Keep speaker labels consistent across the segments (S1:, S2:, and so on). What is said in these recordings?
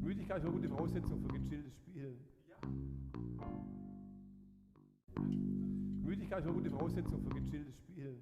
S1: Müdigkeit ist eine gute Voraussetzung für gechilltes Spielen. Müdigkeit ist eine gute Voraussetzung für gechilltes Spielen.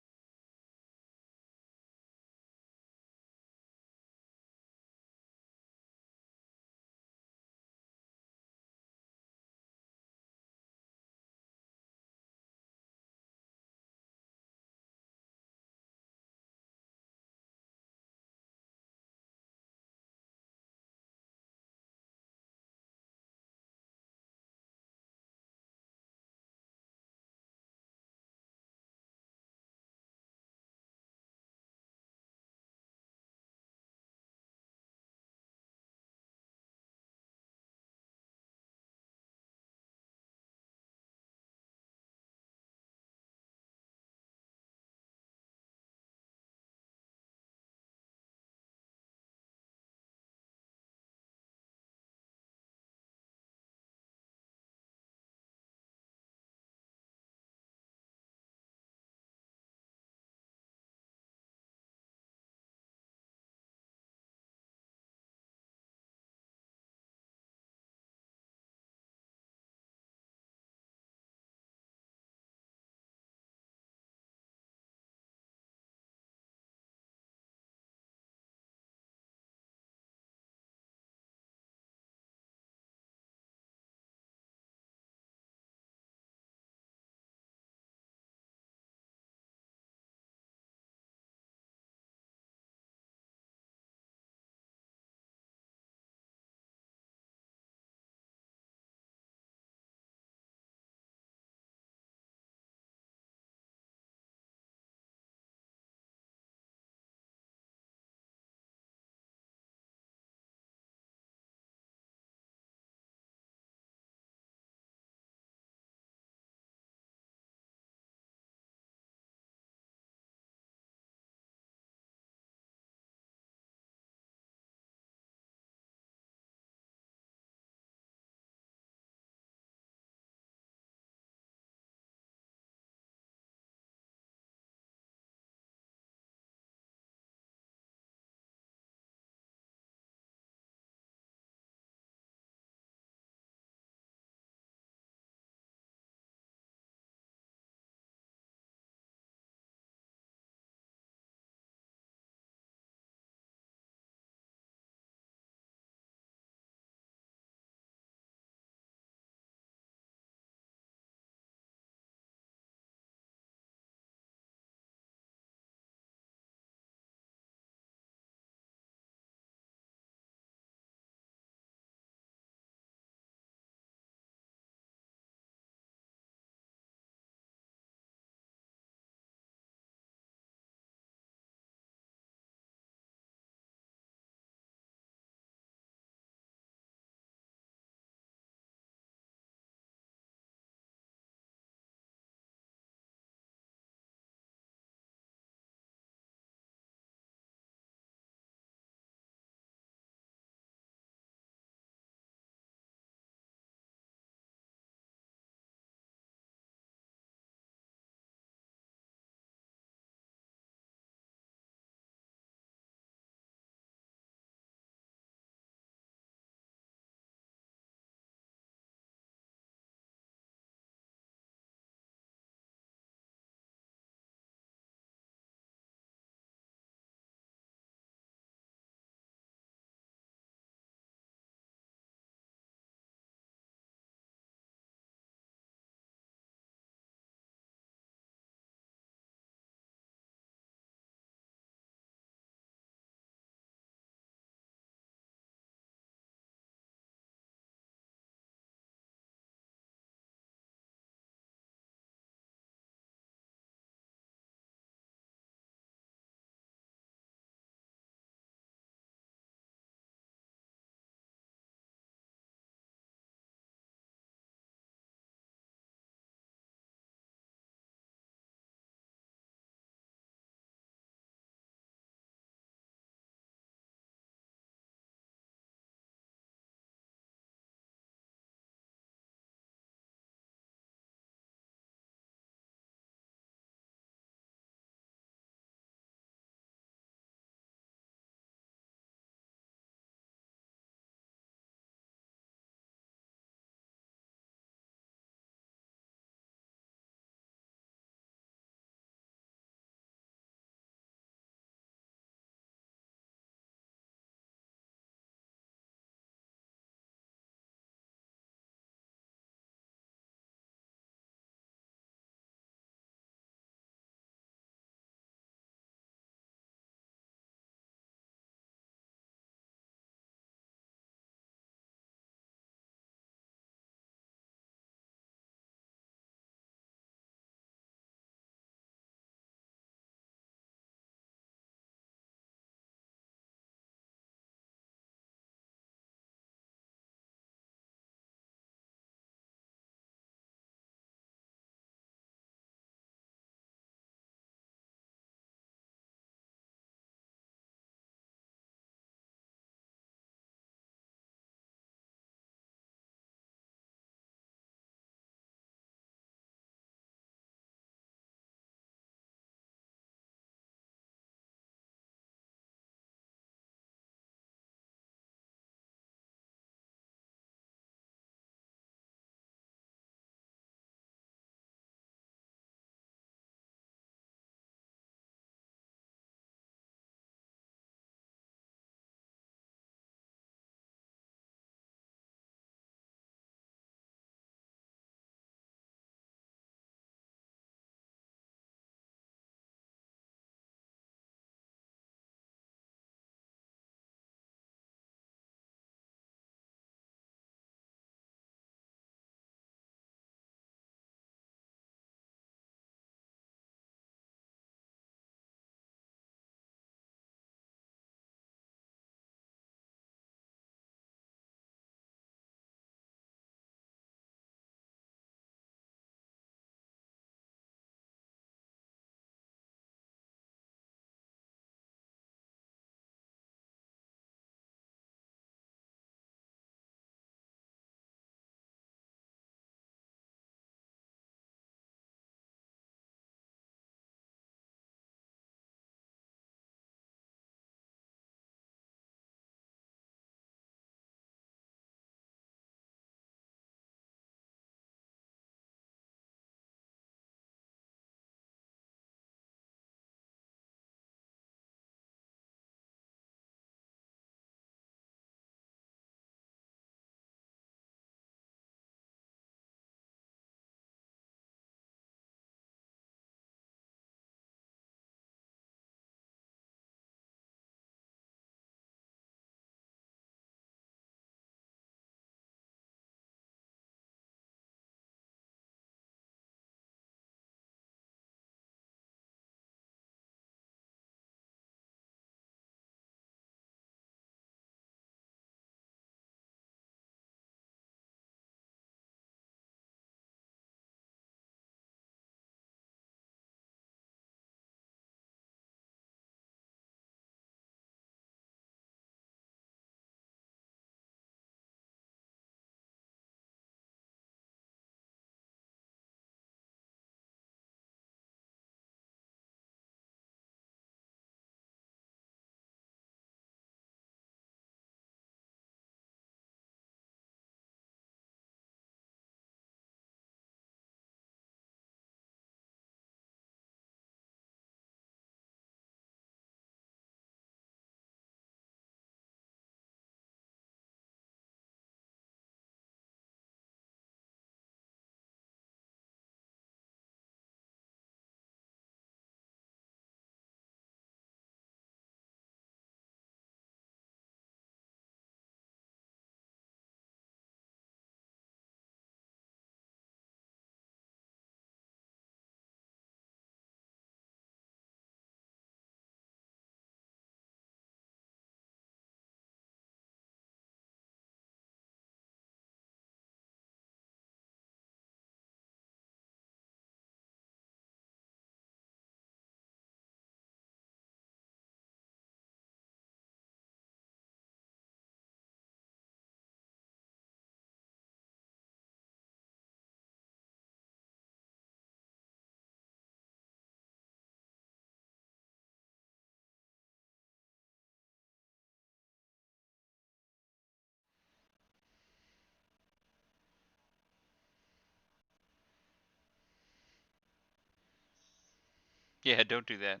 S2: Yeah, don't do that.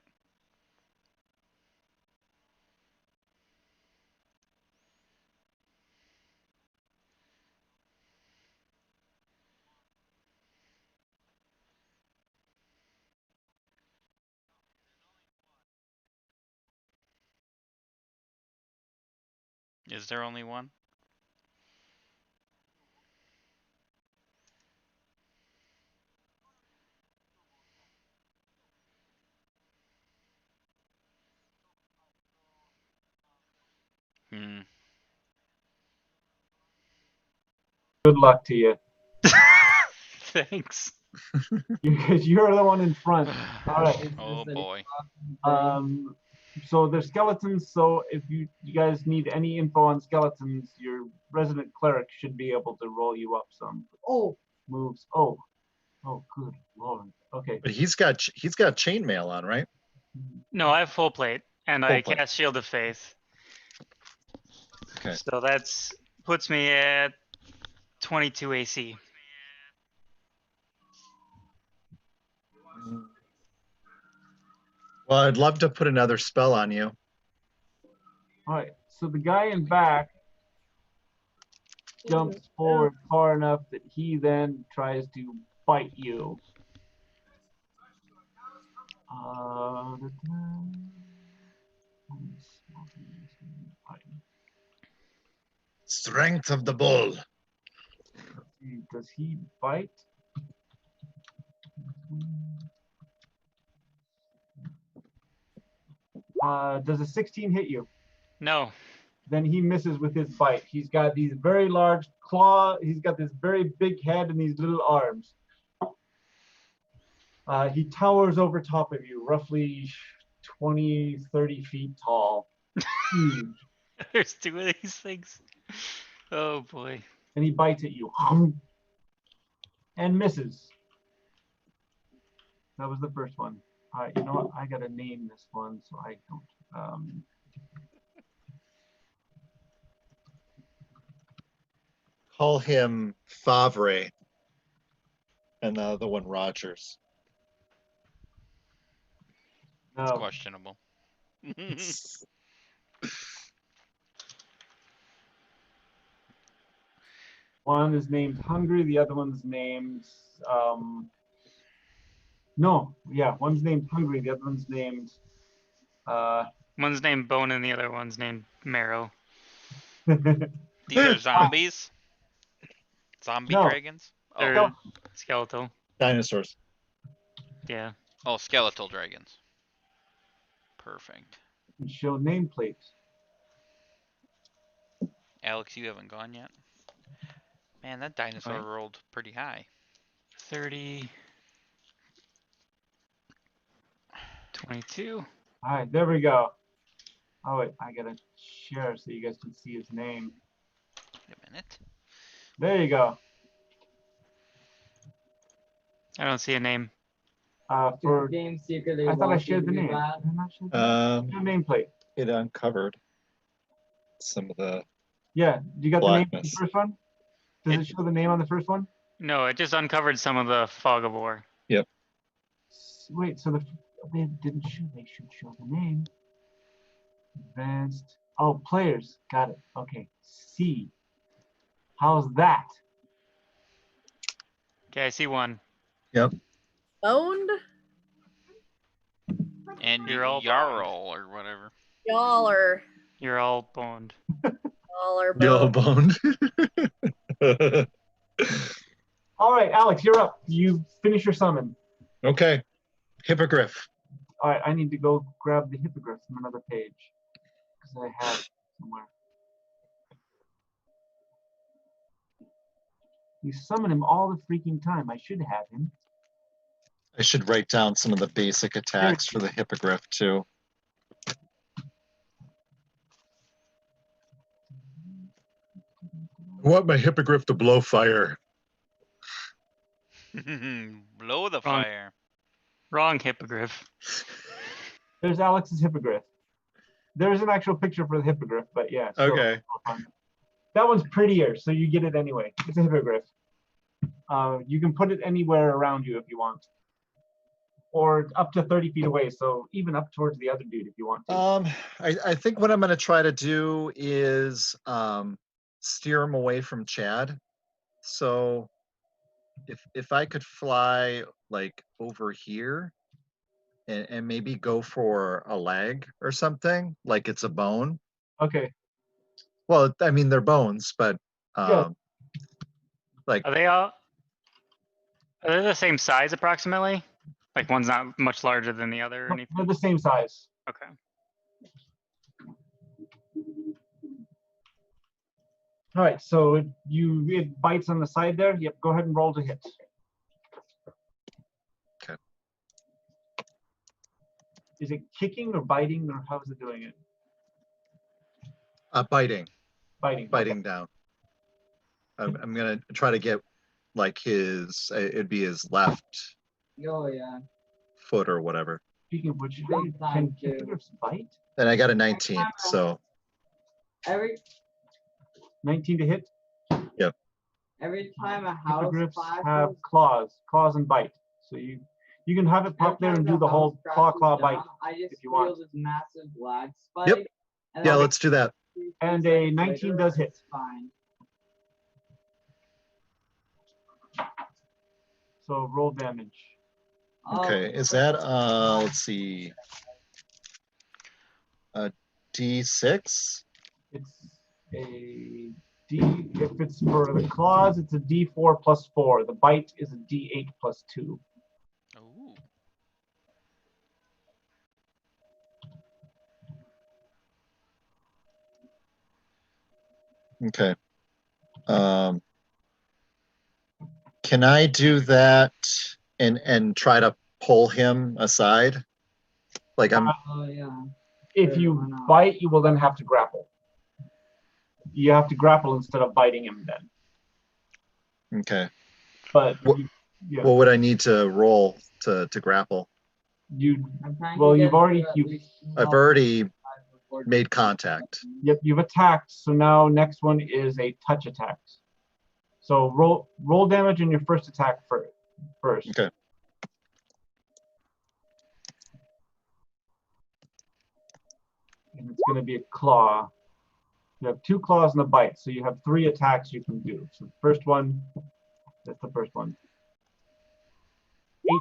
S2: Is there only one? Hmm.
S1: Good luck to you.
S2: Thanks.
S1: Because you're the one in front. All right.
S2: Oh boy.
S1: So they're skeletons. So if you guys need any info on skeletons, your resident cleric should be able to roll you up some. Oh, moves. Oh, good lord. Okay.
S3: But he's got chainmail on, right?
S4: No, I have full plate, and I
S3: Full plate.
S4: cast Shield of Faith.
S3: Okay.
S4: So that's puts me at 22 AC.
S3: Well, I'd love to put another spell on you.
S1: All right. So the guy in back jumps forward far enough that he then tries to bite you.
S3: Strength of the bull.
S1: Does he bite? Does a 16 hit you?
S4: No.
S1: Then he misses with his bite. He's got these very large claws. He's got this very big head and these little arms. He towers over top of you, roughly 20, 30 feet tall. Huge.
S4: There's two of these things. Oh boy.
S1: And he bites at you. And misses. That was the first one. All right, you know what? I gotta name this one so I don't.
S3: Call him Favre. And the other one Rogers.
S2: It's
S1: No.
S2: questionable.
S1: One is named Hungry. The other one's named. No, yeah, one's named Hungry. The other one's named.
S4: One's named Bone and the other one's named Marrow.
S2: These are zombies? Zombie
S1: No.
S2: dragons?
S4: They're
S2: Oh.
S4: skeletal.
S3: Dinosaurs.
S4: Yeah.
S2: Oh, skeletal dragons. Perfect.
S1: Show nameplate.
S2: Alex, you haven't gone yet? Man, that dinosaur
S1: Right.
S2: rolled pretty high.
S4: 30. 22.
S1: All right, there we go. Oh wait, I gotta share so you guys can see his name.
S2: Wait a minute.
S1: There you go.
S4: I don't see a name.
S1: For
S5: game secretly
S1: I thought I
S5: wanting
S1: shared the
S5: to be
S1: name.
S5: bad.
S1: Did I not share the nameplate?
S3: It uncovered some of the.
S1: Yeah, you got the name on the
S3: Blackness.
S1: first one? Does it show the name on the first one?
S4: No, it just uncovered some of the fog of war.
S1: Wait, so they didn't show. They should show the name. Advanced. Oh, players. Got it. Okay. C. How's that?
S4: Okay, I see one.
S6: Owned?
S2: And
S4: You're all
S2: Jarl or whatever.
S6: Y'all are
S4: You're all boned.
S3: Yo,
S6: boned.
S3: boned.
S1: All right, Alex, you're up. You finish your summon.
S3: Okay. Hippogriff.
S1: All right, I need to go grab the hippogriff from another page because I have it somewhere. You summon him all the freaking time. I should have him.
S3: I should write down some of the basic attacks for the hippogriff too. I want my hippogriff to blow fire.
S2: Blow the
S4: Wrong.
S2: fire.
S4: Wrong hippogriff.
S1: There's Alex's hippogriff. There's an actual picture for the hippogriff, but yeah. Still,
S3: Okay.
S1: that one's prettier, so you get it anyway. It's a hippogriff. You can put it anywhere around you if you want. or up to 30 feet away. So even up towards the other dude if you want to.
S3: I think what I'm gonna try to do is steer him away from Chad. So if I could fly like over here and maybe go for a leg or something, like it's a bone.
S1: Okay.
S3: Well, I mean they're bones, but
S1: Yeah.
S3: like
S4: Are they all? Are they the same size approximately? Like one's not much larger than the other or
S1: They're
S4: anything?
S1: the same size.
S4: Okay.
S1: All right, so it bites on the side there. Yep, go ahead and roll to hit.
S3: Okay.
S1: Is it kicking or biting, or how's it doing it?
S3: biting
S1: Biting.
S3: biting down. I'm gonna try to get like his, it'd be his left
S5: Oh yeah.
S3: foot or whatever.
S1: Speaking of which,
S5: Big time,
S1: can
S5: too.
S1: hippogriffs bite?
S3: And I got a 19, so
S5: Every
S1: 19 to hit.
S5: every time a house
S1: Hippogriffs
S5: flashes,
S1: have claws and bite. So you can have it pop
S5: every
S1: there
S5: time
S1: and do the
S5: house
S1: whole
S5: crashes
S1: claw bite.
S5: down, I just
S1: if you
S5: feel
S1: want.
S5: this massive lag spike.
S3: Yep.
S5: And
S3: Yeah,
S5: then
S3: let's do that.
S5: 3
S1: And
S5: seconds
S1: a 19
S5: later,
S1: does hit.
S5: it's fine.
S1: So roll damage.
S3: Okay, is that let's see, D6?
S1: It's a D. If it's for the claws, it's a D4 plus 4. The bite is a D8 plus 2.
S2: Ooh.
S3: Okay. Can I do that and try to pull him aside? Like I'm
S5: Oh yeah.
S1: If
S5: Sure,
S1: you
S5: why not?
S1: bite, you will then have to grapple. You have to grapple instead of biting him then.
S3: okay.
S1: But
S3: What-
S1: yeah,
S3: What would I need to roll to grapple?
S5: I'm trying
S1: well,
S5: to
S1: you've
S5: get
S1: already
S5: to at
S1: you
S5: least
S3: I've
S5: 12
S3: already
S5: before
S3: made contact.
S1: yep, you've attacked. So now next one is a touch attack. So roll damage in your first attack first.
S3: Okay.
S1: And it's going to be a claw. You have 2 claws and a bite, so you have 3 attacks you can do. So the first one, that's the first one.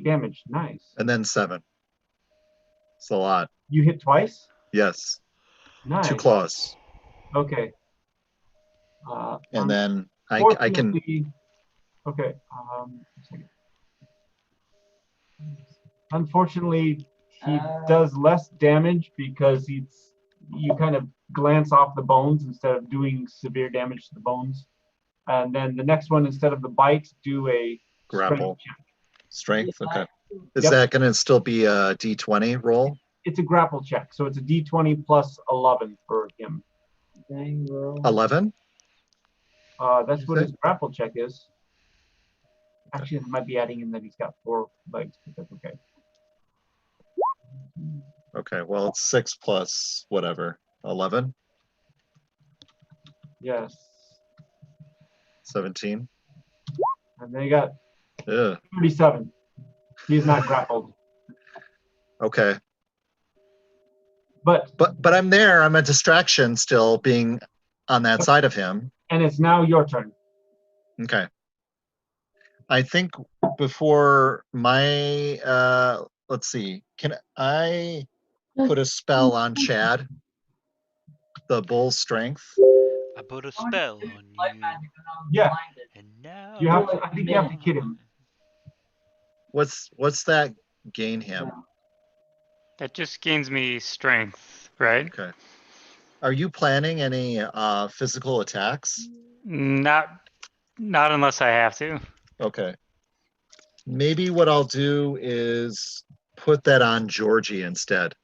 S1: 8 damage, nice.
S3: And then 7. It's a lot.
S1: You hit twice?
S3: Yes.
S1: Nice.
S3: 2 claws.
S1: Okay.
S3: And then I can,
S1: unfortunately- Okay. A second. Unfortunately, he does less damage because you kind of glance off the bones instead of doing severe damage to the bones. And then the next one, instead of the bite, do a
S3: grapple.
S1: strength check.
S3: Strength, okay. Is
S1: Yep.
S3: that gonna still be a D20 roll?
S1: It's a grapple check, so it's a D20 plus 11 for him.
S5: Dang, bro.
S3: 11?
S1: That's
S3: You
S1: what
S3: say?
S1: his grapple check is. Actually, it might be adding in that he's got 4 legs, but that's okay.
S3: Okay, well, it's 6 plus whatever, 11,
S1: Yes.
S3: 17.
S1: And then you got
S3: Ugh.
S1: 37. He's not grappled.
S3: Okay,
S1: But
S3: but I'm there. I'm a distraction still being on that side of him.
S1: and it's now your turn.
S3: Okay. I think before my let's see, can I put a spell on Chad? The bull strength.
S2: I put a spell on
S5: Light
S2: you,
S5: magic when I was
S1: Yeah.
S5: blinded.
S2: and now
S1: You have to, I think you have to kid him.
S3: What's that gain him?
S4: That just gains me strength, right?
S3: Okay. Are you planning any physical attacks?
S4: Not unless I have to.
S3: Okay. Maybe what I'll do is put that on Georgie instead.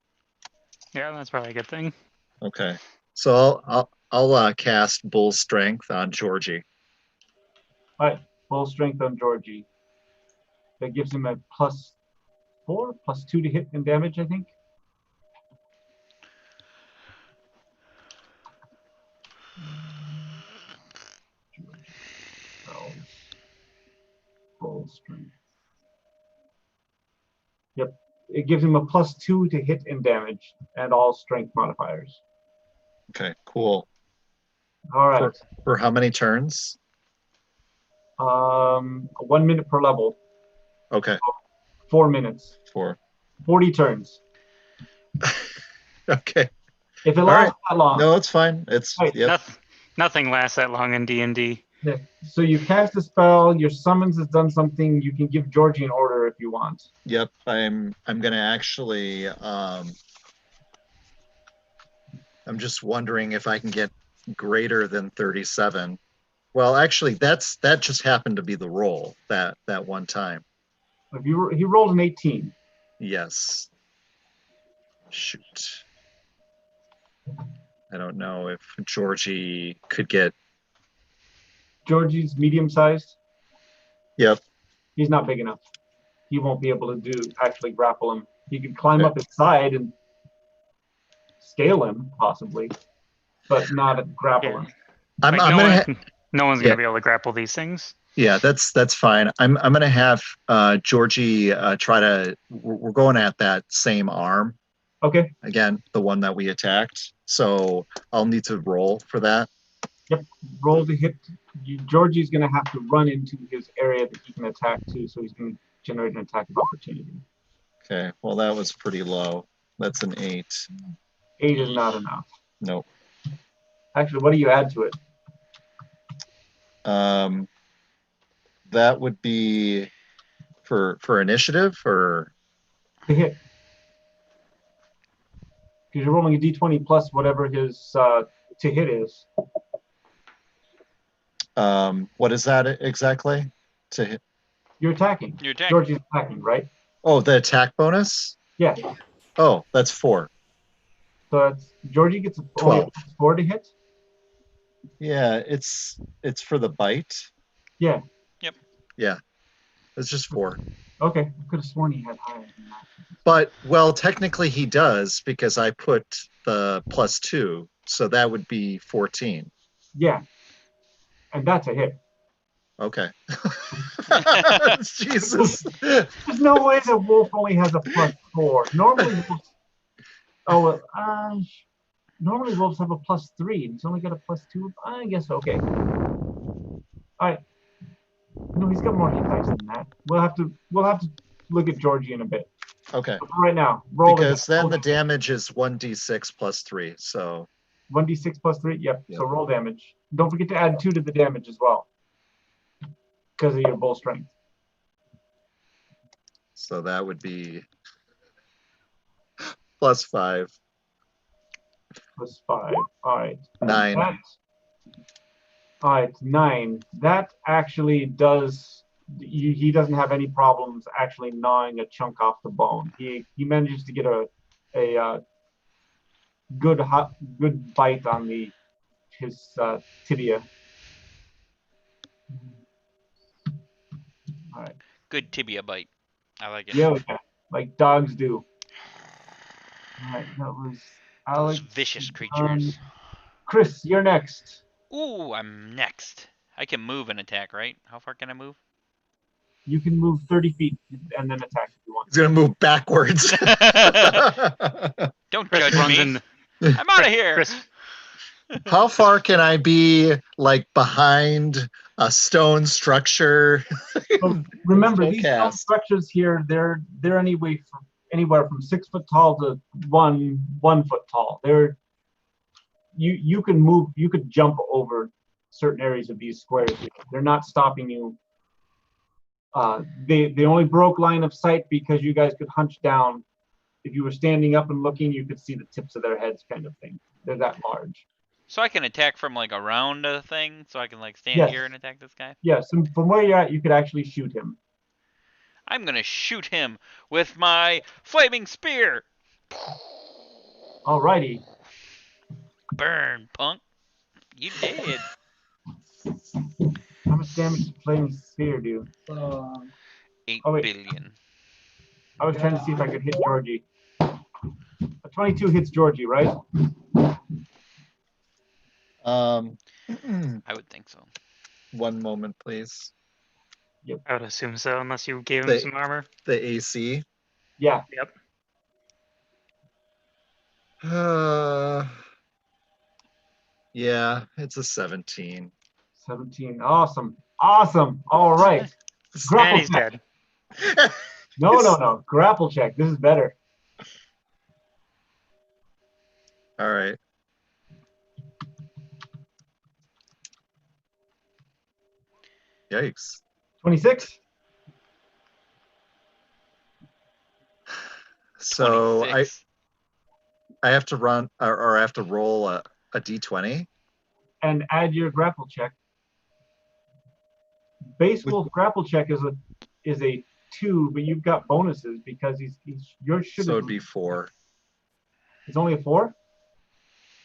S4: Yeah, that's probably a good thing.
S3: Okay. So I'll cast Bull Strength on Georgie.
S1: All right, full strength on Georgie. That gives him a +4, +2 to hit and damage, I think. Spells. Full strength. It gives him a +2 to hit and damage, and all strength modifiers.
S3: Okay, cool.
S1: All right.
S3: For how many turns?
S1: 1 minute per level.
S3: Okay,
S1: 4 minutes.
S3: 4.
S1: 40 turns.
S3: Okay.
S1: If it
S3: All
S1: lasts
S3: right.
S1: that long.
S3: No, it's fine. It's
S1: Right.
S3: yep.
S4: Nothing lasts that long in D&D.
S1: Yeah. So you cast a spell, your summons has done something, you can give Georgie an order if you want.
S3: Yep. I'm gonna actually I'm just wondering if I can get greater than 37. Well, actually that just happened to be the roll that one time.
S1: If he rolled an 18.
S3: Yes. Shoot. I don't know if Georgie could get.
S1: Georgie's medium sized.
S3: Yep.
S1: He's not big enough. He won't be able to actually grapple him. He can climb
S3: Okay.
S1: up his side and scale him, possibly, but not grapple
S4: Yeah.
S1: him.
S3: I'm
S4: Like,
S3: gonna.
S4: no one's
S3: Yeah.
S4: gonna be able to grapple these things.
S3: Yeah, that's fine. I'm gonna have Georgie try to. We're going at that same arm
S1: Okay.
S3: again, the one that we attacked. So I'll need to roll for that.
S1: Yep. Roll to hit. Georgie's going to have to run into his area that he can attack to, so he's going to generate an attack of opportunity.
S3: Okay. Well, that was pretty low. That's an 8.
S1: 8 is not enough.
S3: Nope.
S1: Actually, what do you add to it?
S3: That would be for initiative or
S1: To hit. Because you're rolling a d20 plus whatever his to hit is.
S3: what is that exactly? To hit?
S1: You're attacking.
S2: You're attacking.
S1: Georgie's attacking, right?
S3: Oh, the attack bonus?
S1: Yeah.
S3: Oh, that's 4.
S1: So it's, Georgie gets only a 4 to hit?
S3: Yeah, it's for the bite.
S1: Yeah.
S3: Yeah. It's just 4.
S1: Okay. I could have sworn he had higher than that.
S3: But well, technically he does because I put the +2, so that would be 14.
S1: Yeah. And that's a hit.
S3: Okay. Jesus.
S1: There's no way that wolf only has a +4. Normally, normally wolves have a +3. He's only got a +2. I guess okay. All right. No, he's got more hit dice than that. We'll have to look at Georgie in a bit.
S3: Okay.
S1: But right now, roll
S3: Because then the damage is 1d6 + 3. So
S1: 1d6 + 3. Yep.
S3: Yep.
S1: So roll damage. Don't forget to add 2 to the damage as well, because of your bull strength.
S3: so that would be +5.
S1: +5. All right.
S3: 9.
S1: All right, 9. That actually does. He doesn't have any problems actually gnawing a chunk off the bone. He manages to get a good bite on his tibia. All right.
S2: Good tibia bite. I like it.
S1: Yeah, like dogs do. All right, that was
S2: Those
S1: Alex.
S2: vicious creatures.
S1: Chris, you're next.
S2: Ooh, I'm next. I can move and attack, right? How far can I move?
S1: You can move 30 feet and then attack if you want.
S3: He's gonna move backwards.
S2: Don't
S4: Chris
S2: judge
S4: runs
S2: me.
S4: in.
S2: I'm out of here.
S4: Chris,
S3: How far can I be like behind a stone structure?
S1: So remember,
S3: Full
S1: these stone
S3: cast.
S1: structures here, they're anywhere from 6 foot tall to 1 foot tall. You can move, you could jump over certain areas of these squares. They're not stopping you. They only broke line of sight because you guys could hunch down. If you were standing up and looking, you could see the tips of their heads, kind of thing. They're that large.
S2: So I can attack from like around a thing, so I can like stand
S1: Yes.
S2: here and attack this guy.
S1: Yes, and from where you're at, you could actually shoot him.
S2: I'm gonna shoot him with my flaming spear.
S1: Alrighty.
S2: Burn, punk. You did.
S1: How much damage does Flaming Spear do?
S5: So,
S2: 8
S1: Oh, wait.
S2: billion.
S1: I was trying to see if I could hit Georgie. A 22 hits Georgie, right?
S3: Um,
S2: I would think so.
S3: one moment, please.
S4: I would assume so, unless you gave him
S3: They-
S4: some armor.
S3: The AC.
S1: Yeah.
S4: Yep.
S3: Yeah, it's a 17.
S1: 17. Awesome. Awesome. All right. Grapple
S4: And he's
S1: check.
S4: dead.
S1: No. Grapple check. This is better.
S3: All right. Yikes.
S1: 26.
S3: So
S2: 26.
S3: I have to run or I have to roll a d20.
S1: And add your grapple check. Base wolf grapple check is a 2, but you've got bonuses because he's yours should
S3: So it'd be 4.
S1: It's only a 4?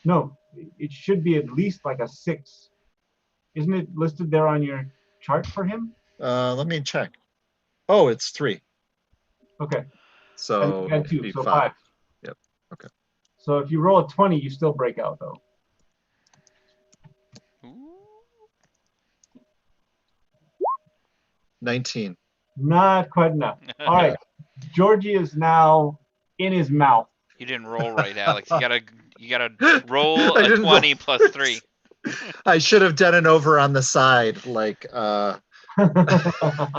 S1: No, it should be at least like a 6. Isn't it listed there on your chart for him?
S3: Let me check. Oh, it's 3.
S1: Okay.
S3: So
S1: And
S3: it'd
S1: 2,
S3: be
S1: so
S3: 5.
S1: 5.
S3: Yep. Okay.
S1: So if you roll a 20, you still break out though.
S2: Ooh.
S3: 19.
S1: Not quite enough. All right. Georgie is now in his mouth.
S2: You didn't roll right, Alex. You gotta roll
S3: I
S2: a
S3: didn't
S2: 20
S3: roll.
S2: plus 3.
S3: I should have done it over on the side, like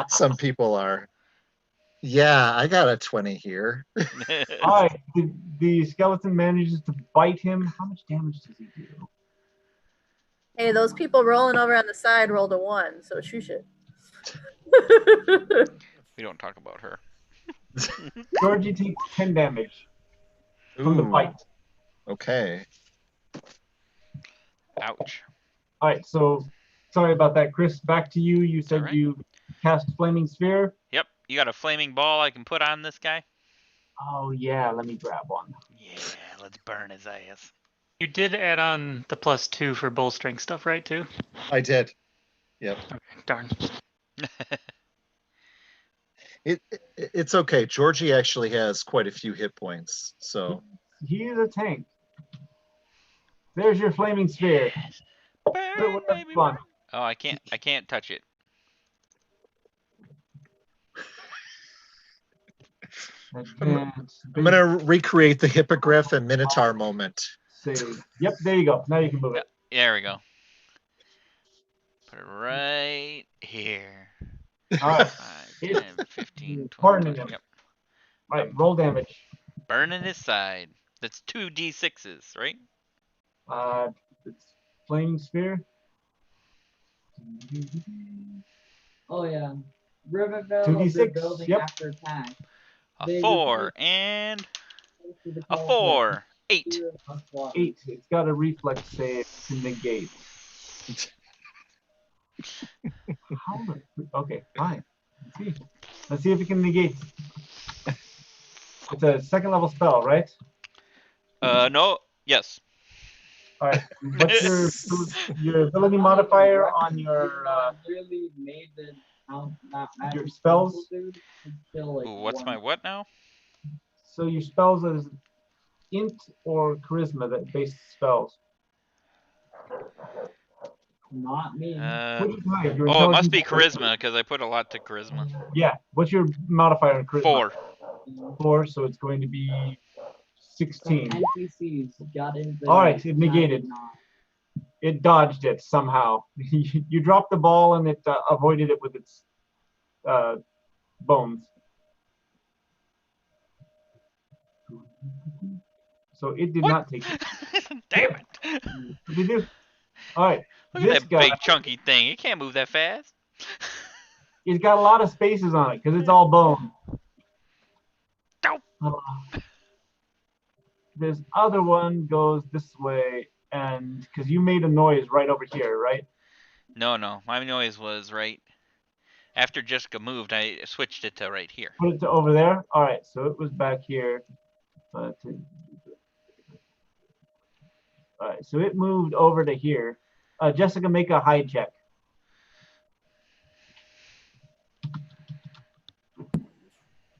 S3: some people are. Yeah, I got a 20 here.
S1: All right. The skeleton manages to bite him. How much damage does he do?
S6: Hey, those people rolling over on the side rolled a 1, so shoot it.
S2: We don't talk about her.
S1: Georgie takes 10 damage from the
S3: Ooh,
S1: bite.
S3: okay.
S2: Ouch.
S1: All right. So sorry about that, Chris. Back to you. You said
S2: Alright.
S1: you cast Flaming Sphere.
S2: Yep. You got a flaming ball I can put on this guy?
S1: Oh, yeah. Let me grab one.
S2: Yeah, let's burn his ass.
S4: You did add on the +2 for bull strength stuff, right, too?
S3: I did. Yep.
S4: Okay, darn.
S3: It's okay. Georgie actually has quite a few hit points, so
S1: He's a tank. There's your Flaming Sphere.
S2: Yes.
S1: Put it
S2: Burn,
S1: wherever
S2: baby,
S1: you want.
S2: burn. Oh, I can't touch it.
S1: Advance.
S3: I'm gonna recreate the hippogriff and minotaur moment.
S1: Save. Yep, there you go. Now you can move it.
S2: There we go. Put it right here.
S1: All right.
S2: 5,
S1: It's
S2: 10, 15, 20.
S1: burning him.
S2: Yep.
S1: All right, roll damage.
S2: Burning his side. That's 2 d6s, right?
S1: It's Flaming Sphere.
S5: Oh yeah. Riverville
S1: 2d6,
S5: will be building
S1: yep.
S5: after attack.
S2: A 4 and a 4. 8.
S1: 8. It's got a reflex save to negate. How the? Okay, fine. Let's see if it can negate. It's a 2nd level spell, right?
S2: No. Yes.
S1: All right. What's your ability modifier on your
S5: Really made the
S1: your spells?
S5: dude. It's still, like,
S2: Ooh, what's my what now?
S1: So your spells is int or charisma that based spells.
S5: Not me.
S1: What'd you type? Your
S2: Oh, it must be
S1: intelligence-
S2: charisma because I put a lot to charisma.
S1: Yeah. What's your modifier on charisma?
S2: 4.
S1: 4. So it's going to be 16.
S5: NPCs got into.
S1: All right, it negated. It dodged it somehow. You dropped the ball and it avoided it with its bones. So it did
S2: What?
S1: not take it.
S2: Damn it.
S1: What did you do? All right.
S2: Look
S1: This
S2: at that
S1: guy,
S2: big chunky thing. It can't move that fast.
S1: he's got a lot of spaces on it because it's all bone.
S2: Ow.
S1: This other one goes this way, and because you made a noise right over here, right?
S2: No. My noise was right. After Jessica moved, I switched it to right here.
S1: Put it to over there. All right, so it was back here. All right, so it moved over to here. Jessica, make a hide check.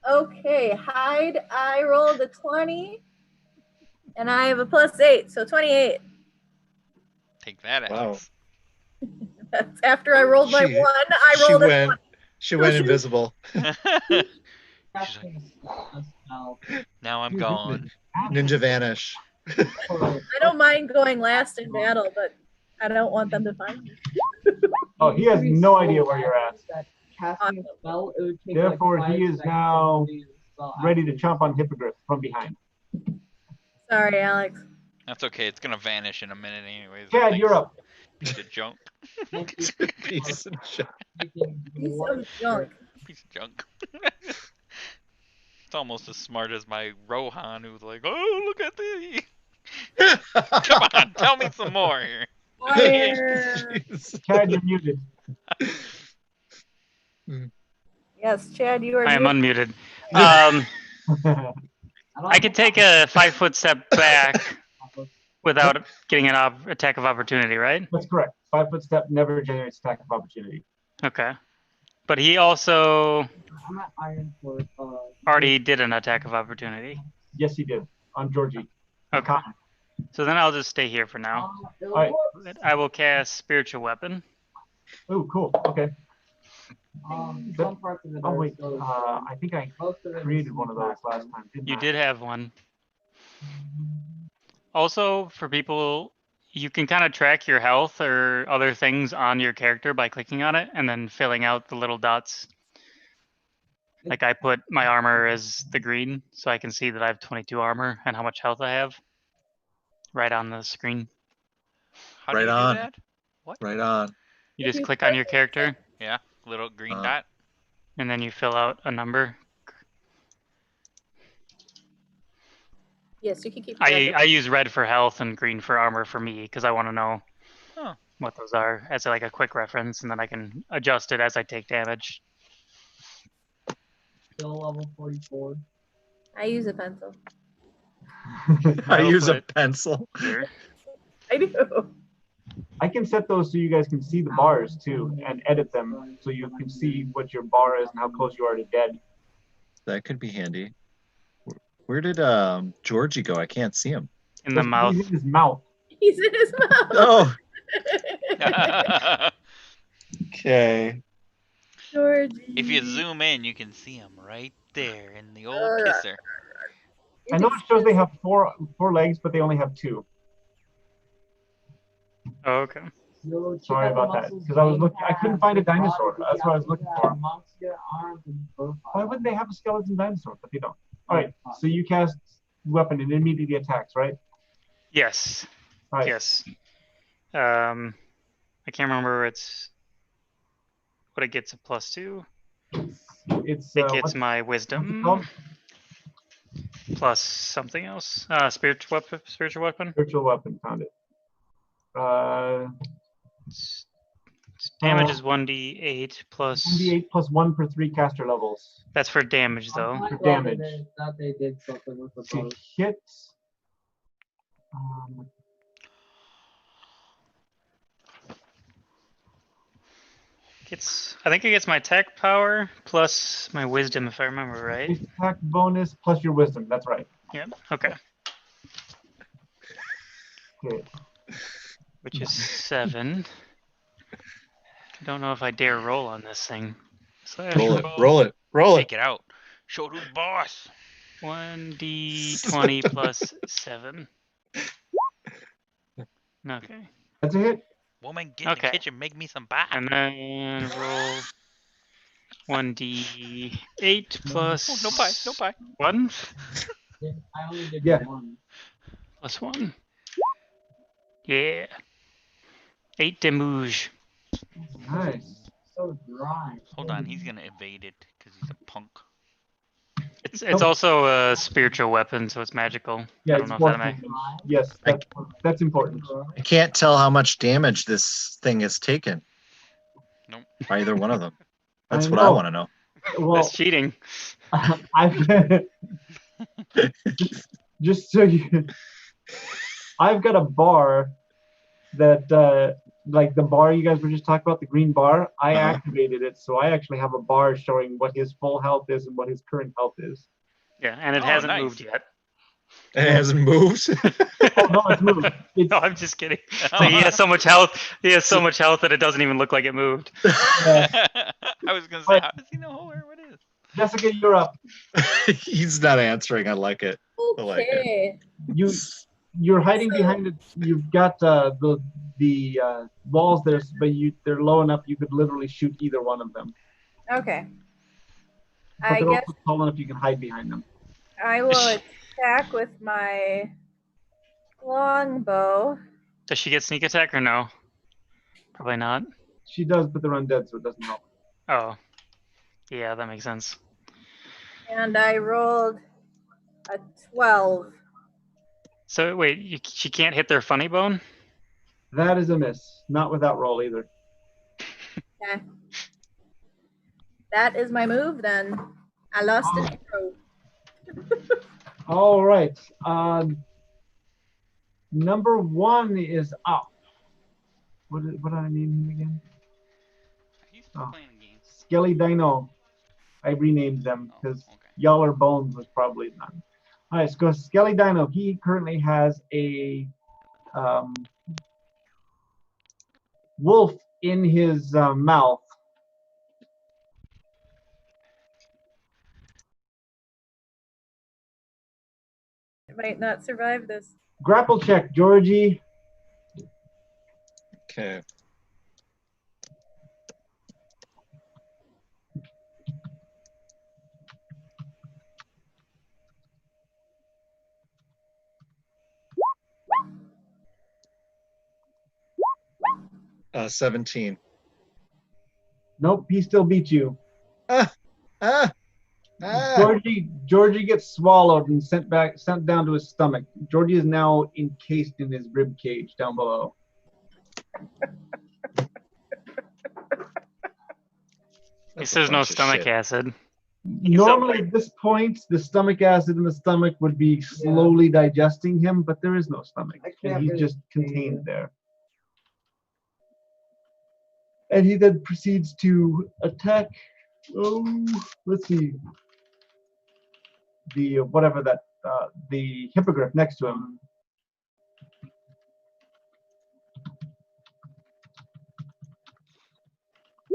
S6: Okay, hide. I rolled a 20, and I have a +8, so 28.
S2: Take that,
S3: Wow.
S2: Alex.
S6: That's after I rolled my
S3: She-
S6: 1. I rolled a 20.
S3: She went invisible.
S5: casting a spell.
S2: Now I'm
S1: Dude,
S2: gone.
S3: Ninja vanish.
S5: For,
S6: I don't mind going last in battle, but I don't want them to find me.
S1: Oh, he has no idea where you're at.
S5: that casting a spell, it would take
S1: Therefore,
S5: like 5
S1: he is
S5: seconds
S1: now
S5: to complete the spell
S1: Ready to
S5: after
S1: chomp on Hippogriff from behind.
S6: Sorry, Alex.
S2: That's okay. It's gonna vanish in a minute anyways.
S1: Chad, you're up.
S2: Piece of junk.
S5: Thank
S3: Piece of junk.
S5: taking
S6: Piece
S5: one
S6: of junk.
S2: Piece of junk. It's almost as smart as my Rohan, who's like, "Oh, look at this! Come on, tell me some more here."
S6: Fire.
S3: Jeez.
S1: Chad, you're muted.
S6: Yes, Chad, you are.
S4: I am
S6: muted.
S4: unmuted.
S5: don't
S4: I could take a 5-foot step back without getting an attack of opportunity, right?
S1: That's correct. 5-foot step never generates attack of opportunity.
S4: Okay. But he also
S5: I'm at Iron for
S4: already did an attack of opportunity.
S1: Yes, he did on Georgie.
S4: Okay.
S1: Cotton.
S4: So then I'll just stay here for now.
S1: Alright.
S4: I will cast Spiritual Weapon.
S1: Oh, cool. Okay.
S5: some parts of it
S1: Oh
S5: are
S1: wait.
S5: still-
S1: I think I
S5: most of it
S1: created
S5: is
S1: one of those last time. Didn't
S4: You
S1: I?
S4: did have one. Also, for people, you can kind of track your health or other things on your character by clicking on it and then filling out the little dots. Like I put my armor as the green, so I can see that I have 22 armor and how much health I have right on the screen.
S2: How
S3: Right
S2: do you
S3: on.
S2: do that? What?
S3: Right on.
S4: You just click on your character
S2: Yeah, little green
S3: Uh,
S2: dot.
S4: and then you fill out a number.
S6: Yes, you can keep.
S4: I use red for health and green for armor for me because I want to know
S2: Huh.
S4: what those are as like a quick reference, and then I can adjust it as I take damage.
S5: still level 44.
S6: I use a pencil.
S3: I
S4: will
S3: use a
S4: put it
S3: pencil.
S4: here.
S6: I do.
S1: I can set those so you guys can see the bars too and edit them so you can see what your bar is and how close you are to dead.
S3: That could be handy. Where did Georgie go? I can't see him.
S4: In the
S1: That's
S4: mouth.
S1: in his mouth.
S6: He's in his mouth.
S3: Oh, okay.
S6: Georgie.
S2: If you zoom in, you can see him right there in the old kisser.
S1: I know it shows they have four legs, but they only have 2.
S4: Oh, okay.
S5: Yo, check
S1: Sorry
S5: out the
S1: about that,
S5: muscles
S1: 'cause I was
S5: Bane
S1: looking- I couldn't
S5: has,
S1: find a
S5: his body,
S1: dinosaur.
S5: the
S1: That's what I was looking
S5: outfit,
S1: for.
S5: muscular arms, and profile.
S1: Why wouldn't they have a skeleton dinosaur? But they don't. All right, so you cast weapon and immediately attacks, right?
S4: Yes.
S1: All right.
S4: Yes. I can't remember it's what it gets a +2.
S1: It's
S4: It gets
S1: what's
S4: my
S1: it
S4: wisdom
S1: called?
S4: plus something else. Spiritual weapon.
S1: Virtual weapon. Found it.
S4: Its damage is 1d8 plus.
S1: 1d8 plus 1 per 3 caster levels.
S4: That's for damage
S5: I'm
S4: though.
S5: kinda
S1: For
S5: glad
S1: damage.
S5: that they did something with the
S1: To
S5: bow.
S1: hit.
S4: I think it gets my attack power plus my wisdom if I remember right.
S1: Attack bonus plus your wisdom. That's right.
S4: Yeah. Okay.
S1: Okay.
S4: Which is 7. I don't know if I dare roll on this thing. Slash
S3: Roll it.
S2: Roll.
S3: Roll it. Roll it.
S2: Take it out. Show who's boss.
S4: 1d20 plus 7. Okay.
S1: That's a hit.
S2: Woman, get in
S4: Okay.
S2: the kitchen, make me some pie.
S4: And then roll 1d8 plus
S2: Oh, no pie, no pie.
S4: 1
S5: I only did
S1: Yeah.
S5: 1.
S4: plus 1. Yeah. 8 damage.
S1: Nice.
S5: So dry.
S2: Hold on, he's gonna evade it because he's a punk.
S4: It's also a spiritual weapon, so it's magical.
S1: Yeah,
S4: I don't
S1: it's
S4: know if
S1: more
S4: that makes.
S1: damage. Yes, that's important.
S3: I can't tell how much damage this thing has taken.
S2: Nope.
S3: By either one of them. That's
S1: I
S3: what I
S1: know.
S3: want to know.
S1: Well,
S4: That's cheating.
S1: I've just so you, I've got a bar that like the bar you guys were just talking about, the green bar. I
S3: Uh-huh.
S1: activated it, so I actually have a bar showing what his full health is and what his current health is.
S4: Yeah, and it
S2: Oh,
S4: hasn't
S2: nice.
S4: moved yet.
S3: And it hasn't moved.
S1: Oh no, it's moved. It's,
S4: No, I'm just kidding. So he has so much health. He has so much health that it doesn't even look like it moved.
S2: I was gonna say, how does he know where it is?
S1: Jessica, you're up.
S3: He's not answering. I like it. I like it.
S6: Okay.
S1: You're hiding
S6: So-
S1: behind it. You've got the walls there, but they're low enough you could literally shoot either one of them.
S6: Okay.
S1: But
S6: I
S1: they're
S6: guess
S1: also tall enough you can hide behind them.
S6: I will attack with my longbow.
S4: Does she get sneak attack or no? Probably not.
S1: She does, but they're undead, so it doesn't help.
S4: Oh. Yeah, that makes sense.
S6: And I rolled a 12.
S4: So wait, she can't hit their funny bone?
S1: That is a miss. Not without roll either.
S6: Okay. That is my move then. I lost an arrow.
S1: All right. Number 1 is up. What did I name him again?
S2: He's still
S1: Oh.
S2: playing a game.
S1: Skelly Dino. I renamed them
S2: Oh,
S1: because
S2: okay.
S1: Yaller Bones was probably none. All right, so Skelly Dino. He currently has a wolf in his mouth.
S6: I might not survive this.
S1: Grapple check, Georgie.
S3: Okay. Uh, 17.
S1: Nope, he still beats you.
S3: Ah!
S1: Georgie gets swallowed and sent down to his stomach. Georgie is now encased in his rib cage down below.
S4: At least there's no stomach acid.
S1: Normally at this point, the stomach acid in the stomach would be slowly digesting him, but there is no stomach. And he's just contained there. And he then proceeds to attack, let's see, the hippogriff next to him.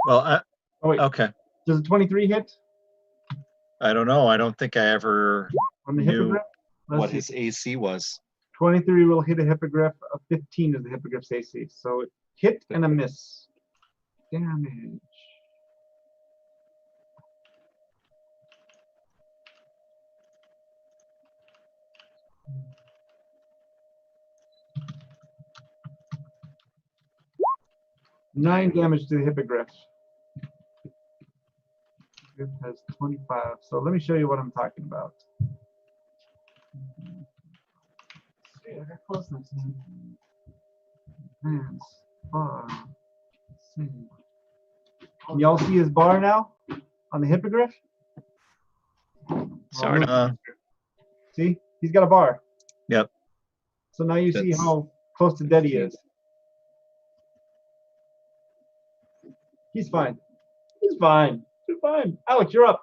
S3: Well,
S1: Oh wait,
S3: okay.
S1: does a 23 hit
S3: I don't know. I don't think I ever
S1: on the
S3: knew
S1: hippogriff? Let's
S3: what
S1: see.
S3: his AC was.
S1: 23 will hit a hippogriff. A 15 is the hippogriff's AC. So it hit and a miss. Damage. Nine damage to the hippogriff. It has 25. So let me show you what I'm talking about. See, I got closeness. Advance, bar, see. Can y'all see his bar now on the hippogriff?
S4: Sort of.
S1: See, he's got a bar.
S3: Yep.
S1: So now you see
S3: That's-
S1: how close to dead he is. He's fine. He's fine. You're fine. Alex, you're up.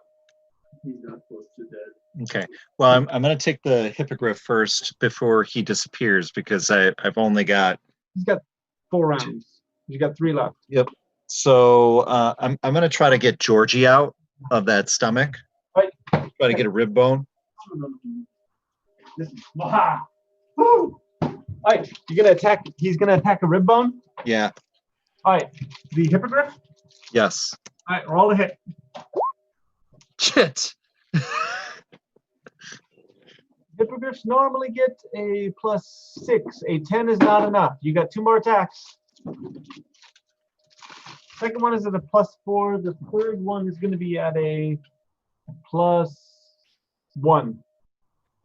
S1: He's not close to dead.
S3: Okay. Well, I'm going to take the hippogriff first before he disappears because I've only got.
S1: He's got 4 rounds. You got 3 left.
S3: Yep. So I'm going to try to get Georgie out of that stomach.
S1: Right.
S3: Try to get a rib bone.
S1: This is Woo! All right, you're gonna attack. He's gonna attack a rib bone.
S3: Yeah.
S1: All right, the hippogriff.
S3: Yes.
S1: All right, roll a hit.
S3: Shit.
S1: Hippogriffs normally get a +6. A 10 is not enough. You got 2 more attacks. Second one is at a +4. The third one is going to be at a +1.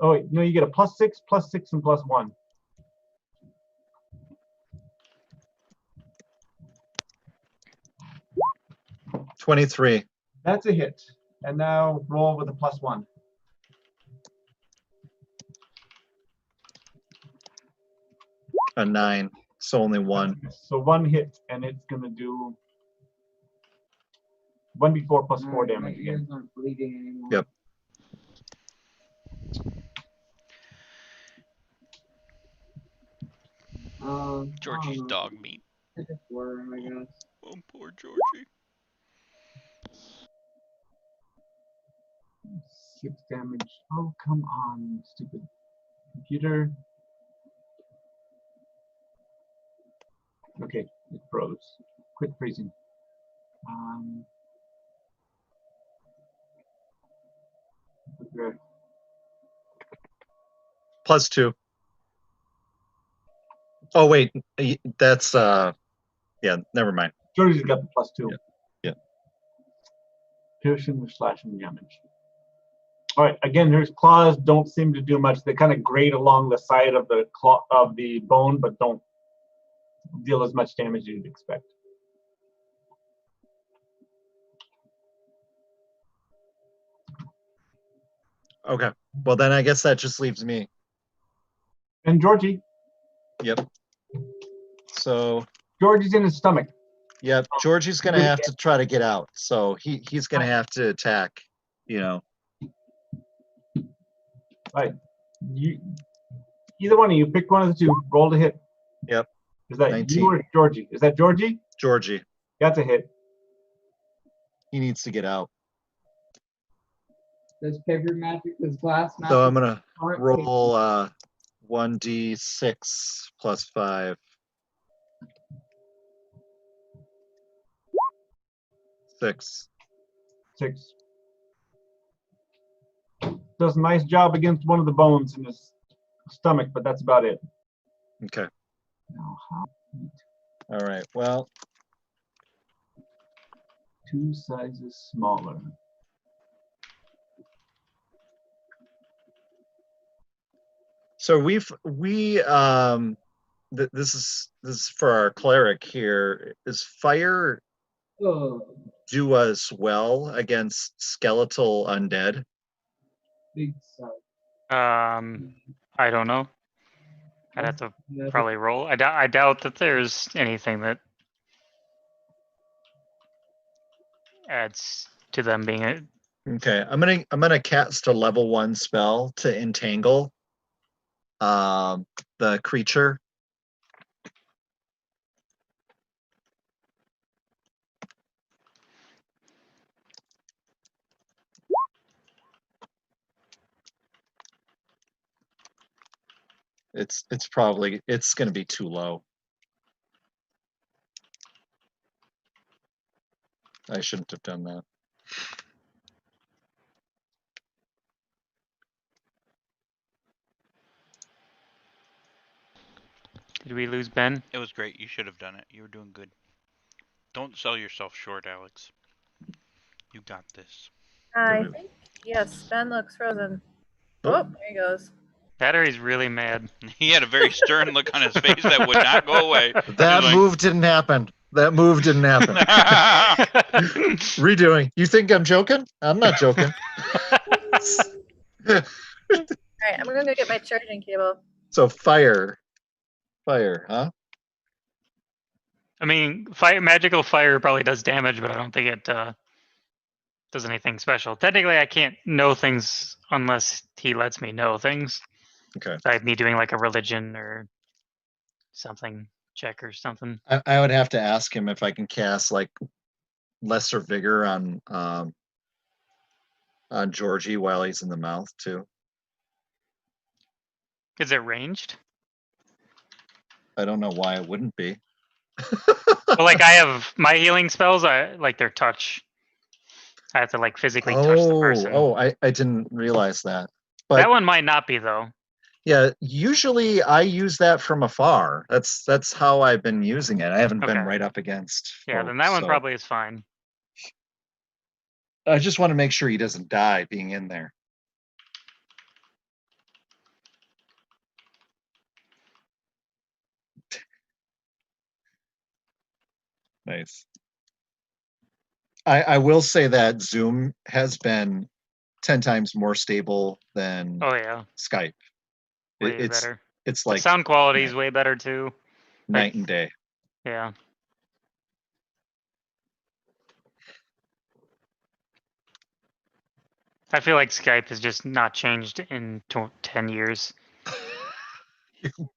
S1: Oh wait, no, you get a +6, +6, and +1.
S3: $23.
S1: That's a hit. And now roll with a +1.
S3: A 9. So only 1.
S1: So 1 hit, and it's gonna do 1d4 +4 damage
S5: My ears
S1: again.
S5: aren't bleeding anymore.
S3: Yep.
S2: Georgie's
S5: I don't know.
S2: dog meat.
S5: I just worry, I guess.
S2: Oh, poor Georgie.
S1: 6 damage. Oh, come on, stupid computer. Okay, it froze. Quit freezing. Okay.
S3: +2. Oh wait, that's yeah, never mind.
S1: Georgie's got the +2.
S3: Yeah.
S1: Piercing or slashing damage. All right, again, his claws don't seem to do much. They kind of grate along the side of the claw of the bone, but don't deal as much damage as you'd expect.
S3: Okay. Well, then I guess that just leaves me.
S1: And Georgie.
S3: Yep. So.
S1: Georgie's in his stomach.
S3: Yep. Georgie's gonna have to try to get out. So he's gonna have to attack. You know.
S1: Right. Either one of you pick one of the two. Roll to hit.
S3: Yep.
S1: Is that
S3: 19.
S1: you or Georgie? Is that Georgie?
S3: Georgie.
S1: That's a hit.
S3: He needs to get out.
S5: Does paper magic, does glass magic?
S3: So I'm gonna
S5: aren't
S3: roll 1d6 plus 5. 6.
S1: 6. Does a nice job against one of the bones in his stomach, but that's about it.
S3: Okay.
S1: Now, how
S3: All right. Well,
S1: 2 sizes smaller.
S3: so this is for our cleric here. Is fire
S5: Oh,
S3: do us well against skeletal undead?
S5: big size.
S4: I don't know. I'd have to probably roll. I doubt that there's anything that adds to them being a.
S3: Okay, I'm gonna cast a level 1 spell to entangle the creature. It's gonna be too low. I shouldn't have done that.
S4: Did we lose Ben?
S2: It was great. You should have done it. You were doing good. Don't sell yourself short, Alex. You got this.
S6: I think, yes, Ben looks frozen. Oh, there he goes.
S4: Battery's really mad.
S2: He had a very stern look on his face that would not go away.
S3: That move didn't happen. That move didn't happen. Redoing. You think I'm joking? I'm not joking.
S6: All right, I'm gonna go get my charging cable.
S3: So fire, huh?
S4: I mean, magical fire probably does damage, but I don't think it does anything special. Technically, I can't know things unless he lets me know things.
S3: Okay.
S4: Like me doing like a religion or something check or something.
S3: I would have to ask him if I can cast like lesser vigor on Georgie while he's in the mouth too.
S4: Is it ranged?
S3: I don't know why it wouldn't be.
S4: Well, like I have my healing spells, like they're touch. I have to like physically touch the person.
S3: Oh, I didn't realize that. But
S4: that one might not be though.
S3: yeah, usually I use that from afar. That's how I've been using it. I haven't been right up against.
S4: Yeah, then that one probably is fine.
S3: I just want to make sure he doesn't die being in there. Nice. I will say that Zoom has been 10 times more stable than Skype.
S4: Way better.
S3: It's like
S4: the sound quality is way better too.
S3: Night and day.
S4: Yeah. I feel like Skype has just not changed in 10 years.
S3: You're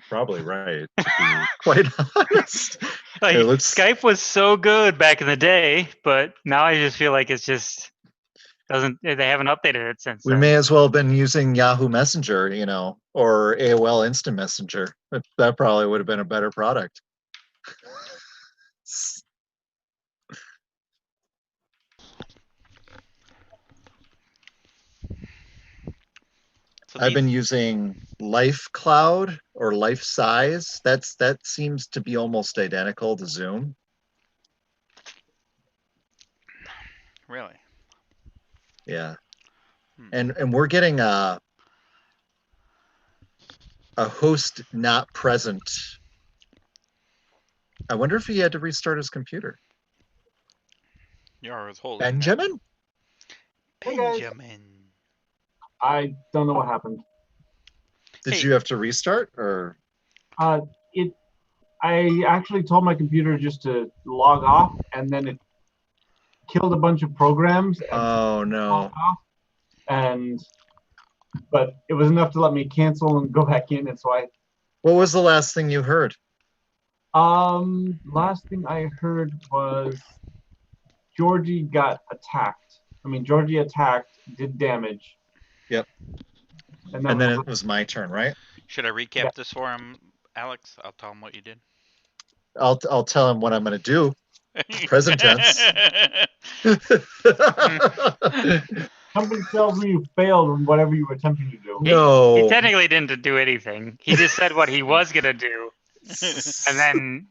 S3: probably right, to be quite honest.
S4: Like, Skype was so good back in the day, but now I just feel like it's just They haven't updated it since.
S3: We
S4: then.
S3: may as well have been using Yahoo Messenger, you know, or AOL Instant Messenger. That probably would have been a better product.
S2: So
S3: I've been
S2: these-
S3: using Life Cloud or Life Size. That seems to be almost identical to Zoom.
S2: Really?
S3: Yeah.
S2: Hmm.
S3: And we're getting a host not present. I wonder if he had to restart his computer.
S2: You're holding
S3: Benjamin?
S1: Hey, guys.
S2: Benjamin.
S1: I don't know what happened.
S3: Did
S2: Hey.
S3: you have to restart or?
S1: I actually told my computer just to log off, and then it killed a bunch of programs and
S3: Oh no.
S1: logged off. But it was enough to let me cancel and go back in, and so
S3: What was the last thing you heard?
S1: last thing I heard was Georgie got attacked. I mean, Georgie attacked, did damage.
S3: Yep.
S1: And
S3: And then it was my turn, right?
S2: Should I recap
S1: Yeah.
S2: this for him, Alex? I'll tell him what you did.
S3: I'll tell him what I'm going to do. Present tense.
S1: Somebody tells me you failed in whatever you were attempting to do.
S3: No.
S4: He technically didn't do anything. He just said what he was gonna do, and then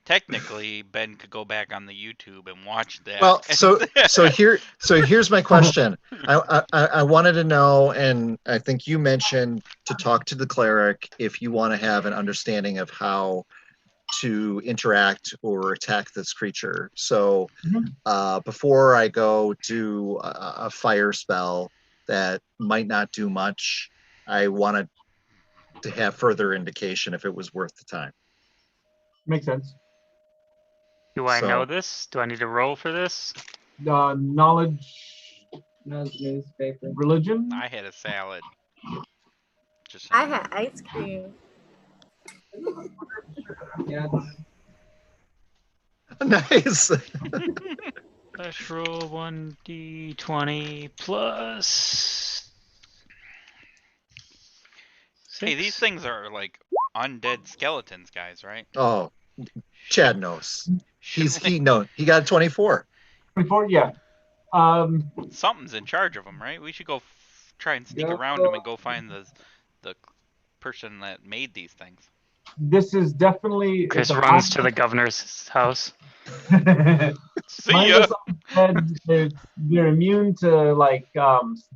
S2: Technically, Ben could go back on the YouTube and watch that.
S3: Well, so here's my question. I wanted to know, and I think you mentioned to talk to the cleric if you want to have an understanding of how to interact or attack this creature. So before I go do a fire spell that might not do much, I wanted to have further indication if it was worth the time.
S1: Makes sense.
S4: do I know
S3: So-
S4: this? Do I need to roll for this?
S1: Knowledge,
S5: No newspaper.
S1: religion.
S2: I had a salad. Just
S6: I
S2: saying.
S6: had ice cream.
S5: Yeah.
S3: Nice.
S4: Let's roll 1d20 plus.
S2: Hey, these
S4: 6.
S2: things are like undead skeletons, guys, right?
S3: Oh, Chad knows.
S2: Should
S3: He got a 24.
S1: 24, yeah.
S2: Something's in charge of them, right? We should go try and sneak
S5: Yeah.
S2: around them and go find the person that made these things.
S1: This is definitely.
S4: Chris
S1: it's a
S4: runs to the governor's house.
S2: See
S1: Mindless
S2: ya.
S1: undead, they're immune to like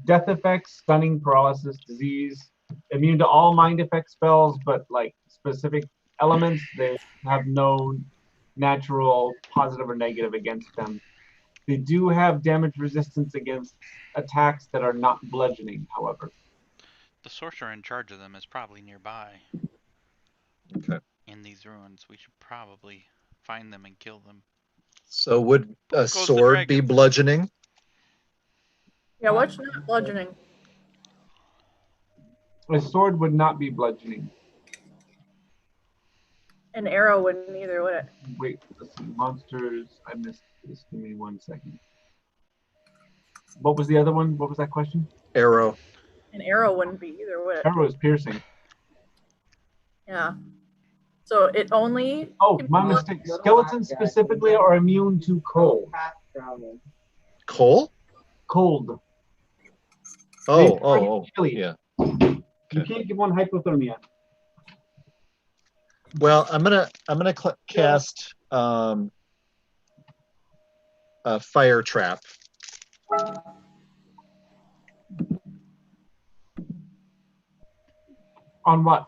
S1: death effects, stunning, paralysis, disease. Immune to all mind effect spells, but like specific elements, they have no natural positive or negative against them. They do have damage resistance against attacks that are not bludgeoning, however.
S2: The sorcerer in charge of them is probably nearby.
S3: Okay.
S2: In these ruins, we should probably find them and kill them.
S3: So would a
S2: goes the
S3: sword be
S2: dragon.
S3: bludgeoning?
S6: Yeah, what's not bludgeoning?
S1: A sword would not be bludgeoning.
S6: An arrow wouldn't either, would it?
S1: Wait, let's see. Monsters. I missed this. Give me 1 second. What was the other one? What was that question?
S3: Arrow.
S6: An arrow wouldn't be either, would it?
S1: Arrow is piercing.
S6: Yeah. So it only.
S1: Oh,
S6: can
S1: my
S6: be
S1: mistake. Skeletons specifically are immune to cold.
S5: Fast travel.
S3: Coal?
S1: Cold.
S3: Oh,
S1: Chilly.
S3: yeah.
S1: You can't give one hypothermia.
S3: Well, I'm gonna cast a fire trap.
S1: On what?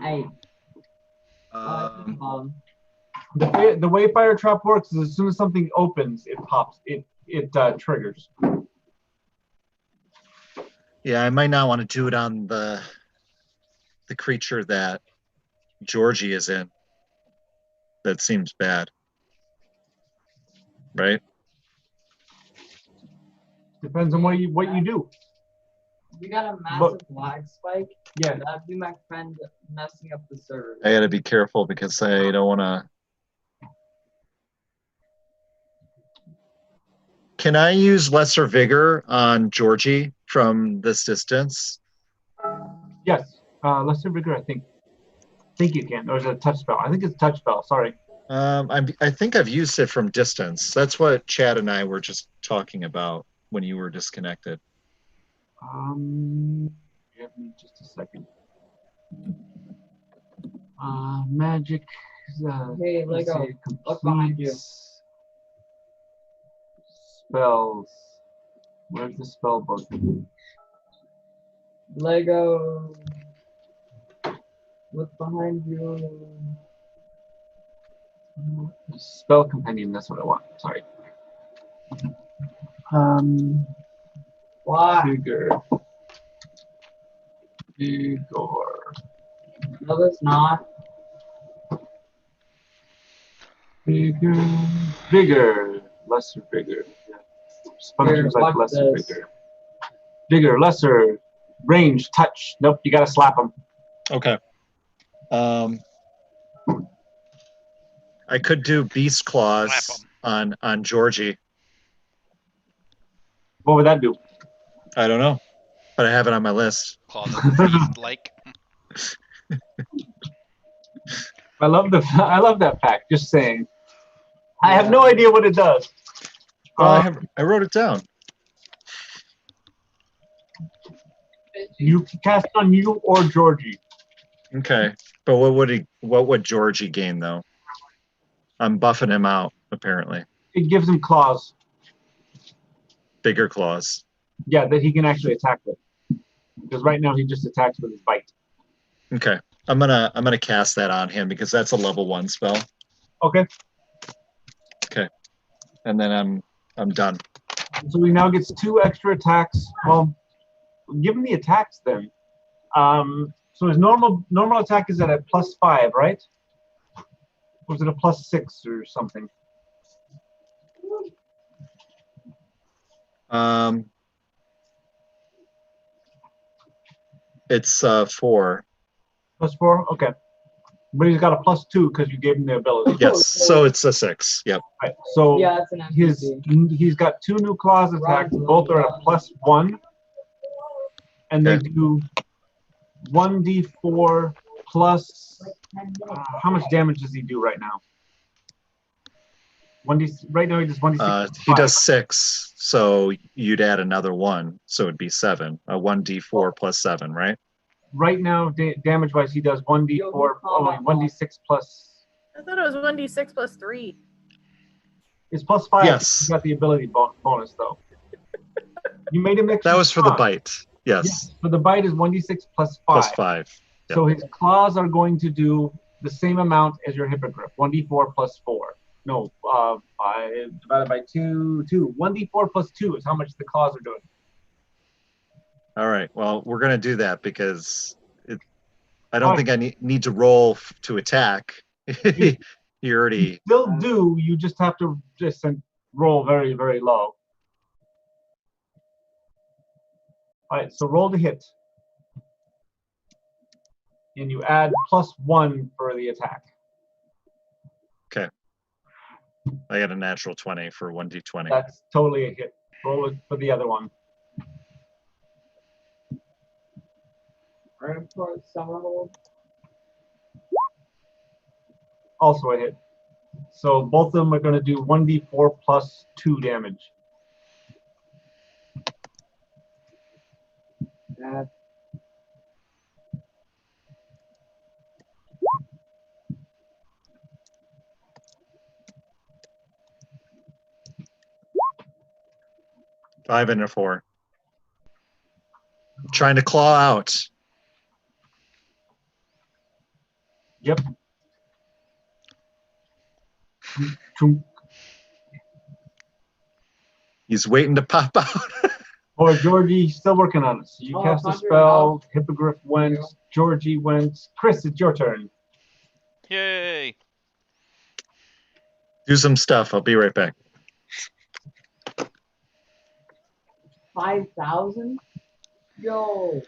S5: Hey.
S3: Um,
S1: The way fire trap works is as soon as something opens, it pops. It triggers.
S3: yeah, I might not want to do it on the creature that Georgie is in. That seems bad, right?
S1: Depends on what you do.
S5: We got a massive lag spike.
S1: Yeah.
S5: That'd be my friend messing up the server.
S3: I got to be careful because I don't want to Can I use lesser vigor on Georgie from this distance?
S1: Yes. Lesser vigor, I think you can. Or is it a touch spell? I think it's a touch spell. Sorry.
S3: I think I've used it from distance. That's what Chad and I were just talking about when you were disconnected.
S1: Give me just a second. Magic.
S5: Hey,
S1: let's
S5: Lego,
S1: see,
S5: look behind you.
S1: Spells. Where's the spell book?
S5: Lego. Look behind you.
S1: Spell companion. That's what I want. Sorry.
S5: Why?
S1: Vigor.
S5: No, that's not.
S1: Vigor. Lesser vigor. Yeah. Functions like
S5: watch
S1: lesser
S5: this.
S1: vigor. Vigor, lesser, range, touch. Nope, you gotta slap them.
S3: Okay. I could do beast claws
S2: Slap
S3: on Georgie.
S1: What would that do?
S3: I don't know, but I have it on my list.
S2: Claws of the beast, like.
S1: I love that fact. Just saying. I have no idea what it does.
S3: I wrote it down.
S1: You can cast on you or Georgie.
S3: Okay, but what would Georgie gain though? I'm buffing him out apparently.
S1: It gives him claws.
S3: Bigger claws.
S1: Yeah, that he can actually attack with. Because right now he just attacks with his bite.
S3: Okay, I'm gonna cast that on him because that's a level 1 spell.
S1: Okay.
S3: Okay, and then I'm done.
S1: So he now gets 2 extra attacks. Well, give him the attacks then. So his normal attack is at a +5, right? Or was it a +6 or something?
S3: It's 4.
S1: +4? Okay. But he's got a +2 because you gave him the ability.
S3: Yes, so it's a 6. Yep.
S1: Right. So
S5: Yeah, it's an
S1: he's got 2 new claws attacks. Both are at +1. And they do 1d4 plus. How much damage does he do right now? Right now he does 1d6.
S3: He does 6, so you'd add another 1, so it'd be 7. A 1d4 plus 7, right?
S1: Right now, damage wise, he does 1d4. Oh, 1d6 plus.
S6: I thought it was 1d6 plus 3.
S1: It's +5.
S3: Yes.
S1: He's got the ability bonus though. You made him mix.
S3: That was for the bite. Yes.
S1: So the bite is 1d6 plus 5.
S3: Plus 5. Yep.
S1: So his claws are going to do the same amount as your hippogriff. 1d4 plus 4. No, 5 divided by 2. 1d4 plus 2 is how much the claws are doing.
S3: All right. Well, we're gonna do that because I don't think I need to roll to attack. You already
S1: still do. You just have to just roll very, very low. All right. So roll to hit, and you add +1 for the attack.
S3: Okay. I got a natural 20 for 1d20.
S1: That's totally a hit. Roll it for the other one. Also a hit. So both of them are going to do 1d4 plus 2 damage.
S3: Five and a 4. Trying to claw out.
S1: Yep.
S3: He's waiting to pop out.
S1: Or Georgie, still working on it. So you cast a spell. Hippogriff went. Georgie went. Chris, it's your turn.
S2: Yay!
S3: Do some stuff. I'll be right back.
S5: 5,000? Yo.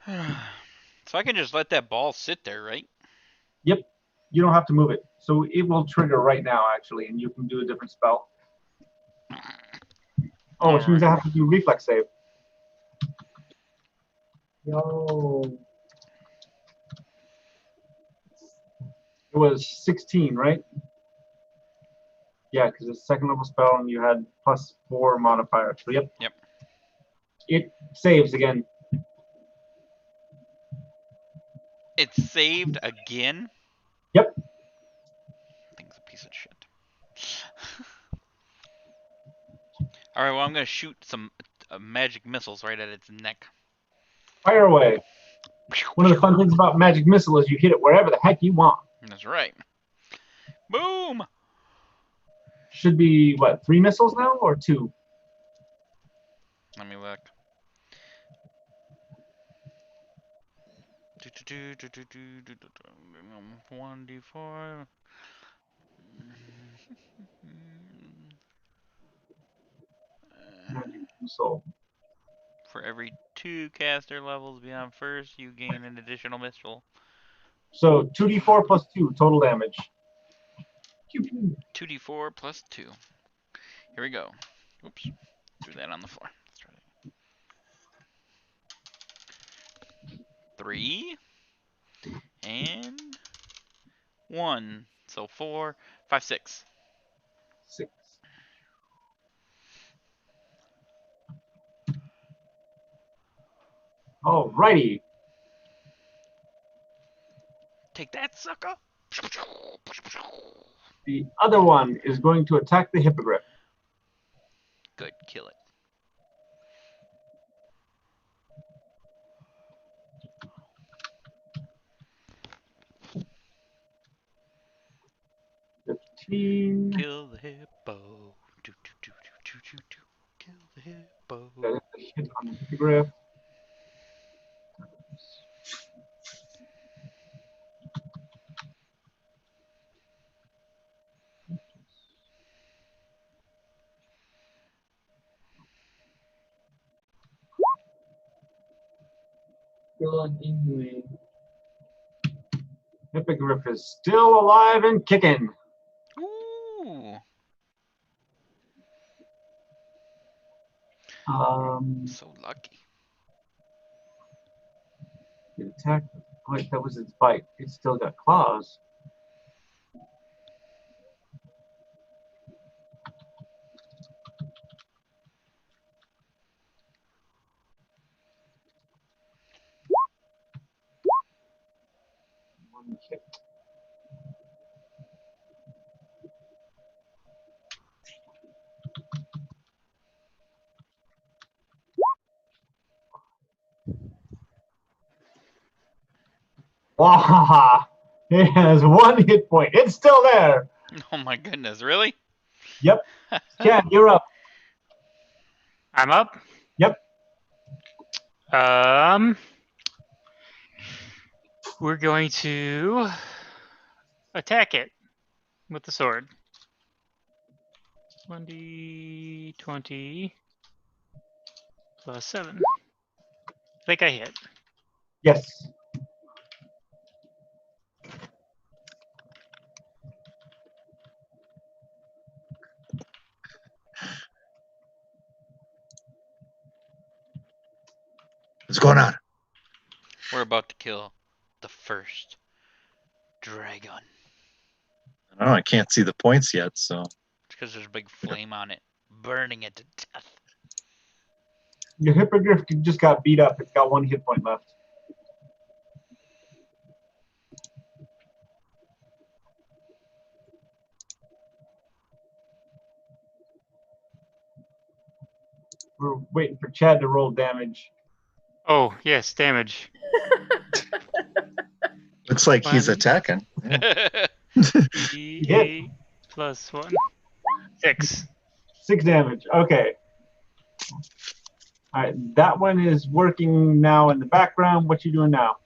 S2: So I can just let that ball sit there, right?
S1: Yep. You don't have to move it. So it will trigger right now, actually, and you can do a different spell. Oh, which means I
S2: Alright.
S1: have to do reflex save.
S5: Yo.
S1: It was 16, right? Yeah, because it's a second level spell and you had +4 modifier. So yep.
S2: Yep.
S1: It saves again.
S2: It's saved again?
S1: Yep.
S2: Thing's a piece of shit. Alright, well, I'm gonna shoot some magic missiles right at its neck.
S1: Fire away. One of the fun things about magic missile is you hit it wherever the heck you want.
S2: That's right. Boom!
S1: Should be what, 3 missiles now or 2?
S2: Let me look. 1d4.
S1: Magic missile.
S2: For every 2 caster levels beyond first, you gain an additional missile.
S1: So 2d4 plus 2 total damage.
S2: 2d4 plus 2. Here we go. Oops. Threw that on the floor. Let's try it. 3 and 1. So 4, 5, 6.
S1: 6. Alrighty.
S2: Take that, sucker!
S1: The other one is going to attack the hippogriff.
S2: Good, kill it. Kill the hippo. Do, do, do, do, do, do. Kill the hippo.
S1: That is a hit on the hippogriff.
S5: Good anyway.
S1: Hippogriff is still alive and kicking.
S2: Ooh. So lucky.
S1: It attacked. Wait, that was its bite. It's still got claws. One hit. Wahaha! It has 1 hit point. It's still there.
S2: Oh my goodness, really?
S1: Yep. Chad, you're up.
S4: I'm up.
S1: Yep.
S4: We're going to attack it with the sword. 1d20 plus 7. I think I hit.
S1: Yes.
S3: What's going on?
S2: We're about to kill the first dragon.
S3: Oh, I can't see the points yet, so.
S2: It's because there's a big flame on it, burning it to death.
S1: Your hippogriff just got beat up. It's got 1 hit point left. We're waiting for Chad to roll damage.
S4: Oh, yes, damage.
S3: Looks like he's
S4: One.
S3: attacking.
S4: D8 plus 1. 6.
S1: 6 damage. Okay. All right. That one is working now in the background. What you doing now?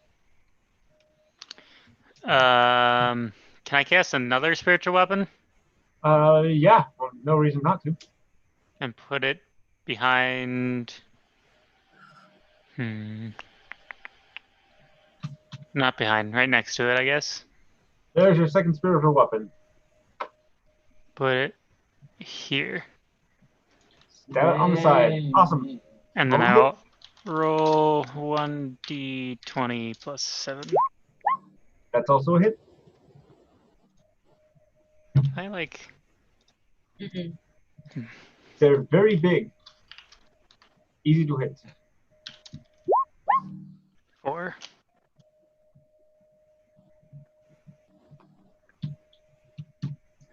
S4: Can I cast another spiritual weapon
S1: Yeah. Well, no reason not to.
S4: and put it behind? Not behind, right next to it, I guess.
S1: There's your second spiritual weapon.
S4: Put it here.
S1: Stab it on the side.
S5: Dang.
S1: Awesome.
S4: And then
S1: Roll
S4: I'll roll 1d20 plus 7.
S1: That's also a hit.
S4: I like.
S5: Mm-mm.
S1: They're very big. Easy to hit.
S4: 4.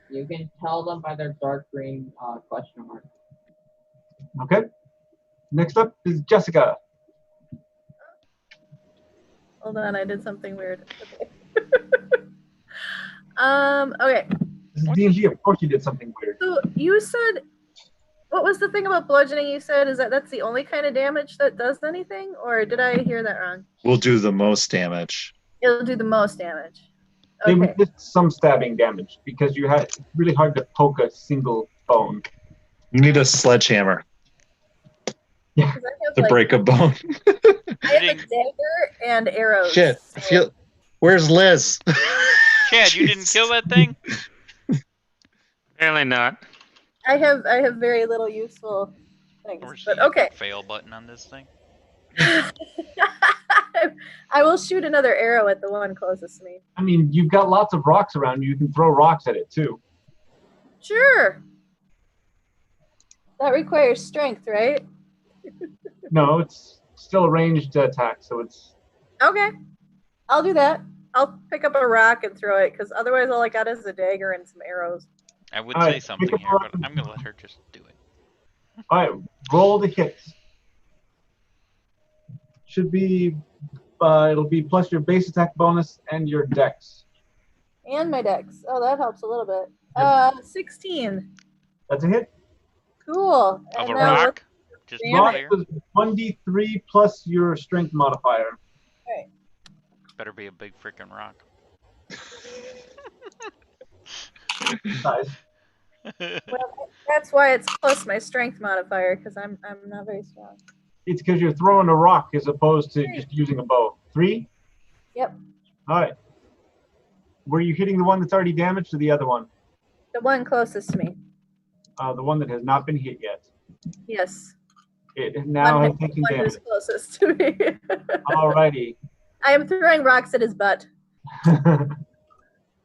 S5: You can tell them by their dark green question mark.
S1: Okay. Next up is Jessica.
S6: Hold on, I did something weird. Okay. Okay.
S1: This is
S2: What
S1: D&D. Of course you did something weird.
S6: So you said, what was the thing about bludgeoning? You said is that's the only kind of damage that does anything, or did I hear that wrong?
S3: We'll do the most damage.
S6: It'll do the most damage.
S1: They
S6: Okay.
S1: would get some stabbing damage because you had it's really hard to poke a single bone.
S3: You need a sledgehammer
S6: 'Cause I have,
S3: to
S6: like,
S3: break a bone.
S6: I have a dagger and arrows.
S3: Shit.
S6: so-
S3: I feel. Where's Liz?
S2: Chad, you didn't kill that thing?
S4: Apparently not.
S6: I have very little useful things.
S2: Or she
S6: But
S2: hit
S6: okay.
S2: the fail button on this thing?
S6: I will shoot another arrow at the one closest to me.
S1: I mean, you've got lots of rocks around you. You can throw rocks at it too.
S6: Sure. That requires strength, right?
S1: No, it's still a ranged attack, so it's
S6: Okay. I'll do that. I'll pick up a rock and throw it, because otherwise all I got is a dagger and some arrows.
S2: I would
S1: Alright,
S2: say something
S1: pick up
S2: here,
S1: a
S2: but
S1: rock.
S2: I'm gonna let her just do it.
S1: all right. Roll the hits. Should be it'll be plus your base attack bonus and your dex.
S6: And my dex. Oh, that helps a little bit. 16.
S1: That's a hit.
S6: Cool.
S2: Of
S6: And
S2: a
S6: now what's
S2: rock? Just to be
S6: damage?
S1: Rock
S2: clear.
S1: is 1d3 plus your strength modifier.
S2: Better be a big freaking rock.
S1: Size.
S6: That's why it's plus my strength modifier, because I'm not very strong.
S1: It's because you're throwing a rock as opposed to just using a bow. 3?
S6: Yep.
S1: All right. Were you hitting the one that's already damaged or the other one?
S6: The one closest to me.
S1: The one that has not been hit yet.
S6: Yes.
S1: It now has
S6: One,
S1: taken
S6: one
S1: damage.
S6: is closest to me.
S1: All righty.
S6: I am throwing rocks at his butt.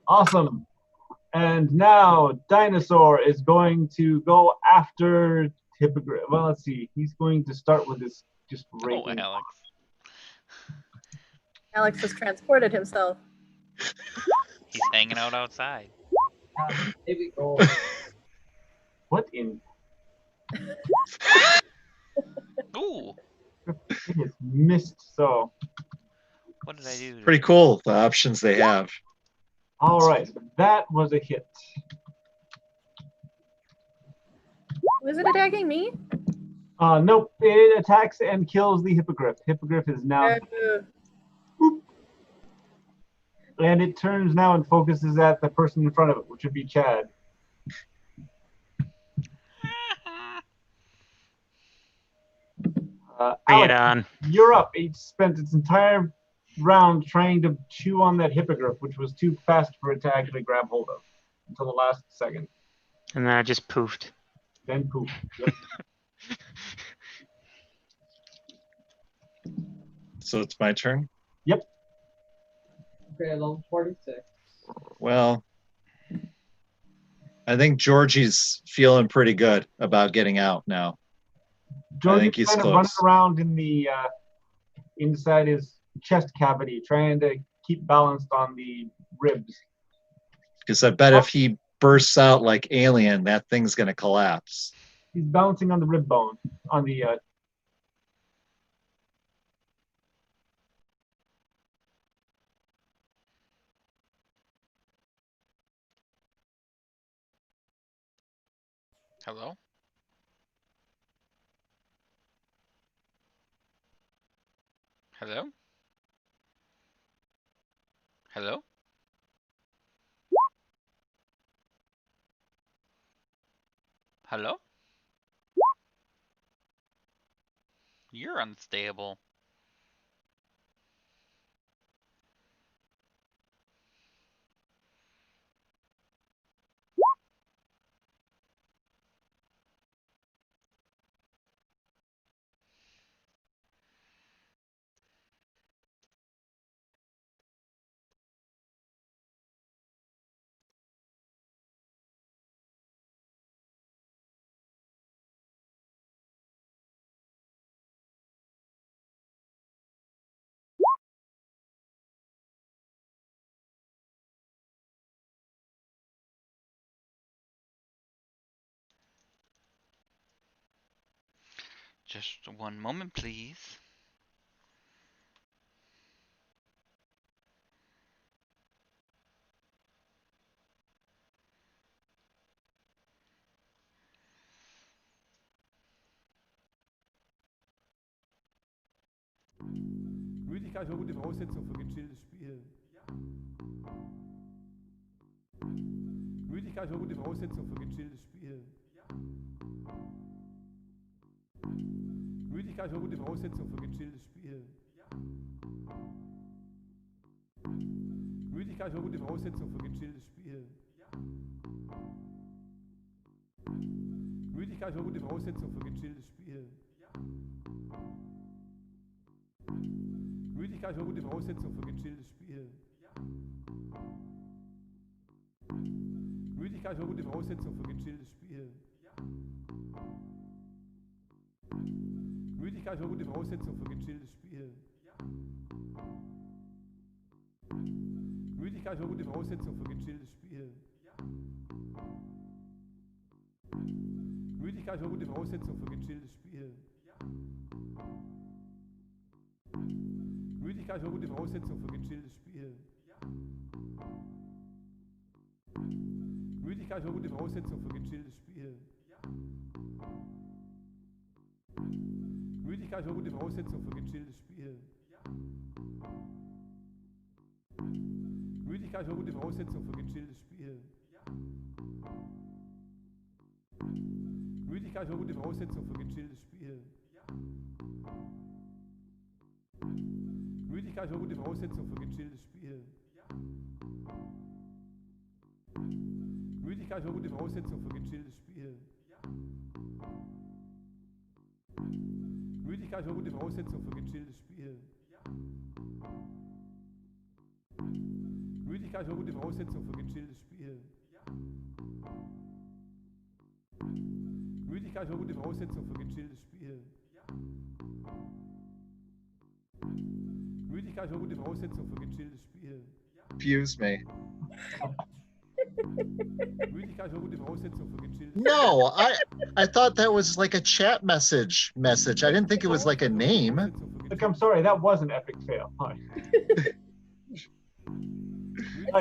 S1: Awesome. And now Dinosaur is going to go after Hippogriff. Well, let's see. He's going to start with his just
S2: Oh,
S1: raking.
S2: Alex.
S6: Alex has transported himself.
S2: He's hanging out outside.
S5: Here we go.
S1: What in?
S2: Ooh,
S1: It has missed. So,
S2: what did I do?
S3: Pretty cool, the options they have.
S1: all right. That was a hit.
S6: Was it attacking me?
S1: Nope. It attacks and kills the Hippogriff. Hippogriff is now. And it turns now and focuses at the person in front of it, which would be Chad.
S4: Bring it
S1: Alex,
S4: on.
S1: you're up. It spent its entire round trying to chew on that Hippogriff, which was too fast for it to actually grab hold of until the last second.
S4: And then I just poofed.
S1: Then poof. Yep.
S3: So it's my turn.
S5: Okay, level 46.
S3: Well, I think Georgie's feeling pretty good about getting out now.
S1: George
S3: think
S1: is
S3: he's
S1: kind of running
S3: close.
S1: around in the inside his chest cavity, trying to keep balanced on the ribs.
S3: Because I bet if he bursts out like Alien, that thing's going to collapse.
S1: He's balancing on the rib bone, on the
S2: Hello? Hello? Hello? Hello? You're unstable. Just one moment, please.
S7: Müdigkeit ist eine gute Voraussetzung für gechilltes Spielen. Müdigkeit ist eine gute Voraussetzung für gechilltes Spielen. Müdigkeit ist eine gute Voraussetzung für gechilltes Spielen. Müdigkeit ist eine gute Voraussetzung für gechilltes Spielen. Müdigkeit ist eine gute Voraussetzung für gechilltes Spielen. Müdigkeit ist eine gute Voraussetzung für gechilltes Spielen. Müdigkeit ist eine gute Voraussetzung für gechilltes Spielen. Müdigkeit ist eine gute Voraussetzung für gechilltes Spielen. Müdigkeit ist eine gute Voraussetzung für gechilltes Spielen. Müdigkeit ist eine gute Voraussetzung für gechilltes Spielen. Müdigkeit ist eine gute Voraussetzung für gechilltes Spielen. Müdigkeit ist eine gute Voraussetzung für gechilltes Spielen. Müdigkeit ist eine gute Voraussetzung für gechilltes Spielen. Müdigkeit ist eine gute Voraussetzung für gechilltes Spielen. Müdigkeit ist eine gute Voraussetzung für gechilltes Spielen. Müdigkeit ist eine gute Voraussetzung für gechilltes Spielen. Müdigkeit ist eine gute Voraussetzung für gechilltes Spielen. Müdigkeit ist eine gute Voraussetzung für gechilltes Spielen. Müdigkeit ist eine gute Voraussetzung für gechilltes Spielen. Müdigkeit ist eine gute Voraussetzung für gechilltes Spielen. Müdigkeit ist eine gute Voraussetzung für gechilltes Spielen.
S3: Excuse me.
S7: Müdigkeit ist eine gute Voraussetzung für gechilltes
S3: No, I thought that was like a chat message. I didn't think it was like a name.
S1: Look, I'm sorry, that was an epic fail. All right.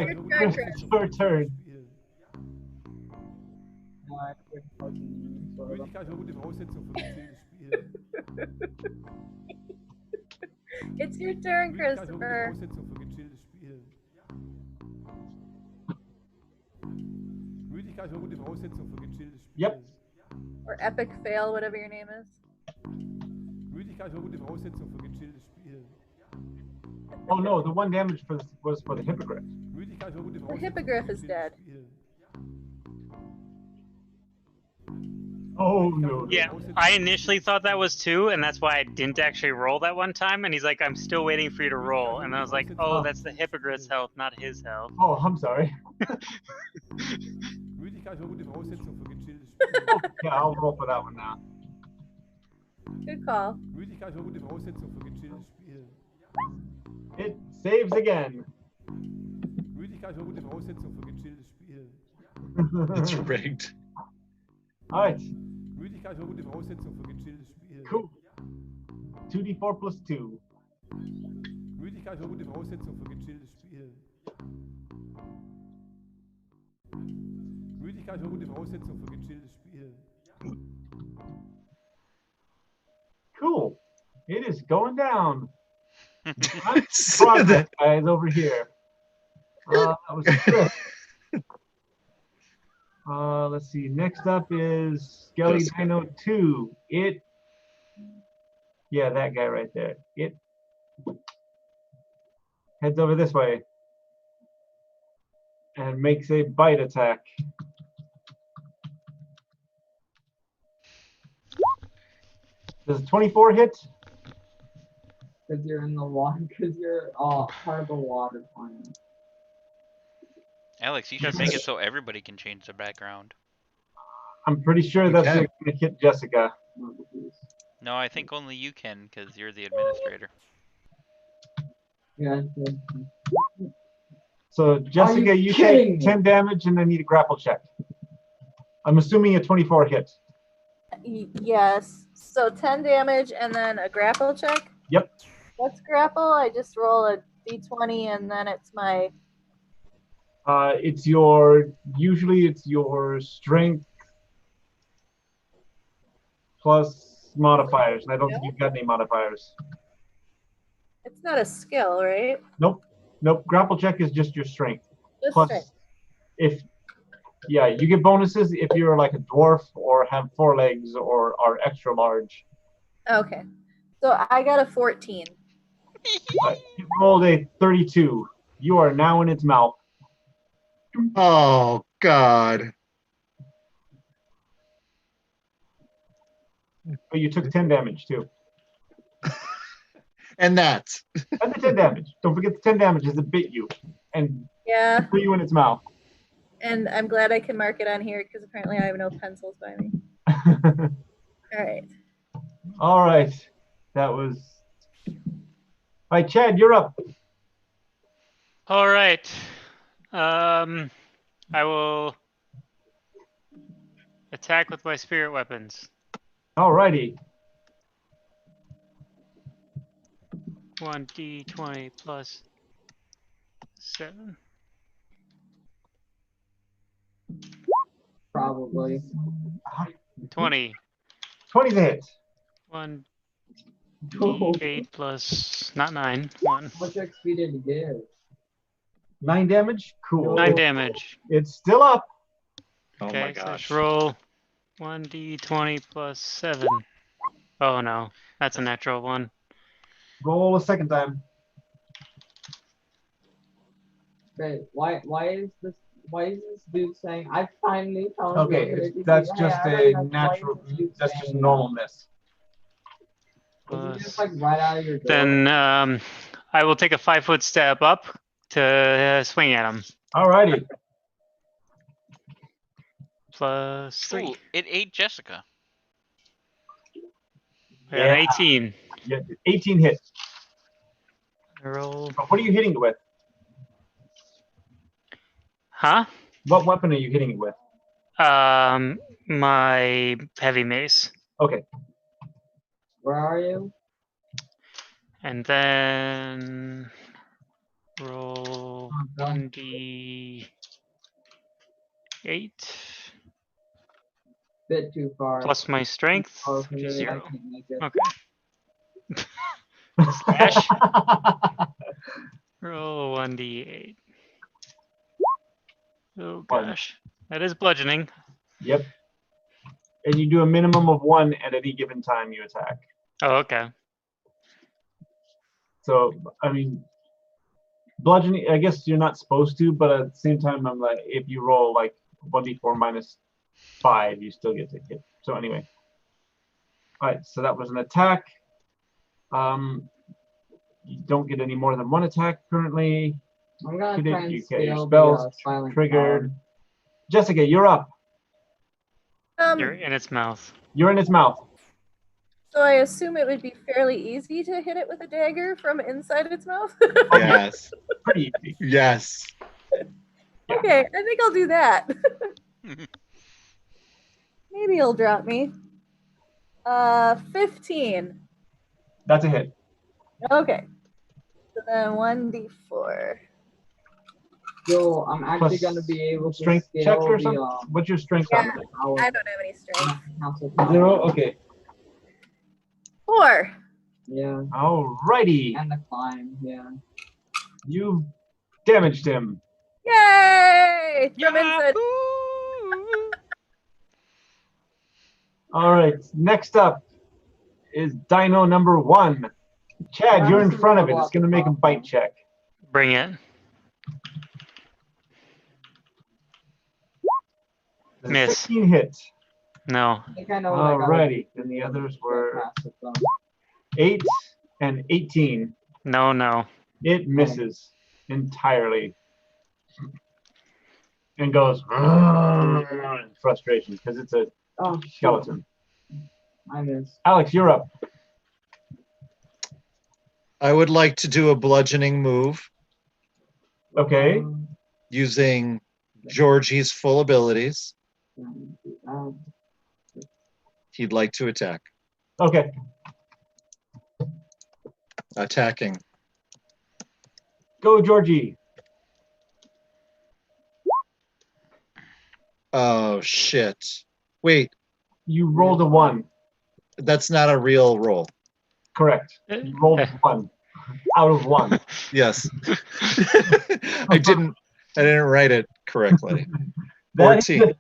S6: Your turn, Chris.
S1: It's your turn.
S7: Müdigkeit ist eine gute Voraussetzung für gechilltes Spielen.
S6: It's your turn,
S7: Müdigkeit ist eine gute
S6: Christopher.
S7: Voraussetzung für gechilltes Spielen. Müdigkeit ist eine gute Voraussetzung für gechilltes Spielen.
S1: Yep.
S6: Or epic fail, whatever your name is.
S7: Müdigkeit ist eine gute Voraussetzung für gechilltes Spielen.
S1: Oh no, the one damage was for the hippogriff.
S7: Müdigkeit ist eine gute
S6: The
S7: Voraussetzung
S6: hippogriff
S7: für
S6: is
S7: gechilltes
S6: dead.
S7: Spielen.
S1: Oh no.
S4: Yeah, I initially thought that was 2, and that's why I didn't actually roll that one time. And he's like, I'm still waiting for you to roll. And I was like, oh, that's the hippogriff's health, not his health.
S1: Oh, I'm sorry.
S7: Müdigkeit ist eine gute Voraussetzung für gechilltes Spielen.
S1: Yeah, I'll roll for that one now.
S6: Good call.
S7: Müdigkeit ist eine gute Voraussetzung für gechilltes Spielen.
S1: It saves again.
S7: Müdigkeit ist eine gute Voraussetzung für gechilltes Spielen.
S3: It's rigged.
S1: All right,
S7: Müdigkeit ist eine gute Voraussetzung für gechilltes Spielen.
S1: cool. 2d4 plus 2.
S7: Müdigkeit ist eine gute Voraussetzung für gechilltes Spielen. Müdigkeit ist eine gute Voraussetzung für gechilltes Spielen.
S1: Cool. It is going down. Progress, guys, over here. That was Chris. Let's see. Next up is Skelly
S3: Jessica.
S1: Dino 2. Yeah, that guy right there. It heads over this way and makes a bite attack. Does 24 hit?
S5: Because you're in the water, because you're part of the water planet.
S2: Alex, you should make it so everybody can change their background.
S1: I'm pretty sure that's
S3: can.
S1: going to hit Jessica.
S2: No, I think only you can because you're the administrator.
S5: Yeah.
S1: So Jessica, you
S5: kidding
S1: take
S5: me?
S1: 10 damage and then need a grapple check. I'm assuming a 24 hit.
S6: Yes. So 10 damage and then a grapple check?
S1: Yep.
S6: What's grapple? I just roll a d20 and then it's my...
S1: Usually it's your strength plus modifiers, and I don't think you've got any modifiers.
S6: It's not a skill, right?
S1: Nope. Grapple check is just your strength.
S6: Just
S1: Plus,
S6: strength.
S1: you get bonuses if you're like a dwarf or have 4 legs or are extra large.
S6: Okay. So I got a 14.
S1: You rolled a 32. You are now in its mouth.
S3: Oh God.
S1: But you took 10 damage too.
S3: And that.
S1: And the 10 damage. Don't forget the 10 damage as it bit you and
S6: Yeah.
S1: threw you in its mouth.
S6: And I'm glad I can mark it on here because apparently I have no pencils by me. All right.
S1: All right. That was. All right, Chad, you're up.
S4: All right. I will attack with my spirit weapons.
S1: All righty.
S4: 1d20 plus 7.
S5: Probably.
S4: 20.
S1: 20's a hit.
S4: 1d8 plus, not 9, 1.
S5: How much XP did he give?
S1: 9 damage? Cool.
S4: 9 damage.
S1: It's still up.
S3: Oh my gosh.
S4: So roll 1d20 plus 7. Oh no, that's a natural 1.
S1: Roll a second time.
S5: Wait, why is this dude saying I finally found
S1: Okay, that's just a natural. That's just normal miss.
S5: Just like right out of your door.
S4: Then I will take a 5-foot step up to swing at him.
S1: All righty.
S4: Plus 3.
S2: Ooh, it ate Jessica.
S4: I got an 18.
S1: Yeah, 18 hits.
S4: I roll.
S1: What are you hitting it with?
S4: Huh?
S1: What weapon are you hitting it with?
S4: My heavy mace.
S1: Okay.
S5: Where are you?
S4: And then roll 1d8
S5: Bit too far.
S4: plus my strength,
S5: Oh,
S4: which is
S5: really, I
S4: 0.
S5: can't make it.
S4: Okay. Slash. Roll 1d8. Oh gosh. That is bludgeoning.
S1: Yep. And you do a minimum of 1 at any given time you attack.
S4: Oh, okay.
S1: So, I mean, bludgeoning, I guess you're not supposed to, but at the same time, I'm like, if you roll like 1d4 minus 5, you still get to hit. So anyway. All right, so that was an attack. You don't get any more than 1 attack currently.
S5: I'm gonna try and
S1: You get your
S5: scale
S1: spells
S5: the silent
S1: triggered.
S5: power.
S1: Jessica, you're up.
S4: You're in its mouth.
S1: You're in its mouth.
S6: So I assume it would be fairly easy to hit it with a dagger from inside its mouth.
S3: Yes.
S1: Pretty easy.
S3: Yes.
S6: Okay, I think I'll do that. Maybe he'll drop me. 15.
S1: That's a hit.
S6: Okay. So then 1d4.
S5: So I'm actually
S1: Plus
S5: gonna be able to
S1: strength check
S5: scale
S1: or
S5: the
S1: something? What's your strength
S6: Yeah.
S1: on?
S5: power.
S6: I don't have any strength.
S5: Council power.
S1: 0? Okay.
S6: 4.
S5: Yeah,
S1: Alrighty.
S5: and the climb. Yeah.
S1: You damaged him.
S6: Yay! From inside.
S1: All right. Next up is Dino number 1. Chad, you're in front of it. It's going to make a bite check.
S4: Bring it. Miss.
S1: 16 hits.
S4: No.
S5: I think I know what I gotta
S1: Alrighty. And the others were
S5: pass it, though.
S1: 8 and 18.
S4: No, no.
S1: It misses entirely. And goes in frustration because it's a
S5: Oh, shoot.
S1: skeleton.
S5: I missed.
S1: Alex, you're up.
S3: I would like to do a bludgeoning move
S1: Okay.
S3: using Georgie's full abilities. He'd like to attack.
S1: Okay.
S3: Attacking.
S1: Go, Georgie.
S3: Oh shit. Wait,
S1: You rolled a 1.
S3: that's not a real roll.
S1: Correct. You rolled 1 out of 1.
S3: Yes. I didn't write it correctly.
S1: That is
S3: 14.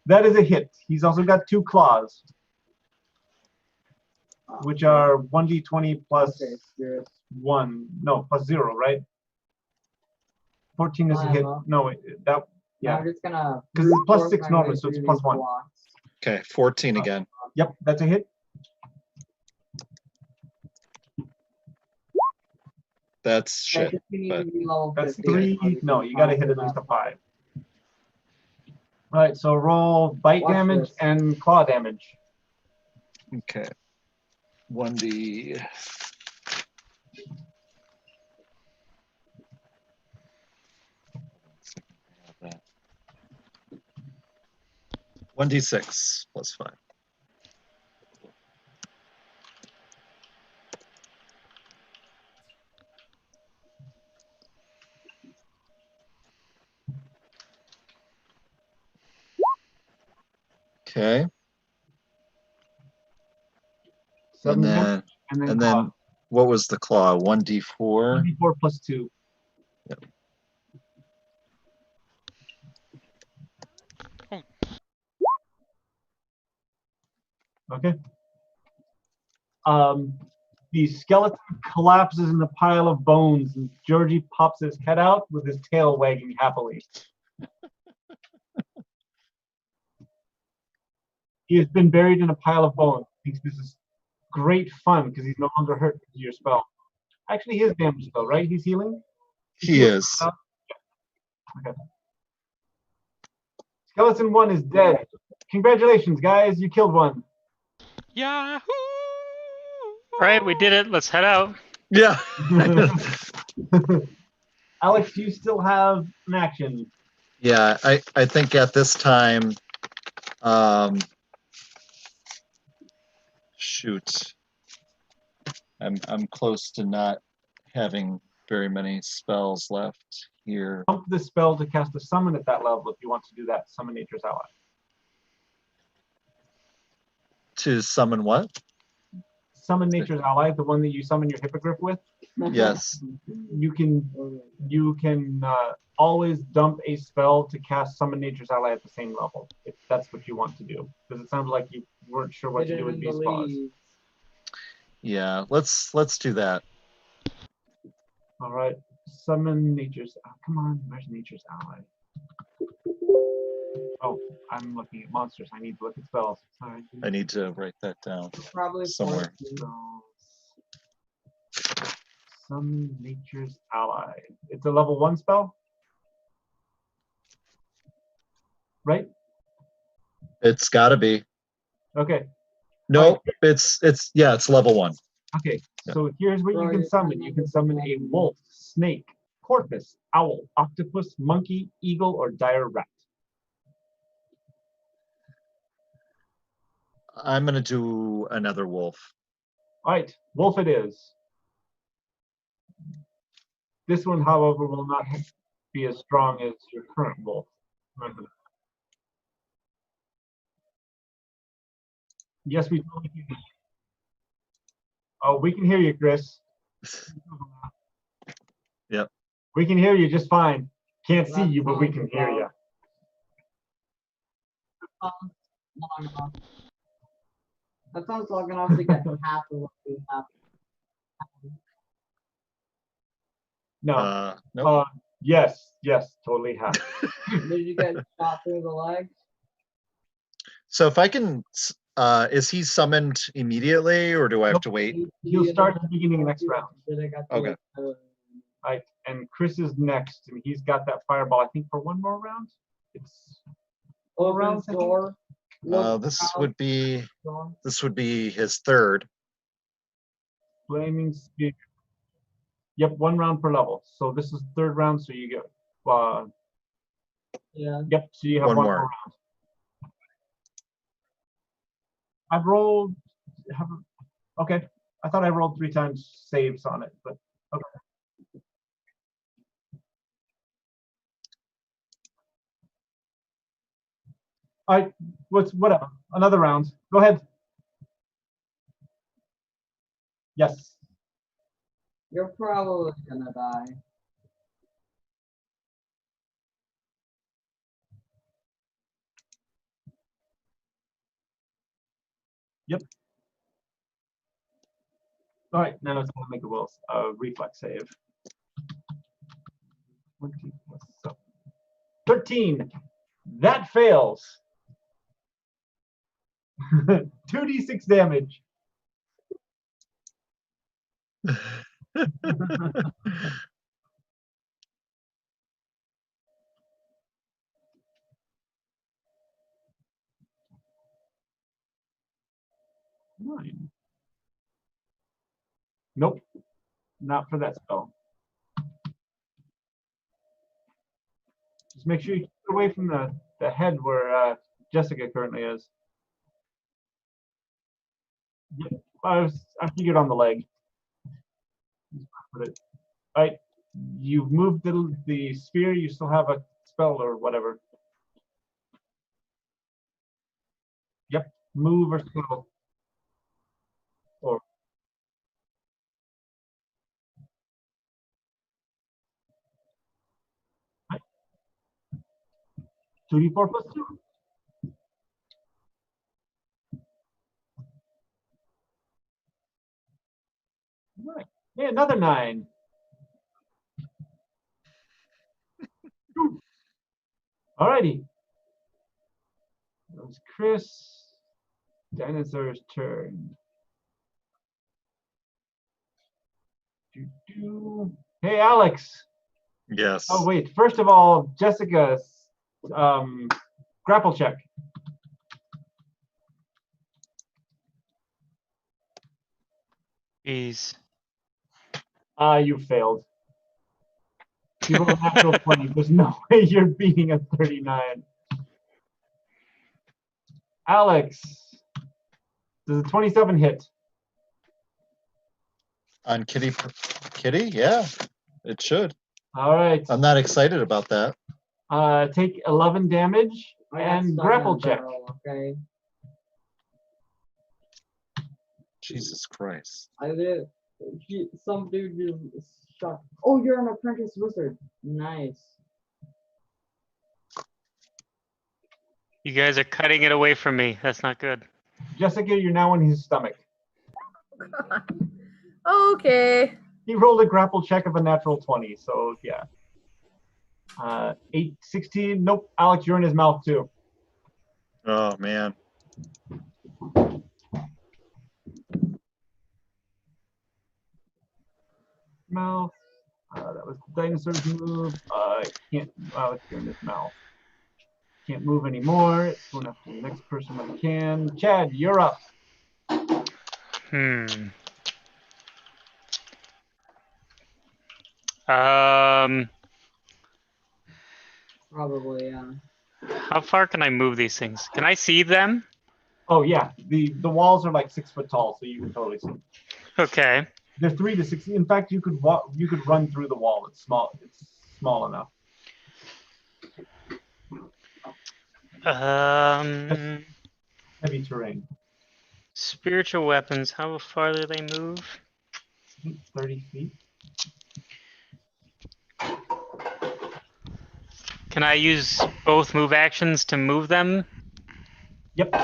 S1: that is a hit. He's also got 2 claws, which are 1d20 plus
S5: Okay, spirit.
S1: 1. No, plus 0, right? 14 is a hit. No, that
S5: Yeah.
S1: yeah.
S5: I'm just gonna.
S1: Because it's plus
S5: force
S1: 6
S5: my
S1: normally,
S5: way
S1: so it's
S5: through
S1: plus
S5: these
S1: 1.
S5: blocks.
S3: Okay, 14 again.
S1: Yep, that's a hit.
S3: That's
S5: Yeah,
S3: shit.
S5: just you need
S3: but
S5: to be level
S1: That's
S5: 15
S1: 3.
S5: so we
S1: No,
S5: can
S1: you got to
S5: find
S1: hit at
S5: that
S1: least a
S5: part.
S1: 5. All right, so roll bite
S5: Watch
S1: damage
S5: this.
S1: and claw damage.
S3: Okay. 1d. That. 1d6 plus 5. Okay.
S1: 7
S3: And
S1: damage,
S3: then
S1: and then claw.
S3: what was the claw? 1d4?
S1: 1d4 plus 2.
S3: Yep.
S1: Okay. The skeleton collapses in a pile of bones, and Georgie pops his head out with his tail wagging happily. He has been buried in a pile of bones. He thinks this is great fun because he's no longer hurt because of your spell. Actually, he is damaged though, right? He's healing?
S3: He is.
S1: Okay. Skeleton 1 is dead. Congratulations, guys. You killed one.
S2: Yahoo!
S4: All right, we did it. Let's head out.
S3: Yeah.
S1: Alex, you still have an action.
S3: Yeah, I think at this time, shoot, I'm close to not having very many spells left here.
S1: Pump the spell to cast a summon at that level if you want to do that. Summon Nature's Ally.
S3: To summon what?
S1: Summon Nature's Ally, the one that you summon your hippogriff with.
S3: Yes.
S1: You can always dump a spell to cast Summon Nature's Ally at the same level if that's what you want to do. Because it sounds like you weren't sure what to do with these claws.
S3: Yeah, let's do that.
S1: All right, summon Nature's. Oh, come on, where's Nature's Ally? Oh, I'm looking at monsters. I need to look at spells. Sorry.
S3: I need to write that down
S5: Probably
S3: somewhere.
S1: Summon Nature's Ally. It's a level 1 spell, right?
S3: It's got to be.
S1: Okay.
S3: No, it's level 1.
S1: Okay,
S3: Yeah.
S1: so here's what you can summon. You can summon a wolf, snake, porpoise, owl, octopus, monkey, eagle, or dire rat.
S3: I'm gonna do another wolf.
S1: All right, wolf it is. This one, however, will not be as strong as your current wolf. Remember that. Yes, we totally can. Oh, we can hear you, Chris.
S3: Yep.
S1: We can hear you just fine. Can't see you, but we can hear you.
S5: That sounds long enough to get half of what we have.
S1: No.
S3: Nope.
S1: Yes, totally have.
S5: Did you get shot through the leg?
S3: So if I can, is he summoned immediately, or do I have to wait?
S1: He'll start at the beginning of next round.
S3: Okay.
S1: Right, and Chris is next, and he's got that fireball. I think for one more round. It's
S5: Open
S1: rounds, I think.
S5: door.
S3: This would be his third.
S1: Flaming spear. Yep, 1 round per level. So this is 3rd round, so you get.
S5: Yeah.
S1: Yep, so you have
S3: One
S1: one
S3: more.
S1: more round. I've rolled. Okay. I thought I rolled 3 times saves on it, but okay. All right. Whatever? Another round. Go ahead. Yes.
S5: You're probably gonna die.
S1: Yep. All right. Now it's going to make a reflex save. 20 plus 7. 13. That fails. 2d6 damage. Nine. Nope. Not for that spell. Just make sure you keep away from the head where Jessica currently is. Yep. I figured on the leg. All right. You've moved the spear. You still have a spell or whatever. Yep. Move or spell. Or 2d4 plus 2. All right. Hey, another 9. All righty. That was Chris. Dinosaur's turn. Hey, Alex.
S3: Yes.
S1: Oh, wait. First of all, Jessica's grapple check.
S4: Jeez.
S1: You failed. You rolled a natural 20. There's no way you're beating a 39. Alex, does a 27 hit?
S3: On Kitty? Yeah, it should.
S1: All right.
S3: I'm not excited about that.
S1: Take 11 damage
S5: I got
S1: and
S5: stuck in
S1: grapple
S5: a
S1: check.
S5: barrel, okay.
S3: Jesus Christ.
S5: I did. Some dude just shot. Oh, you're an apprentice wizard. Nice.
S4: You guys are cutting it away from me. That's not good.
S1: Jessica, you're now in his stomach.
S6: Okay.
S1: He rolled a grapple check of a natural 20, so yeah. 8, 16. Nope. Alex, you're in his mouth too.
S3: Oh man.
S1: Mouth. That was the dinosaur's move. Can't. Alex, you're in his mouth. Can't move anymore. It's going after the next person that can. Chad, you're up.
S5: Probably, yeah.
S4: How far can I move these things? Can I see them?
S1: Oh yeah, the walls are like 6 foot tall, so you can totally see.
S4: Okay.
S1: They're 3 to 6. In fact, you could walk. You could run through the wall. It's small. It's small enough. Heavy terrain.
S4: Spiritual weapons. How far do they move?
S1: 30 feet.
S4: Can I use both move actions to move them?
S1: Yep.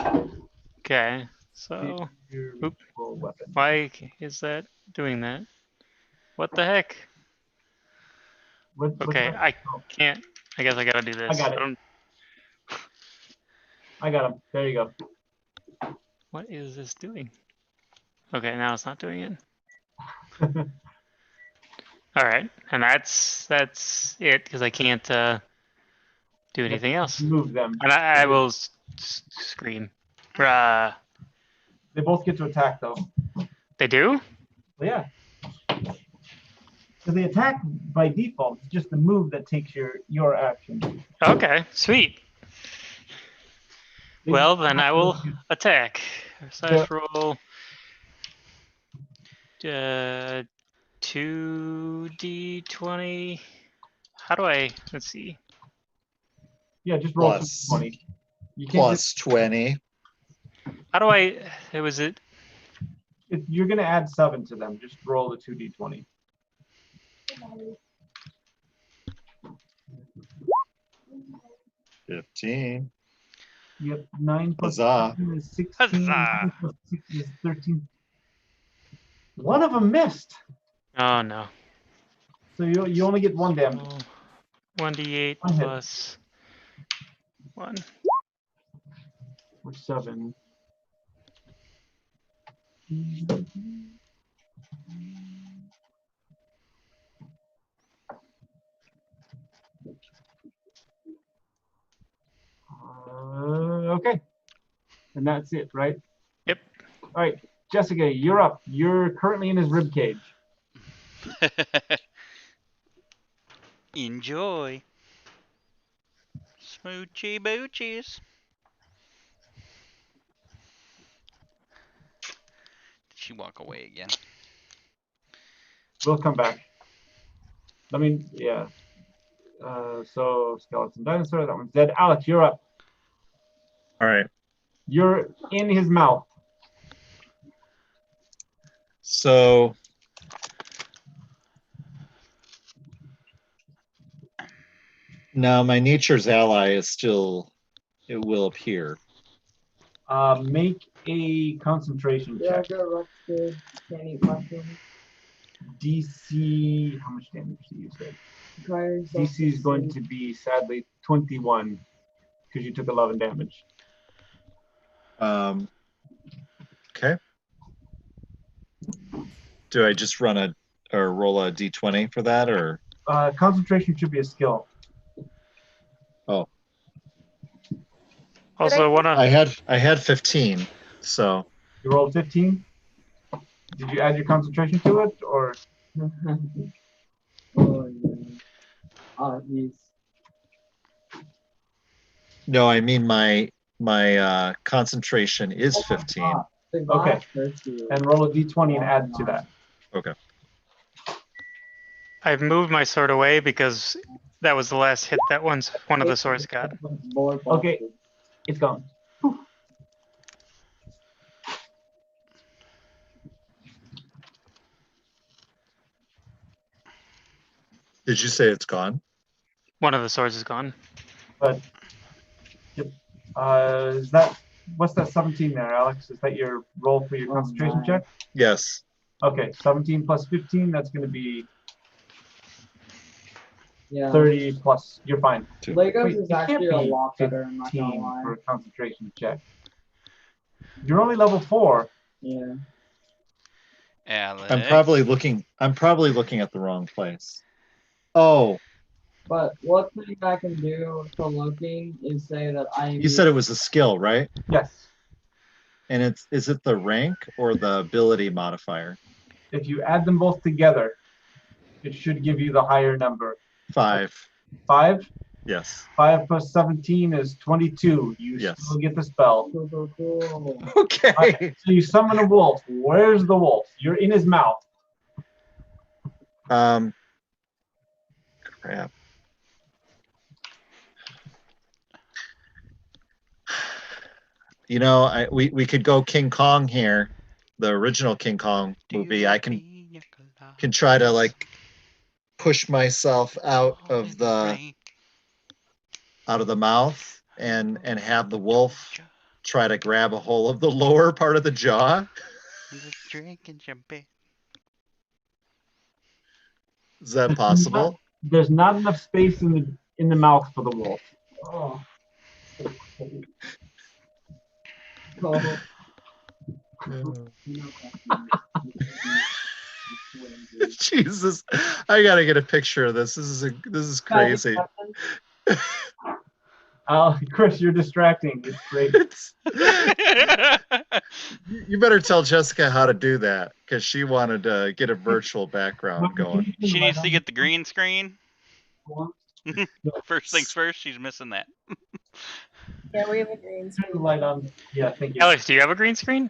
S4: Okay. So,
S1: Your weapon.
S4: why is that doing that? What the heck? Okay, I can't. I guess I gotta do this.
S1: I got it. I got him. There you go.
S4: What is this doing? Okay, now it's not doing it. All right, and that's it because I can't do anything else.
S1: Move them.
S4: And I will scream. Bruh.
S1: They both get to attack though.
S4: They do?
S1: Yeah. So the attack by default is just the move that takes your action.
S4: Okay, sweet. Well, then I will attack. Slash roll. 2d20. How do I? Let's see.
S1: Yeah, just roll
S3: Plus.
S1: 20. You can't
S3: Plus 20.
S4: How do I? It was it.
S1: if you're gonna add 7 to them, just roll the 2d20.
S3: $15.
S1: Yep, 9 plus
S3: Huzzah.
S1: 15 is 16.
S2: Huzzah.
S1: 9 plus 6 is 13. One of them missed.
S4: Oh no.
S1: So you only get 1 damage.
S4: 1d8
S1: One hit.
S4: plus 1.
S1: Or 7. Okay. And that's it, right?
S4: Yep.
S1: All right, Jessica, you're up. You're currently in his rib cage.
S2: Enjoy. Smoochy boochies. Did she walk away again?
S1: We'll come back. I mean, yeah. So skeleton dinosaur, that one's dead. Alex, you're up.
S3: All right.
S1: You're in his mouth.
S3: So now my nature's ally is still, it will appear.
S1: Make a concentration check.
S5: Can't eat mushrooms.
S1: DC, how much damage do you say?
S5: Try yourself
S1: DC is going to be, sadly, 21, because you took 11 damage.
S3: Okay. Do I just run or roll a d20 for that, or?
S1: Concentration should be a skill.
S3: Oh,
S4: Also,
S3: I had 15, so.
S1: You rolled 15? Did you add your concentration to it, or?
S5: Oh, yeah. Oh, he's.
S3: No, I mean my concentration is 15.
S1: Okay. And roll a d20 and add to that.
S3: Okay.
S4: I've moved my sword away because that was the last hit that one of the swords got.
S1: Okay, it's gone. Whew.
S3: Did you say it's gone?
S4: One of the swords is gone.
S1: But, yep. What's that 17 there, Alex? Is that your roll for your concentration check?
S3: Yes.
S1: Okay, 17 plus 15, that's going to be
S5: Yeah.
S1: 30 plus. You're fine.
S5: Legos
S1: Wait,
S5: is
S1: it can't
S5: actually a
S1: be
S5: lot better, I'm not
S1: 15
S5: gonna lie.
S1: for a concentration check. You're only level 4.
S5: Yeah.
S2: Alex.
S3: I'm probably looking at the wrong place. Oh,
S5: But one thing I can do for looking is say that I.
S3: you said it was a skill, right?
S1: Yes.
S3: And is it the rank or the ability modifier?
S1: If you add them both together, it should give you the higher number.
S3: 5.
S1: 5?
S3: Yes.
S1: 5 plus 17 is 22. You
S3: Yes.
S1: still get the spell.
S5: Cool.
S3: Okay.
S1: So you summon a wolf. Where's the wolf? You're in his mouth.
S3: Crap. You know, we could go King Kong here, the original King Kong movie. I can try to like push myself out of the mouth and have the wolf try to grab a hold of the lower part of the jaw. Is that possible?
S1: There's not enough space in the mouth for the wolf.
S5: Oh. Oh.
S3: Jesus, I gotta get a picture of this. This is crazy.
S1: Chris, you're distracting. It's great.
S3: You better tell Jessica how to do that, because she wanted to get a virtual background going.
S2: She needs to get the green screen. First things first, she's missing that.
S6: Yeah, we have a green
S1: Turn
S6: screen.
S1: the light on. Yeah, thank you.
S4: Alex, do you have a green screen?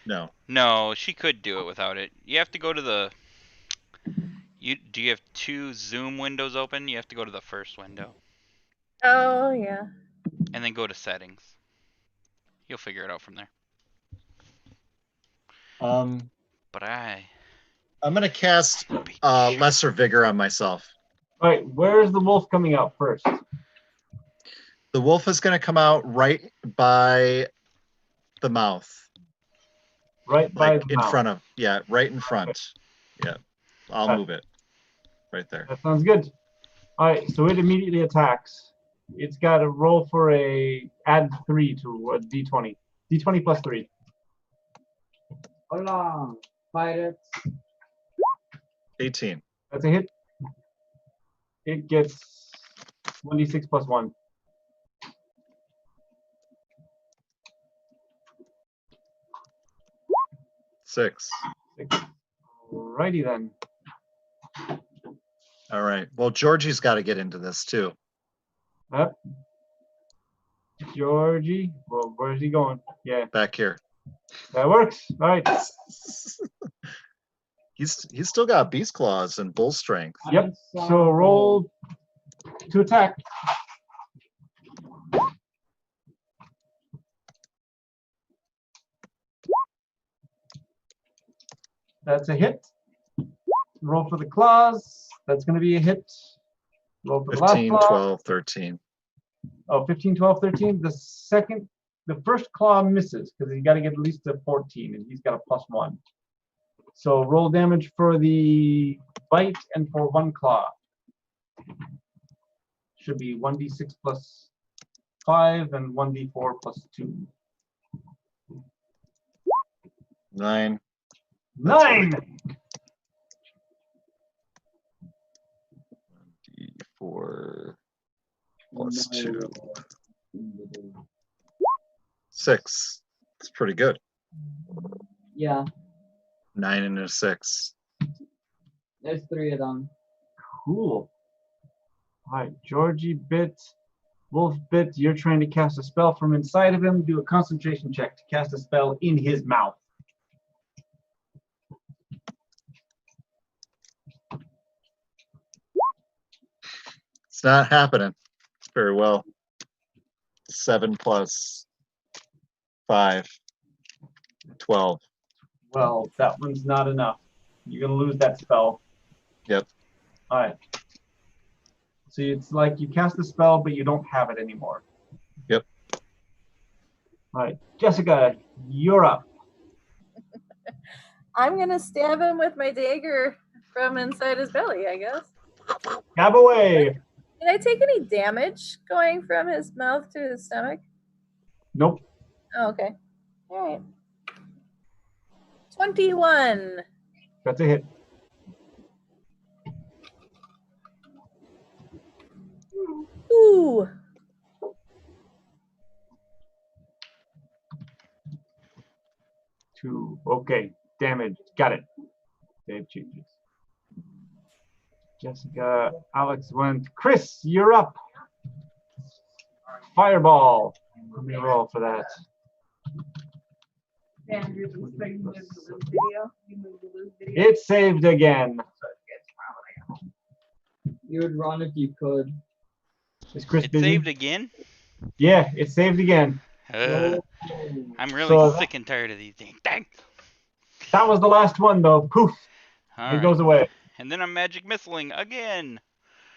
S3: No.
S2: No, she could do it without it. You have to go to the. Do you have 2 Zoom windows open? You have to go to the first window
S6: Oh yeah.
S2: and then go to settings. You'll figure it out from there. But
S3: I'm gonna cast lesser vigor on myself.
S1: All right, where's the wolf coming out first?
S3: The wolf is gonna come out right by the mouth.
S1: Right by
S3: Like
S1: the
S3: in
S1: mouth.
S3: front of, yeah, right in front. Yeah, I'll move it right there.
S1: That sounds good. All right, so it immediately attacks. It's got to roll for add 3 to a d20. D20 plus 3.
S5: Hola, pirates.
S3: 18.
S1: That's a hit. It gets 1d6 plus 1.
S3: Six.
S1: Alrighty then.
S3: All right. Well, Georgie's got to get into this too.
S1: Up. Georgie. Well, where's he going? Yeah,
S3: Back here.
S1: that works. All right.
S3: He's still got beast claws and bull strength.
S1: Yep. So roll to attack. That's a hit. Roll for the claws. That's going to be a hit. Roll for the last
S3: 15,
S1: claw.
S3: 12, 13.
S1: Oh, 15, 12, 13. The first claw misses because you got to get at least a 14, and he's got a plus 1. So roll damage for the bite and for 1 claw. Should be 1d6 plus 5 and 1d4 plus 2.
S3: 9.
S1: 9!
S3: D4 plus 2. 6. It's pretty good.
S5: Yeah,
S3: 9 and a 6.
S5: there's 3 of them.
S1: Cool. All right, Georgie bit, Wolf bit. You're trying to cast a spell from inside of him. Do a concentration check to cast a spell in his mouth.
S3: It's not happening very well. 7 plus 5. 12.
S1: Well, that one's not enough. You're going to lose that spell.
S3: Yep.
S1: All right. So it's like you cast the spell, but you don't have it anymore.
S3: Yep.
S1: All right, Jessica, you're up.
S6: I'm gonna stab him with my dagger from inside his belly, I guess.
S1: Stab away.
S6: Did I take any damage going from his mouth to his stomach?
S1: Nope.
S6: Oh, okay. All right. 21.
S1: That's a hit.
S6: Ooh.
S1: Two. Okay. Damage. Got it. Save changes. Jessica, Alex went. Chris, you're up. Fireball. Let me roll for that. It saved again.
S5: You would run if you could.
S1: Is Chris
S2: it
S1: busy?
S2: saved again.
S1: Yeah, it saved again.
S2: I'm really
S1: So
S2: sick and tired of these things. Dang.
S1: That was the last one, though. Poof.
S2: All
S1: It
S2: right.
S1: goes away.
S2: And then I'm magic missiling again.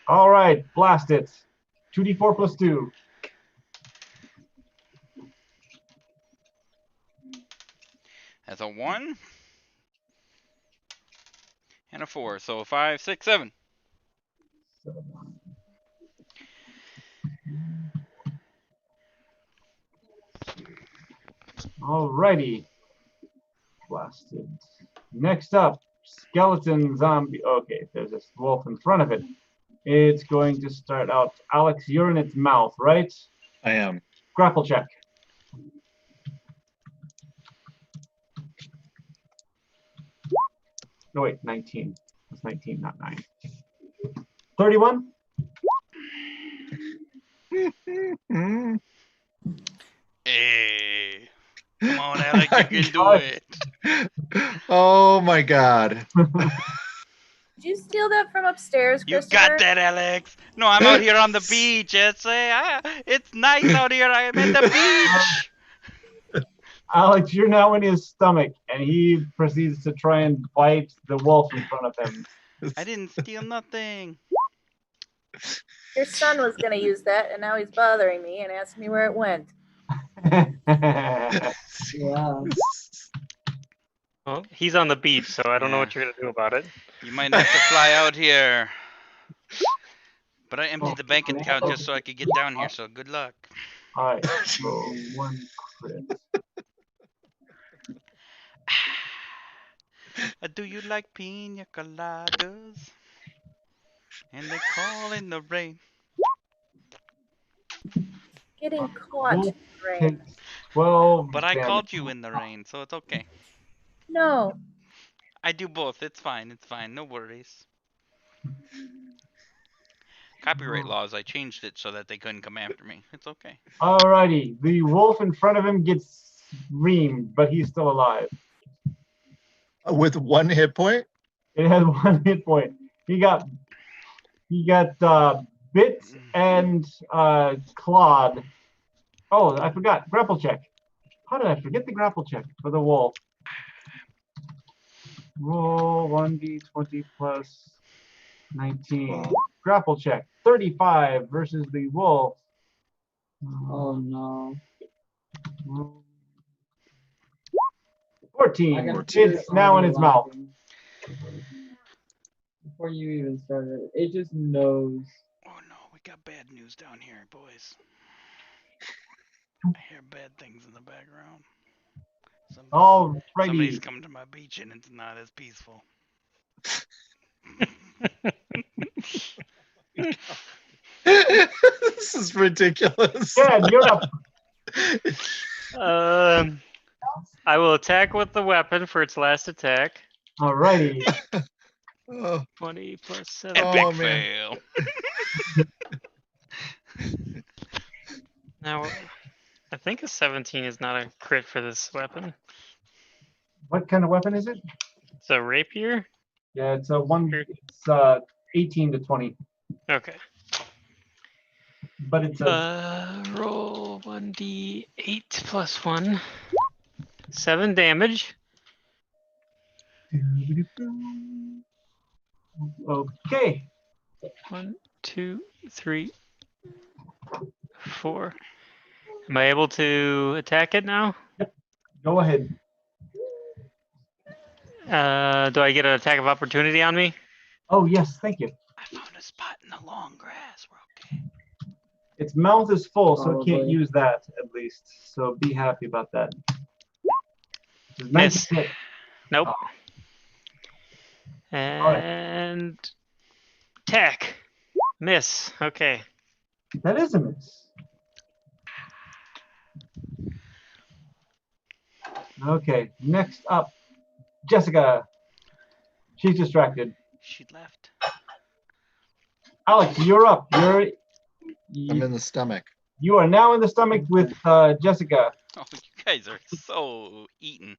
S1: All right, blast it. 2d4 plus 2.
S2: That's a 1 and a 4. So 5, 6, 7.
S1: All righty. Blasted. Next up, skeleton zombie. Okay, there's this wolf in front of it. It's going to start out. Alex, you're in its mouth, right?
S3: I am.
S1: Grapple check. No, wait, 19. That's 19, not 9. 31?
S3: my
S2: You can do
S3: God.
S2: it.
S3: Oh my God.
S6: Did you steal that from upstairs,
S2: You
S6: Christopher?
S2: got that, Alex. No, I'm out here on the beach. It's nice out here. I'm at the beach.
S1: Alex, you're now in his stomach, and he proceeds to try and bite the wolf in front of him.
S2: I didn't steal nothing.
S6: Your son was gonna use that, and now he's bothering me and asking me where it went.
S5: Yeah.
S4: Well, he's on the beach, so I don't know what
S2: Yeah.
S4: you're gonna do about it.
S2: You might have to fly out here. But I emptied the bank account just so I could get down here, so good luck.
S1: Alright, so 1 crit.
S2: Do you like pina coladas? And they call in the rain.
S6: Getting caught in
S1: Wolf
S6: the rain.
S1: takes 12
S2: But I
S1: damage.
S2: called you in the rain, so it's okay.
S6: No.
S2: I do both. It's fine. It's fine. No worries. Copyright laws, I changed it so that they couldn't come after me. It's okay.
S1: Alrighty, the wolf in front of him gets reamed, but he's still alive.
S3: With 1 hit point?
S1: It has 1 hit point. He got bit and clawed. Oh, I forgot grapple check. How did I forget the grapple check for the wolf? Roll 1d20 plus 19. Grapple check 35 versus the wolf.
S5: Oh no.
S1: 14.
S5: I got
S1: It's now in his mouth.
S5: Before you even started, it just knows.
S2: Oh no, we got bad news down here, boys. I hear bad things in the background. Somebody's
S1: Alrighty.
S2: come to my beach and it's not as peaceful.
S3: This is ridiculous.
S1: Dad, you're up.
S4: I will attack with the weapon for its last attack.
S1: Alrighty.
S3: Oh,
S4: 20 plus 7.
S2: Epic
S3: Oh, man.
S2: fail.
S4: Now, I think a 17 is not a crit for this weapon.
S1: What kind of weapon is it?
S4: It's a rapier?
S1: Yeah, it's a one. It's 18 to 20,
S4: Okay.
S1: but it's a.
S4: Roll 1d8 plus 1. 7 damage.
S1: Okay.
S4: 1, 2, 3, 4. Am I able to attack it now?
S1: Go ahead.
S4: Do I get an attack of opportunity on me?
S1: Oh yes, thank you.
S2: I found a spot in the long grass. We're okay.
S1: Its mouth is full, so it can't
S5: Probably.
S1: use that at least. So be happy about that. It's
S4: Miss.
S1: 19 hit.
S4: Nope.
S1: Oh.
S4: And attack. Miss. Okay.
S1: That is a miss. Okay, next up, Jessica. She's distracted.
S2: She left.
S1: Alex, you're up.
S3: I'm in the stomach.
S1: You are now in the stomach with Jessica.
S2: Oh, you guys are so eaten.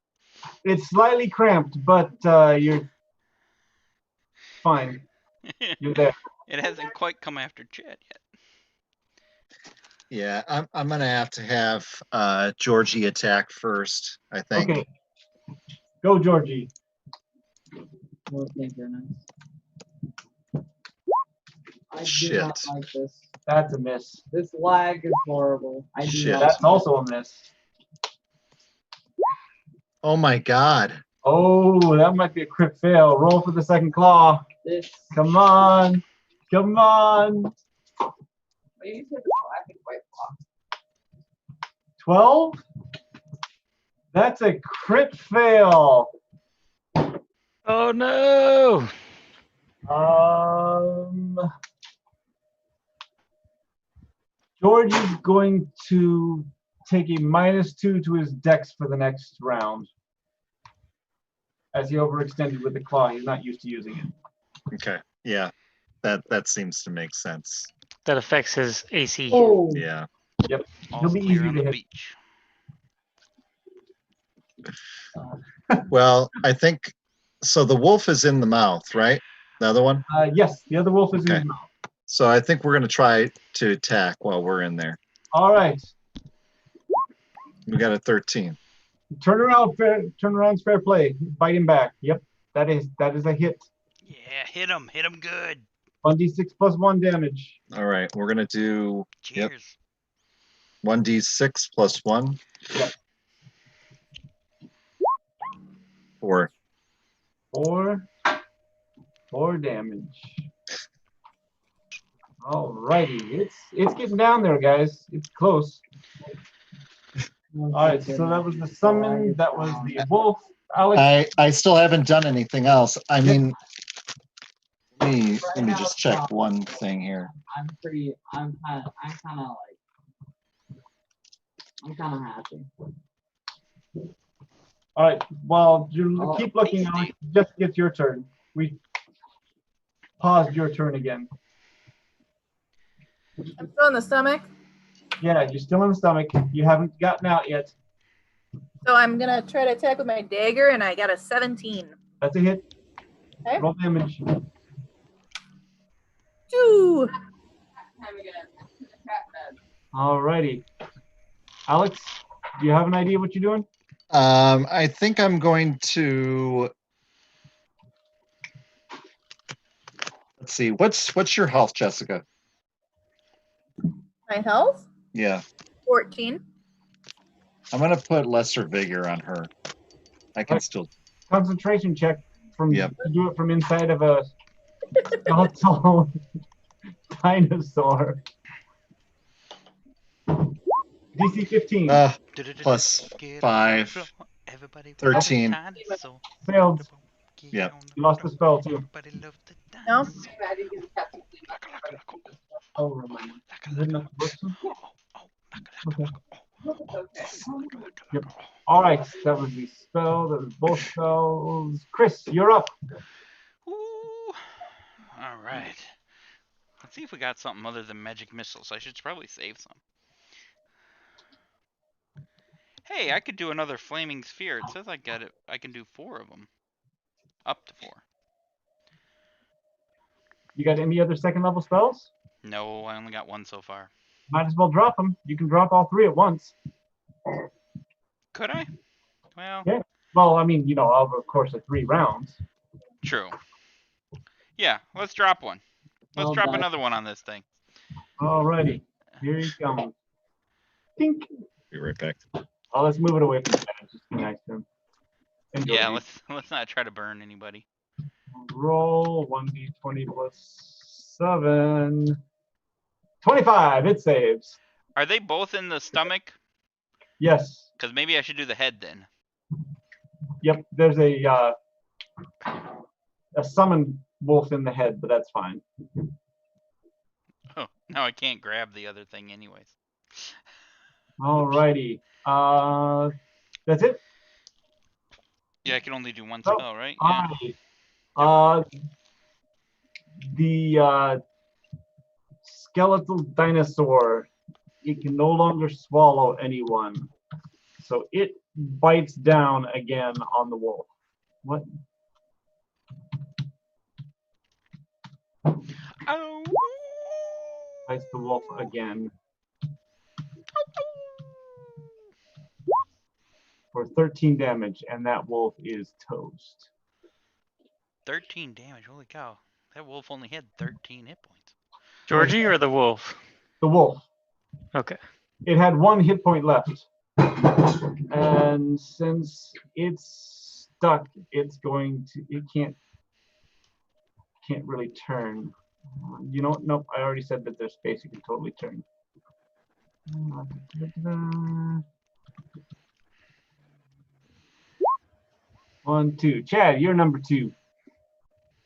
S1: It's slightly cramped, but you're fine. You're there.
S2: It hasn't quite come after Chad yet.
S3: Yeah, I'm gonna have to have Georgie attack first, I think.
S1: Okay. Go, Georgie.
S5: Oh, thank goodness. I do
S3: Shit.
S5: not like this.
S1: That's a miss.
S5: This lag is horrible. I do
S3: Shit.
S5: not.
S1: That's also a miss.
S3: Oh my God.
S1: Oh, that might be a crit fail. Roll for the second claw.
S5: This.
S1: Come on. Come on.
S5: You said black and white block.
S1: 12? That's a crit fail.
S4: Oh no!
S1: George is going to take a -2 to his dex for the next round. As he overextended with the claw, he's not used to using it.
S3: Okay. Yeah. That seems to make sense.
S4: That affects his AC.
S5: Oh.
S3: Yeah.
S1: He'll
S2: All's
S1: be
S2: clear
S1: easy
S2: on
S1: to
S2: the
S1: hit.
S2: beach.
S3: Well, I think so. The wolf is in the mouth, right? The other one.
S1: Yes, the other wolf is in
S3: Okay.
S1: his mouth.
S3: So I think we're gonna try to attack while we're in there.
S1: All right.
S3: We got a 13.
S1: Turnaround's fair play. Bite him back. Yep, that is a hit.
S2: Yeah, hit him good.
S1: 1d6 plus 1 damage.
S3: All right, we're gonna do
S2: Cheers.
S3: 1d6 plus 1.
S1: Yep.
S3: 4.
S1: 4 damage. All righty, it's getting down there, guys. It's close. All right, so that was the summon. That was the wolf. Alex.
S3: I still haven't done anything else. I mean, let me just check one thing here.
S5: I'm kind of happy.
S1: All right. Well, you
S5: Oh,
S1: keep looking. Alex. Just gets your turn. We paused your turn again.
S6: I'm still in the stomach.
S1: Yeah, you're still in the stomach. You haven't gotten out yet.
S6: So I'm gonna try to attack with my dagger, and I got a 17.
S1: That's a hit.
S6: Okay.
S1: Roll damage.
S6: 2.
S1: All righty. Alex, do you have an idea what you're doing?
S3: I think I'm going to. Let's see. What's your health, Jessica?
S6: My health?
S3: Yeah,
S6: 14.
S3: I'm gonna put lesser vigor on her. I can still.
S1: Concentration check from
S3: Yep.
S1: to do it from inside of a skeletal dinosaur. DC 15.
S3: Plus 5.
S2: Everybody
S3: 13.
S1: Failed.
S3: Yep.
S1: You lost the spell too.
S6: No.
S1: Oh, remind me. Is it enough to work some? Okay. Yep. All right, that was the spell. That was both spells. Chris, you're up.
S2: Ooh. All right. Let's see if we got something other than magic missiles. I should probably save some. Hey, I could do another flaming sphere. It says I got it. I can do 4 of them. Up to 4.
S1: You got any other second level spells?
S2: No, I only got 1 so far.
S1: Might as well drop them. You can drop all 3 at once.
S2: Could I? Well,
S1: Yeah. Well, I mean, over the course of 3 rounds.
S2: true. Yeah, let's drop one. Let's drop another one on this thing.
S1: All righty. Here you come. Tink.
S3: Be right back.
S1: Oh, let's move it away from that. Just be nice to him. Enjoy.
S2: Yeah, let's not try to burn anybody.
S1: Roll 1d20 plus 7. 25. It saves.
S2: Are they both in the stomach?
S1: Yes.
S2: Because maybe I should do the head then.
S1: Yep. There's a summon wolf in the head, but that's fine.
S2: Oh, now I can't grab the other thing anyways.
S1: All righty. That's it.
S2: Yeah, I can only do 1
S1: Oh,
S2: spell, right?
S1: All
S2: Yeah.
S1: right. The skeletal dinosaur, it can no longer swallow anyone. So it bites down again on the wolf. What?
S2: Oh.
S1: Bites the wolf again. For 13 damage, and that wolf is toast.
S2: 13 damage. Holy cow. That wolf only had 13 hit points.
S4: Georgie or the wolf?
S1: The wolf.
S4: Okay.
S1: It had 1 hit point left. And since it's stuck, it can't really turn. You know what? Nope, I already said that there's space you can totally turn. 1, 2. Chad, you're number 2.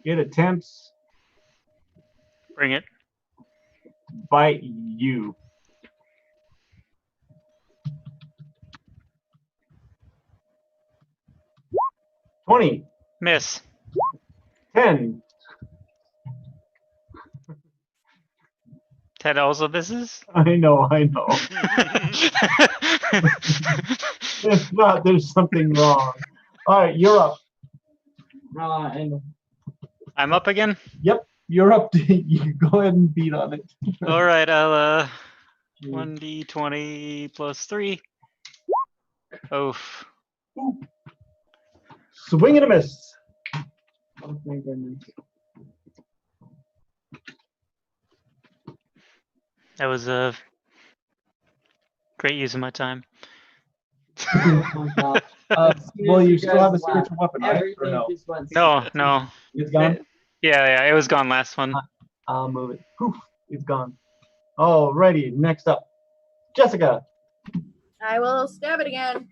S1: It attempts
S4: Bring it.
S1: to bite you. $20.
S4: Miss.
S1: 10.
S4: Ted also misses.
S1: I know. If not, there's something wrong. All right, you're up.
S5: And
S4: I'm up again.
S1: Yep, you're up. You go ahead and beat on it.
S4: All right, I'll 1d20 plus 3. Oof.
S1: Swing and a miss.
S5: oh my goodness.
S4: That was a great use of my time.
S5: Oh my god. As soon
S1: Well,
S5: as
S1: you still
S5: guys
S1: have a
S5: left,
S1: spiritual weapon, right? Or
S5: everything
S1: no?
S5: just went
S4: No, no.
S1: It's gone.
S4: Yeah, it was gone last one.
S1: I'll move it. Poof, it's gone. Alrighty, next up, Jessica.
S6: I will stab it again.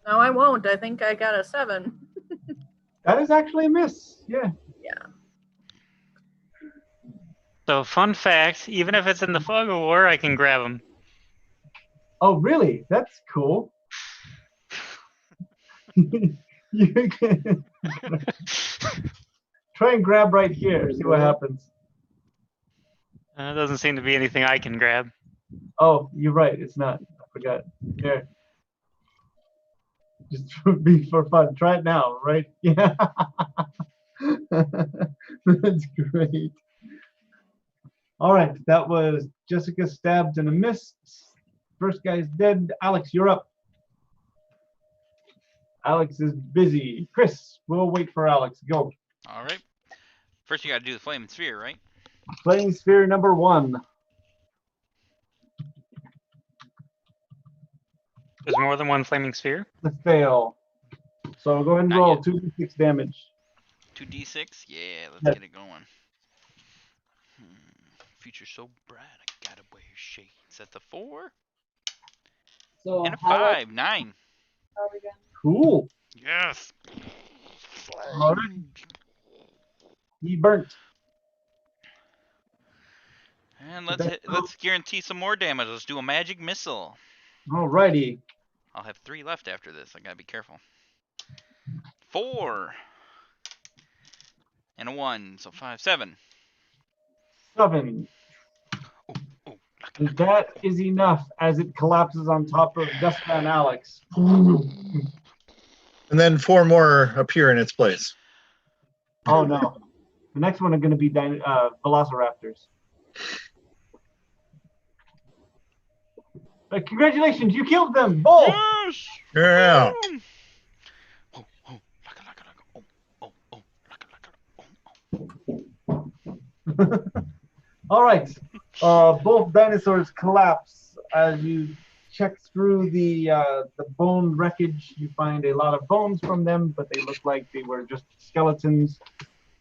S6: No, I won't. I think I got a 7.
S1: That is actually a miss. Yeah.
S4: So, fun fact: even if it's in the fog of war, I can grab him.
S1: Oh, really? That's cool. You can try and grab right here. See what happens.
S4: Doesn't seem to be anything I can grab.
S1: Oh, you're right. It's not. I forgot. There. Just be for fun. Try it now, right? Yeah. That's great. All right, that was Jessica stabbed and a miss. First guy's dead. Alex, you're up. Alex is busy. Chris, we'll wait for Alex. Go.
S2: All right. First, you got to do the flaming sphere, right?
S1: Playing sphere number 1.
S4: There's more than one flaming sphere.
S1: The fail. So go ahead and
S2: Not
S1: roll
S2: yet.
S1: 2d6 damage.
S2: 2d6. Yeah, let's
S1: Yes.
S2: get it going. Future so bright, I gotta wear shades. At the 4
S5: So
S2: and a
S5: how
S2: 5, 9.
S5: are we going?
S1: Cool.
S2: Yes.
S1: All right. He burnt.
S2: And let's guarantee some more damage. Let's do a magic missile.
S1: Alrighty.
S2: I'll have 3 left after this. I gotta be careful. 4 and a 1, so 5, 7.
S1: 7.
S2: Oh,
S1: And that is enough as it collapses on top of Jessica and Alex.
S3: And then 4 more appear in its place.
S1: Oh no. The next one are going to be velociraptors. Congratulations, you killed them both!
S2: Yes!
S3: Yeah.
S2: Oh, laka, laka, laka. Oh, laka, laka. Oh.
S1: All right. Both dinosaurs collapse. As you check through the bone wreckage, you find a lot of bones from them, but they look like they were just skeletons.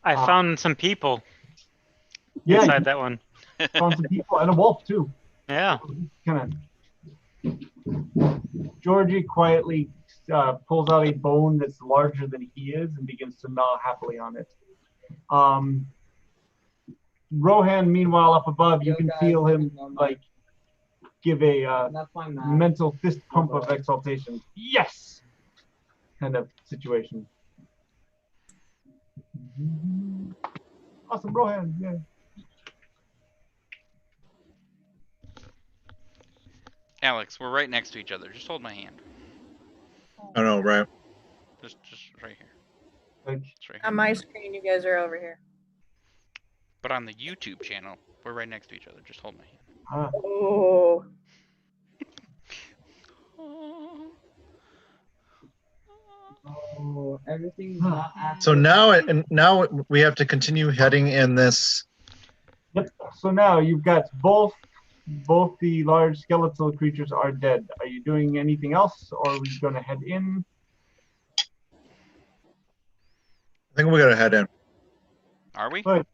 S4: I found some people
S1: Yeah,
S4: inside
S1: you
S4: that one.
S1: found some people and a wolf too.
S4: Yeah.
S1: Kind of. Georgie quietly pulls out a bone that's larger than he is and begins to gnaw happily on it. Rohan, meanwhile, up above, you can feel him like give a
S5: That's my math.
S1: mental fist pump of exaltation. Yes! Kind of situation. Awesome, Rohan. Yeah.
S2: Alex, we're right next to each other. Just hold my hand.
S3: I know, right?
S2: Just right here.
S1: Like,
S2: Just right here.
S6: On my screen, you guys are over here.
S2: But on the YouTube channel, we're right next to each other. Just hold my hand.
S6: Oh.
S5: Oh, everything's not as
S3: So now we have to continue heading in this.
S1: yep. So now you've got both the large skeletal creatures are dead. Are you doing anything else, or are we going to head in?
S3: I think we gotta head in.
S2: Are we?
S1: Right.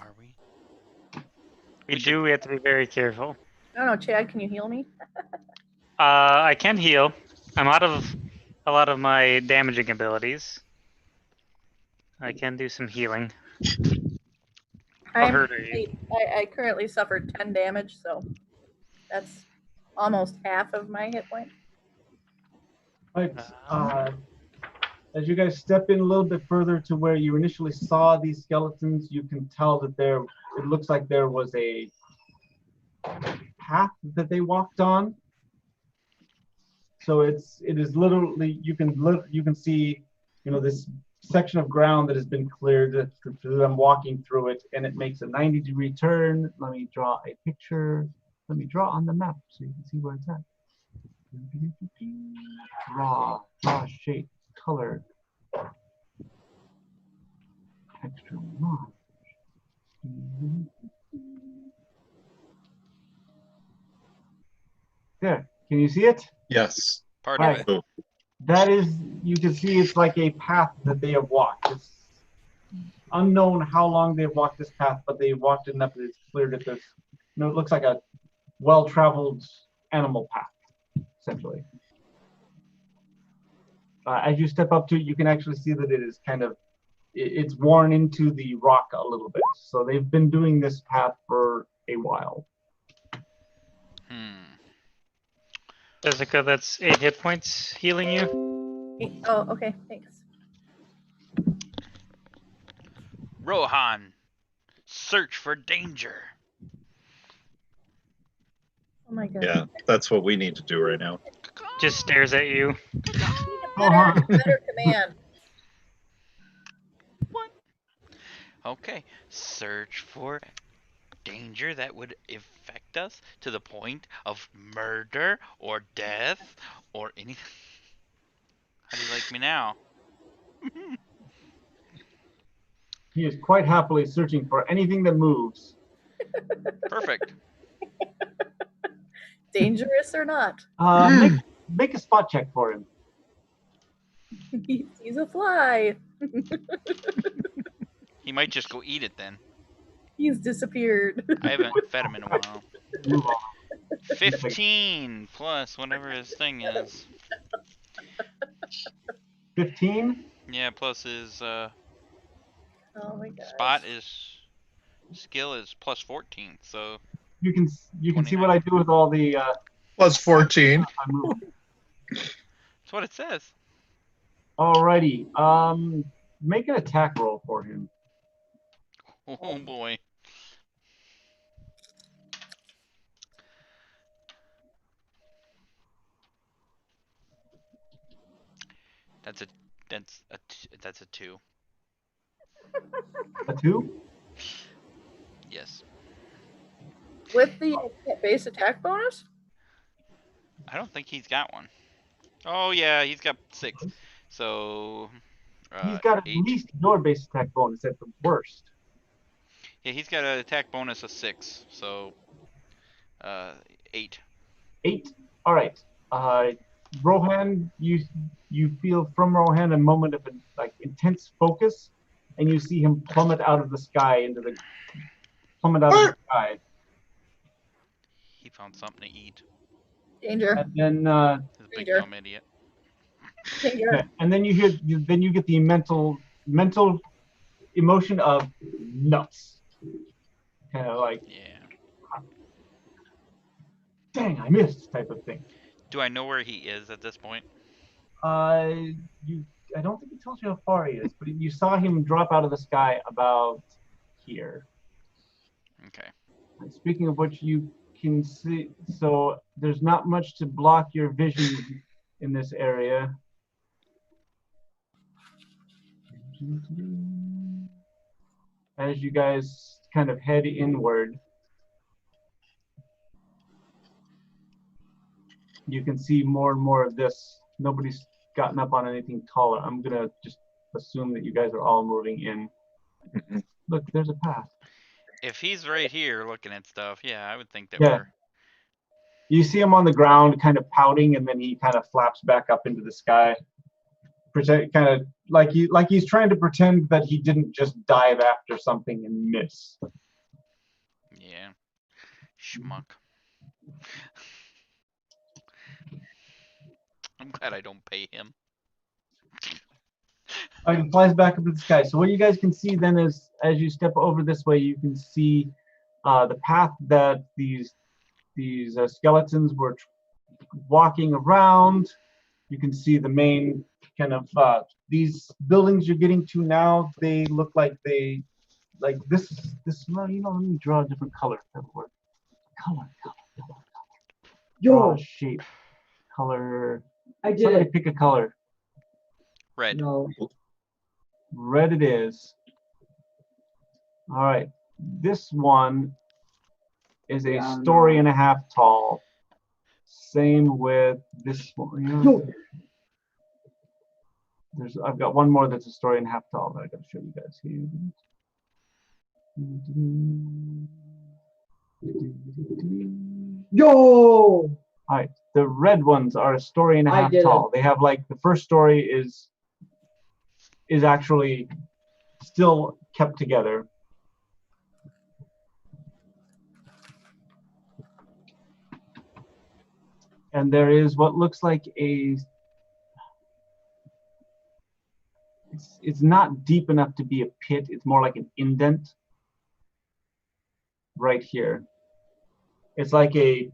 S2: Are we?
S4: We have to be very careful.
S6: I don't know, Chad, can you heal me?
S4: I can heal. I'm out of a lot of my damaging abilities. I can do some healing. How hurt are you?
S6: I currently suffered 10 damage, so that's almost half of my hit point.
S1: Right. As you guys step in a little bit further to where you initially saw these skeletons, you can tell that it looks like there was a path that they walked on. So it is literally, you can see, this section of ground that has been cleared through them walking through it, and it makes a 90-degree turn. Let me draw a picture. Let me draw on the map so you can see where it's at. Draw shape, color, texture, line. There, can you see it?
S3: Yes.
S2: Part
S1: Right.
S2: of it.
S1: That is, you can see it's like a path that they have walked. It's unknown how long they've walked this path, but they walked it enough that it's clear that there's, it looks like a well-traveled animal path, essentially. As you step up to it, you can actually see that it is kind of, it's worn into the rock a little bit. So they've been doing this path for a while.
S4: Jessica, that's 8 hit points healing you.
S6: Oh, okay, thanks.
S2: Rohan, search for danger.
S6: Oh my god.
S3: Yeah, that's what we need to do right now.
S4: Just stares at you.
S6: Better command.
S2: What? Okay, search for danger that would affect us to the point of murder or death or anything. How do you like me now?
S1: He is quite happily searching for anything that moves.
S2: Perfect.
S6: Dangerous or not?
S1: Make a spot check for him.
S6: He's a fly.
S2: He might just go eat it then.
S6: He's disappeared.
S2: I haven't fed him in a while.
S1: Move on.
S2: 15 plus whatever his thing is.
S1: 15?
S2: Yeah, plus his
S6: Oh my god.
S2: skill is plus 14, so
S1: You can see
S2: 29.
S1: what I do with all the
S3: Plus 14.
S1: I move.
S2: that's what it says.
S1: Alrighty. Make an attack roll for him.
S2: Oh boy. That's a 2.
S1: A 2?
S2: Yes.
S6: With the base attack bonus?
S2: I don't think he's got one. Oh yeah, he's got 6. So
S1: He's got at
S2: 8.
S1: least your base attack bonus at the worst.
S2: Yeah, he's got an attack bonus of 6. So 8.
S1: 8. All right. Rohan, you feel from Rohan a moment of intense focus, and you see him plummet out of the sky of the sky.
S2: He found something to eat.
S6: Danger.
S1: And then
S2: He's a big
S6: Danger.
S2: dumb idiot.
S6: Danger.
S1: yeah, and then you get the mental emotion of nuts. Kind of like,
S2: Yeah.
S1: dang, I missed type of thing.
S2: Do I know where he is at this point?
S1: I don't think he tells you how far he is, but you saw him drop out of the sky about here.
S2: Okay.
S1: And speaking of which, you can see, so there's not much to block your vision in this area. As you guys kind of head inward, you can see more and more of this. Nobody's gotten up on anything taller. I'm gonna just assume that you guys are all moving in. Look, there's a path.
S2: If he's right here looking at stuff, yeah, I would think that
S1: Yeah.
S2: we're.
S1: You see him on the ground kind of pouting, and then he kind of flaps back up into the sky. Kind of like he's trying to pretend that he didn't just dive after something and miss.
S2: Yeah. Schmuck. I'm glad I don't pay him.
S1: It flies back up to the sky. So what you guys can see then is, as you step over this way, you can see the path that these skeletons were walking around. you can see the main kind of these buildings you're getting to now. They look like this. Well, you know, let me draw a different color. Color. Draw a shape. Color.
S5: I did
S1: Somebody
S5: it.
S1: pick a color.
S2: Red.
S5: No.
S1: Red it is. All right. This one is a
S5: Yeah,
S1: story
S5: no.
S1: and a half tall. Same with this one. You know, I've got one more that's a story and a half tall that I gotta show you guys here.
S5: Yo!
S1: All right, the red ones are a story and a
S5: I
S1: half
S5: did
S1: tall. They have like the first story is actually still kept together. And there is what looks like it's not deep enough to be a pit. It's more like an indent right here. It's like a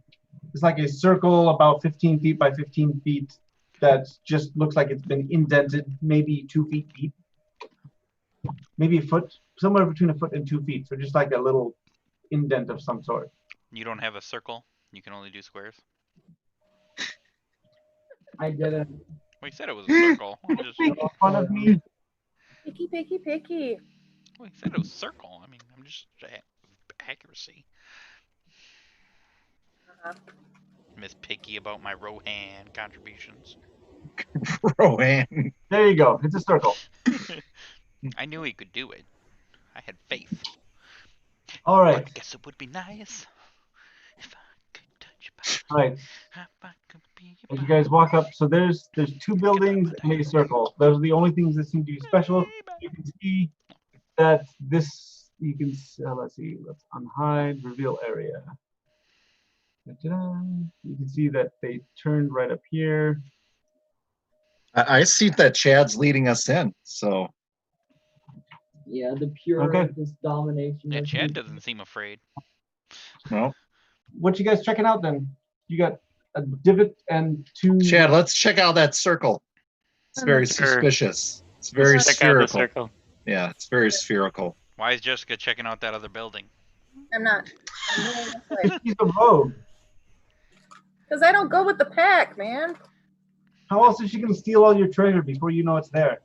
S1: circle about 15 feet by 15 feet that just looks like it's been indented, maybe 2 feet deep, maybe a foot, somewhere between a foot and 2 feet. So just like a little indent of some sort.
S2: You don't have a circle. You can only do squares.
S5: I did it.
S2: Well, you said it was a circle. I'm just.
S1: Make fun of me.
S6: Picky.
S2: Well, you said it was a circle. I mean, I'm just accuracy. Miss Picky about my Rohan contributions.
S3: Rowan.
S1: There you go. It's a circle.
S2: I knew he could do it. I had faith.
S1: All
S2: But
S1: right.
S2: I guess it would be nice if I could touch your body.
S1: All right.
S2: If I could be your
S1: As you guys walk up, so there's 2 buildings and a circle. Those are the only things that seem to be special. You can see that this. You can let's see. Let's unhide. Reveal area. Ta-da. You can see that they turned right up here.
S3: I see that Chad's leading us in. So
S5: Yeah, the pure
S1: Okay.
S5: just domination.
S2: Yeah,
S5: of
S2: Chad
S5: you.
S2: doesn't seem afraid.
S3: well,
S1: What you guys checking out then? You got a divot and 2.
S3: Chad, let's check out that circle. It's very
S4: Sure.
S3: suspicious. It's very
S4: Let's check out the
S3: spherical.
S4: circle.
S3: Yeah, it's very spherical.
S2: Why is Jessica checking out that other building?
S6: I'm not. I'm going this way.
S1: He's a rogue.
S6: Because I don't go with the pack, man.
S1: How else is she gonna steal all your treasure before you know it's there?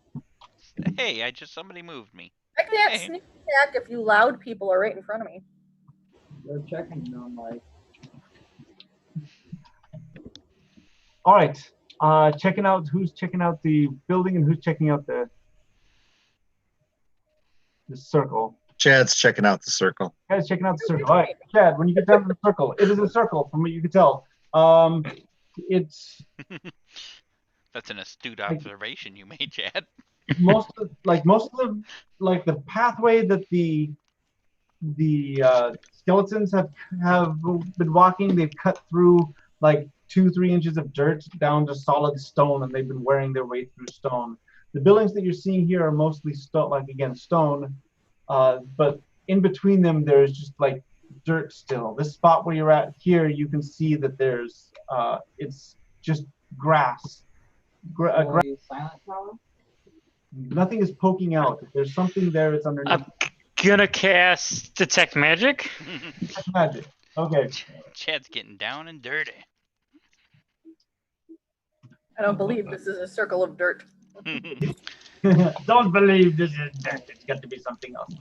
S2: Hey, somebody moved me.
S6: I can't
S2: Hey.
S6: sneak attack if you loud people are right in front of me.
S5: They're checking on like.
S1: All right. Who's checking out the building and who's checking out the circle.
S3: Chad's checking out the circle.
S1: Guys checking out the circle. All right, Chad, when you get down to the circle, it is a circle from what you can tell. It's
S2: That's an astute observation you made, Chad.
S1: most of the pathway that the skeletons have been walking. They've cut through like 2-3 inches of dirt down to solid stone, and they've been wearing their way through stone. The buildings that you're seeing here are mostly stone, but in between them there's just like dirt still. This spot where you're at here, you can see that there's it's just grass.
S5: Silent tower?
S1: Nothing is poking out. If there's something there, it's underneath.
S4: I'm gonna cast Detect Magic.
S1: That's magic. Okay.
S2: Chad's getting down and dirty.
S6: I don't believe this is a circle of dirt.
S1: Don't believe this is dirt. It's got to be something else.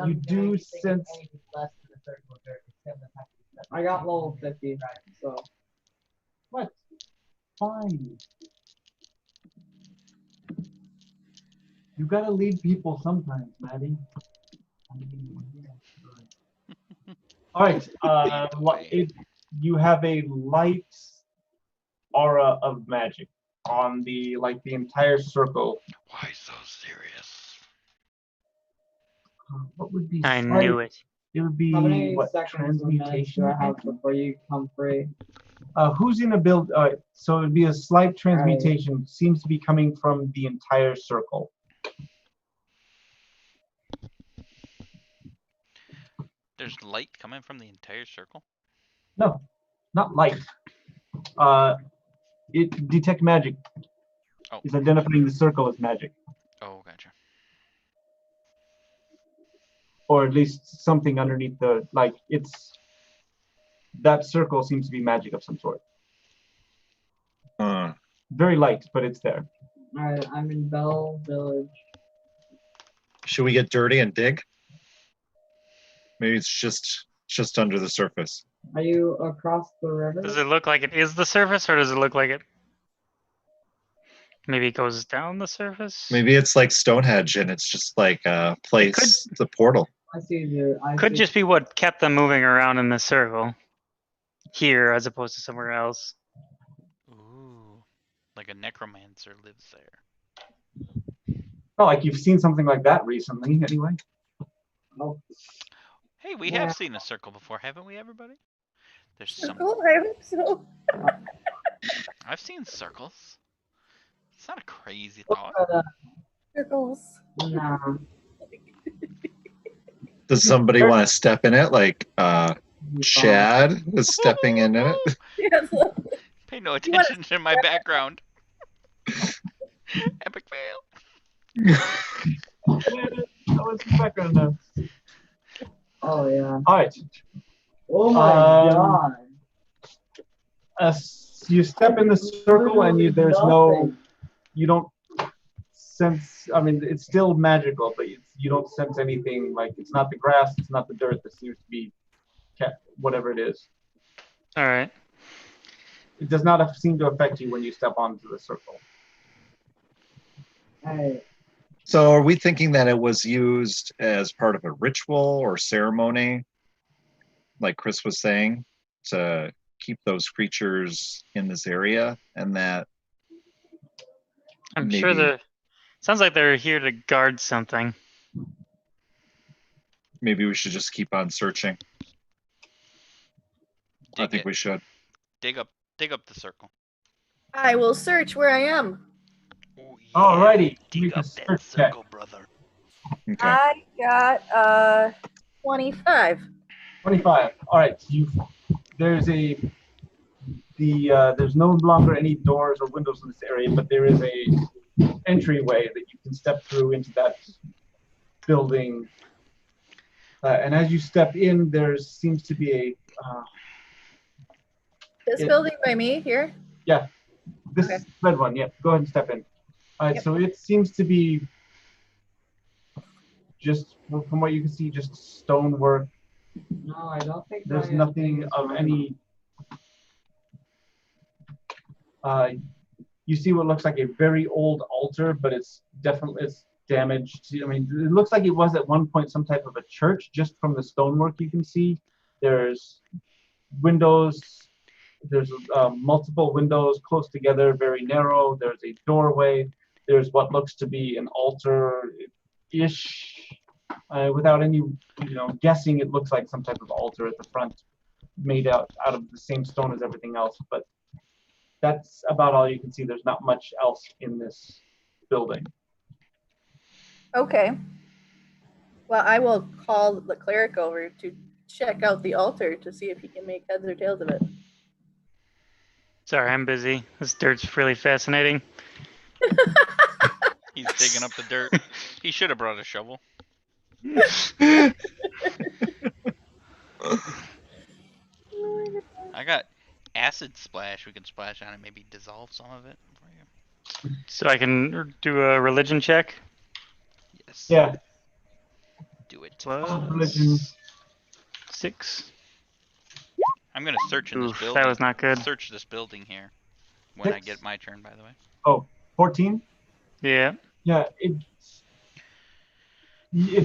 S1: You do sense.
S5: I got level 50, so.
S1: What? Fine. You gotta lead people sometimes, Maddie. All right. You have a light aura of magic on the entire circle.
S2: Why so serious?
S1: What would be?
S4: I
S1: slight?
S4: knew it.
S1: It would be
S5: How many
S1: what
S5: seconds or minutes
S1: transmutation.
S5: do I have before you come free?
S1: Who's in a build? So it'd be a slight transmutation. Seems to be coming from the entire circle.
S2: There's light coming from the entire circle?
S1: No, not light. It detect magic.
S2: Oh.
S1: He's identifying the circle as magic,
S2: Oh, gotcha.
S1: or at least something underneath the that circle seems to be magic of some sort. Very light, but it's there.
S5: Alright, I'm in Bell Village.
S3: Should we get dirty and dig? Maybe it's just under the surface.
S5: Are you across the river?
S4: Does it look like it is the surface, or does it look like it maybe goes down the surface?
S3: Maybe it's like Stonehenge and it's just like a place, the portal.
S5: I see the.
S4: Could just be what kept them moving around in the circle here as opposed to somewhere else.
S2: Ooh, like a necromancer lives there.
S1: Not like you've seen something like that recently, anyway.
S5: Oh.
S2: Hey, we have seen a circle before, haven't we, everybody? There's some.
S6: Circle? I hope so.
S2: I've seen circles. It's not a crazy thought.
S6: Circles.
S5: No.
S3: Does somebody want to step in it? Like Chad is stepping in it.
S6: Yes.
S2: Pay no attention to my background. Epic fail.
S1: That was the background now.
S5: Oh yeah.
S1: All right.
S5: Oh my god.
S1: You step in the circle and you don't sense. I mean, it's still magical, but you don't sense anything. Like it's not the grass, it's not the dirt. This seems to be whatever it is.
S4: All right.
S1: It does not seem to affect you when you step onto the circle.
S5: Hey.
S3: So are we thinking that it was used as part of a ritual or ceremony, like Chris was saying, to keep those creatures in this area, and that
S4: I'm sure sounds like they're here to guard something.
S3: maybe we should just keep on searching. I think we should.
S2: Dig up the circle.
S6: I will search where I am.
S2: Oh, yeah.
S1: Alrighty.
S2: Dig up that circle, brother.
S3: Okay.
S6: I got 25.
S1: 25. All right. There's no longer any doors or windows in this area, but there is a entryway that you can step through into that building. And as you step in, there seems to be a
S6: This building by me here?
S1: Yeah. This red one, yeah. Go ahead and step in. All right, so it seems to be just, from what you can see, just stonework.
S5: No, I don't think
S1: there's nothing of any. You see what looks like a very old altar, but it's damaged. I mean, it looks like it was at one point some type of a church, just from the stonework you can see. There's windows. There's multiple windows close together, very narrow. There's a doorway. There's what looks to be an altar-ish. Without any, guessing, it looks like some type of altar at the front, made out of the same stone as everything else. But that's about all you can see. There's not much else in this building.
S6: Okay. Well, I will call the cleric over to check out the altar to see if he can make heads or tails of it.
S4: Sorry, I'm busy. This dirt's really fascinating.
S2: He's digging up the dirt. He should have brought a shovel. I got acid splash. We can splash on it, maybe dissolve some of it for you.
S4: So I can do a religion check?
S2: Yes.
S1: Yeah.
S2: Do it.
S1: Religion.
S4: 6.
S2: I'm gonna search in this building.
S4: That was not good.
S2: Search this building here. When I get my turn, by the way.
S1: Oh, 14?
S4: Yeah.
S1: Yeah, it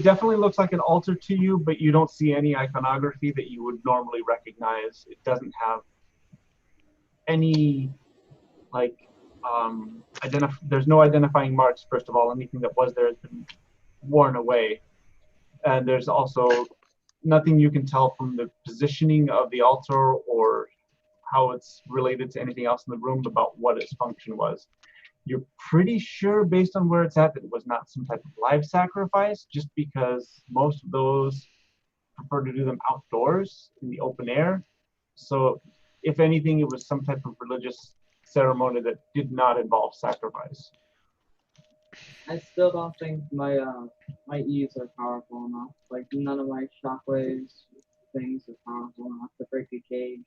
S1: definitely looks like an altar to you, but you don't see any iconography that you would normally recognize. It doesn't have any, there's no identifying marks, first of all. Anything that was there has been worn away. And there's also nothing you can tell from the positioning of the altar or how it's related to anything else in the room about what its function was. You're pretty sure, based on where it's at, that it was not some type of live sacrifice, just because most of those prefer to do them outdoors in the open air. So if anything, it was some type of religious ceremony that did not involve sacrifice.
S5: I still don't think my my E's are powerful enough. Like none of my shockwaves things are powerful enough to break a cage.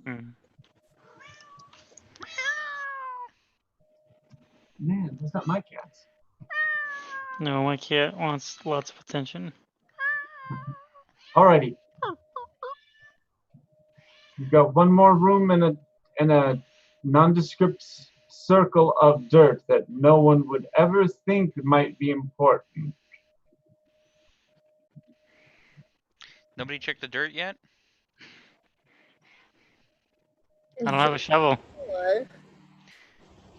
S4: Hmm.
S1: Man, that's not my cats.
S4: No, my cat wants lots of attention.
S1: Alrighty. You've got one more room and a nondescript circle of dirt that no one would ever think might be important.
S2: Nobody checked the dirt yet?
S4: I don't have a shovel.
S6: What?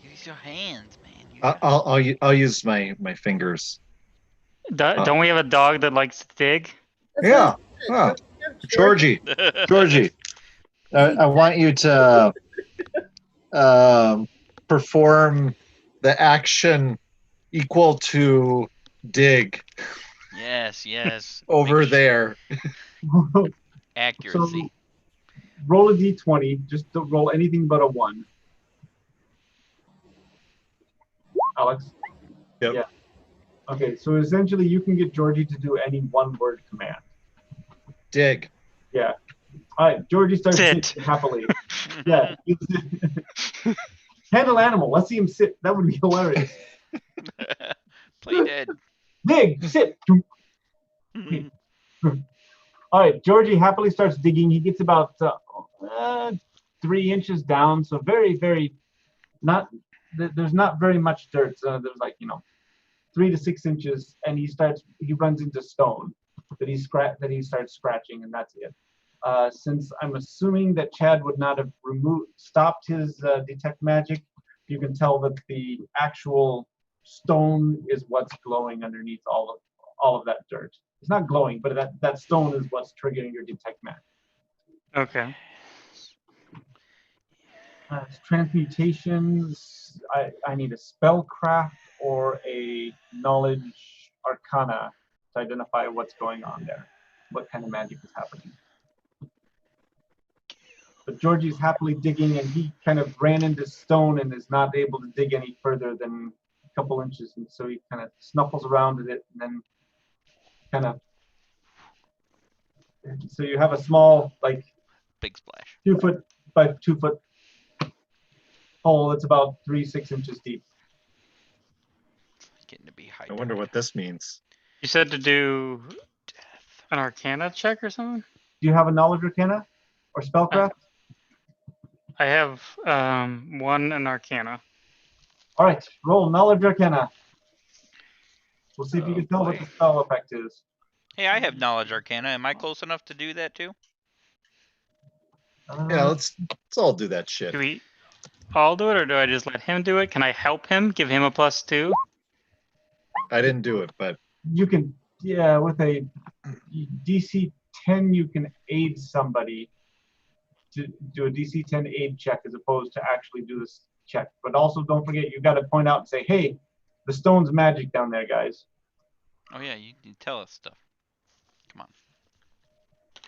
S2: Use your hands, man.
S3: I'll use my fingers.
S4: Don't we have a dog that likes to dig?
S6: That's
S3: Yeah.
S6: what I
S3: Huh.
S6: said. George.
S3: Georgie, I want you to perform the action equal to dig
S2: Yes.
S3: over
S2: Make sure-
S3: there.
S2: Accuracy.
S1: So roll a d20. Just don't roll anything but a 1. Alex?
S3: Yep.
S1: Yeah. Okay, so essentially you can get Georgie to do any one-word command.
S3: Dig.
S1: Yeah. All right, Georgie starts
S4: Sit.
S1: sitting happily. Yeah. Handle animal. Let's see him sit. That would be hilarious.
S2: Play dead.
S1: Dig, sit. All right, Georgie happily starts digging. He gets about 3 inches down, so very, very not. There's not very much dirt. There's like 3 to 6 inches, and he runs into stone that he starts scratching, and that's it. Since I'm assuming that Chad would not have stopped his detect magic, you can tell that the actual stone is what's glowing underneath all of that dirt. It's not glowing, but that stone is what's triggering your detect magic.
S4: Okay.
S1: Transmutations. I need a spellcraft or a knowledge arcana to identify what's going on there, what kind of magic is happening. But Georgie's happily digging, and he kind of ran into stone and is not able to dig any further than a couple inches, and so he kind of snuffles around at it, and then kind of. So you have a small, like,
S2: Big splash.
S1: 2 foot by 2 foot hole that's about 3-6 inches deep.
S2: Getting to be high.
S3: I wonder what this means.
S4: You said to do an Arcana check or something?
S1: Do you have a knowledge arcana or spellcraft?
S4: I have 1 in Arcana.
S1: All right, roll knowledge arcana. We'll see if you
S4: Oh,
S1: can tell what
S4: boy.
S1: the spell effect is.
S2: Hey, I have knowledge arcana. Am I close enough to do that too?
S3: Yeah, let's all do that shit.
S4: Do we all do it, or do I just let him do it? Can I help him? Give him a +2?
S3: I didn't do it, but
S1: You can, yeah, with a DC 10, you can aid somebody to do a DC 10 aid check as opposed to actually do this check. But also don't forget, you got to point out and say, hey, the stone's magic down there, guys.
S2: Oh yeah, you tell us stuff. Come on.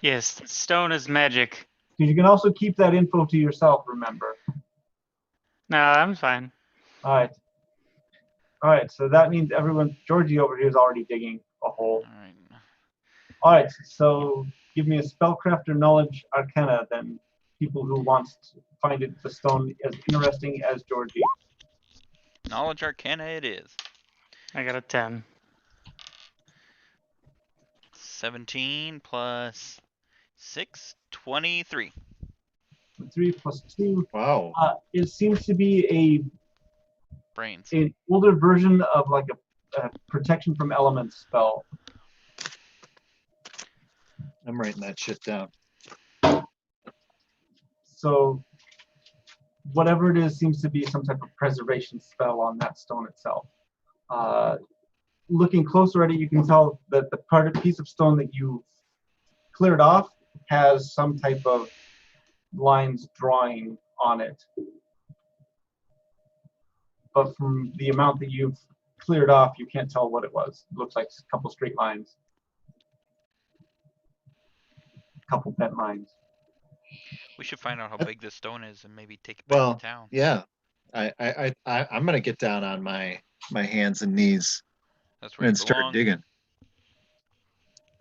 S4: Yes, stone is magic.
S1: Because you can also keep that info to yourself, remember.
S4: No, I'm fine.
S1: All right. All right, so that means Georgie over here is already digging a hole.
S2: All right.
S1: All right, so give me a spellcraft or knowledge arcana, then people who want to find the stone as interesting as Georgie.
S2: Knowledge arcana it is.
S4: I got a 10.
S2: 17 plus 6, 23.
S1: 3 plus 2.
S3: wow.
S1: It seems to be
S2: Brains.
S1: an older version of like a protection from elements spell.
S3: I'm writing that shit down.
S1: So whatever it is seems to be some type of preservation spell on that stone itself. Looking closer at it, you can tell that the piece of stone that you cleared off has some type of lines drawing on it. But from the amount that you've cleared off, you can't tell what it was. It looks like a couple straight lines. A couple bent lines.
S2: We should find out how big this stone is and maybe take it back
S3: Well,
S2: to town.
S3: yeah. I'm gonna get down on my hands and knees
S2: That's where you
S3: and start
S2: belong.
S3: digging.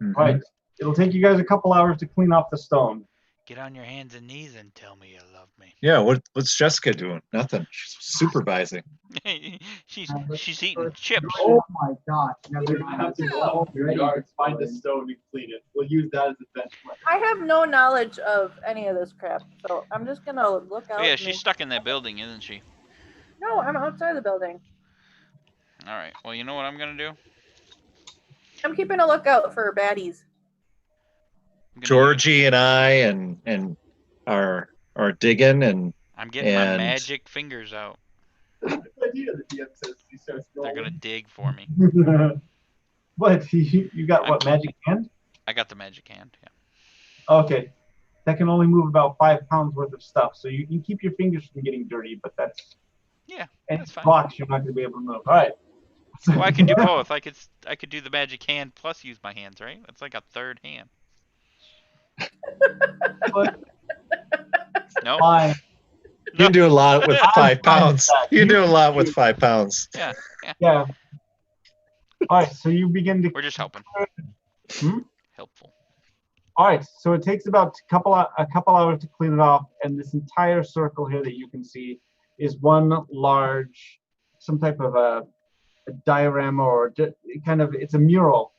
S3: Mhm.
S1: Right. It'll take you guys a couple hours to clean off the stone.
S2: Get on your hands and knees and tell me you love me.
S3: Yeah. What's Jessica doing? Nothing. She's supervising.
S2: she's eating chips.
S5: Oh my gosh. Never
S1: You're gonna have to go out to the
S5: Ready
S1: yard,
S5: to
S1: find
S5: go
S1: the
S5: in.
S1: stone and clean it. We'll use that as a benchmark.
S6: I have no knowledge of any of this crap, so I'm just gonna look out.
S2: Oh yeah,
S6: and
S2: she's
S6: make-
S2: stuck in that building, isn't she?
S6: No, I'm outside the building.
S2: All right. Well, you know what I'm gonna do?
S6: I'm keeping a lookout for baddies.
S2: I'm gonna
S3: Georgie and I and are digging and
S2: I'm getting my
S3: and-
S2: magic fingers out.
S1: Idea the DM says he starts
S2: They're gonna dig for me.
S1: What? You got what? Magic hand?
S2: I got the magic hand. Yeah.
S1: Okay. That can only move about 5 pounds worth of stuff, so you can keep your fingers from getting dirty, but that's
S2: Yeah.
S1: any
S2: That's fine.
S1: rocks you're not going to be able to move. All right.
S2: Well, I could do both. I could do the magic hand plus use my hands, right? That's like a third hand. No.
S1: Fine.
S3: you can do a lot with 5
S1: fine with
S3: pounds.
S1: that.
S3: You can do a lot with 5 pounds.
S2: Yeah.
S1: Yeah. All right. So you begin to.
S2: We're just helping.
S1: Hmm?
S2: Helpful.
S1: All right. So it takes about a couple hours to clean it off, and this entire circle here that you can see is one large, some type of a diorama or it's a mural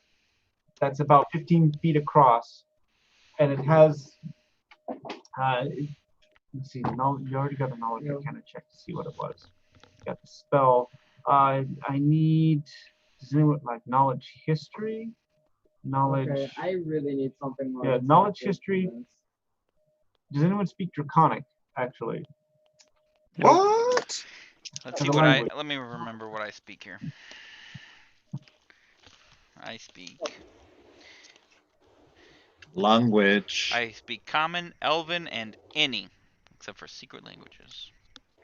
S1: that's about 15 feet across, and it has. Let's see. You already got the knowledge. I kind of checked to see what it was. Got the spell. I need. Does anyone like knowledge history? Knowledge.
S5: Okay, I really need something more.
S1: Yeah, knowledge
S5: effective
S1: history.
S5: than this.
S1: Does anyone speak Draconic? Actually.
S3: What?
S2: Let's
S1: For
S2: see
S1: the
S2: what
S1: language.
S2: let me remember what I speak here. I speak
S3: Language.
S2: I speak Common, Elven, and any, except for secret languages.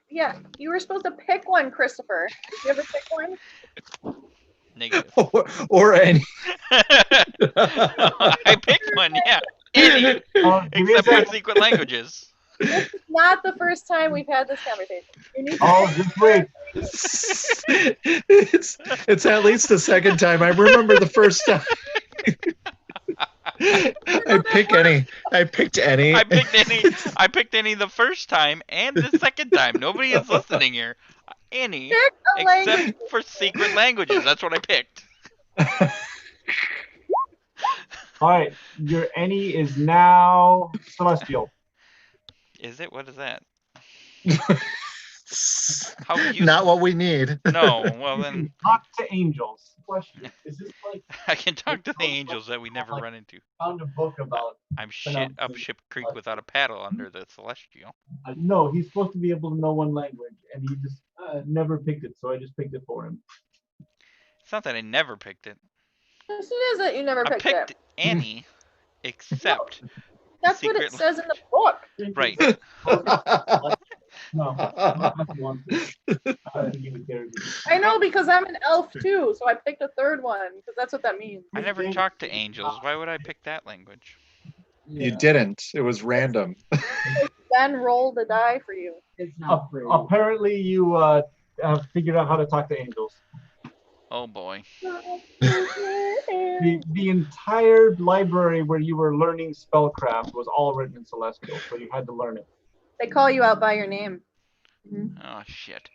S6: Yeah, you were supposed to pick one, Christopher. Did you ever pick one?
S2: Negative.
S3: or any.
S2: I picked one, yeah. Any,
S1: Oh, give me a
S2: except for
S1: second.
S2: secret languages.
S6: This is not the first time we've had this conversation. You need to
S1: Oh, just wait.
S3: it's at least the second time. I remember the first time. I picked any.
S2: I picked any the first time and the second time. Nobody is listening here. Any,
S6: pick a language.
S2: except for secret languages. That's what I picked.
S1: All right, your any is now celestial.
S2: Is it? What is that? How would you?
S3: Not what we need.
S2: No. Well
S1: You
S2: then,
S1: can talk to angels. Question: is this like
S2: I can talk to the angels that we never run into.
S1: found a book about?
S2: I'm shit up ship creek without a paddle under the celestial.
S1: No, he's supposed to be able to know one language, and he just never picked it. So I just picked it for him.
S2: It's not that I never picked it.
S6: Yes, it is that you never
S2: I
S6: picked
S2: picked
S6: it.
S2: any, except
S6: That's what it
S2: secret-
S6: says in the book.
S2: right.
S1: No, not the one. I don't think he would care.
S6: I know because I'm an elf too, so I picked a third one because that's what that means.
S2: I never talked to angels. Why would I pick that language?
S3: You didn't. It was random.
S6: Then roll the die for you.
S5: It's not free.
S1: Apparently, you have figured out how to talk to angels.
S2: Oh boy.
S1: The entire library where you were learning spellcraft was all written in Celestial, so you had to learn it.
S6: They call you out by your name.
S2: Oh shit.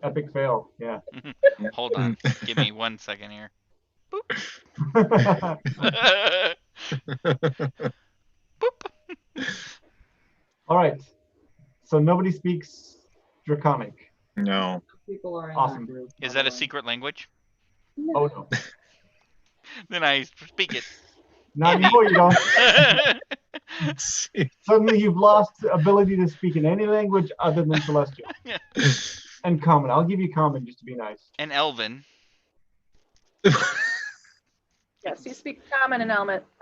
S1: Epic fail, yeah.
S2: Hold on. Give me 1 second here.
S1: All right. So nobody speaks Draconic.
S3: No.
S5: People are in
S1: Awesome.
S5: that group.
S2: Is that a secret language?
S1: Oh no.
S2: Then I speak it.
S1: Not anymore, you don't. Suddenly you've lost the ability to speak in any language other than Celestial. And Common. I'll give you Common just to be nice.
S2: And Elven.
S6: Yes, you speak Common and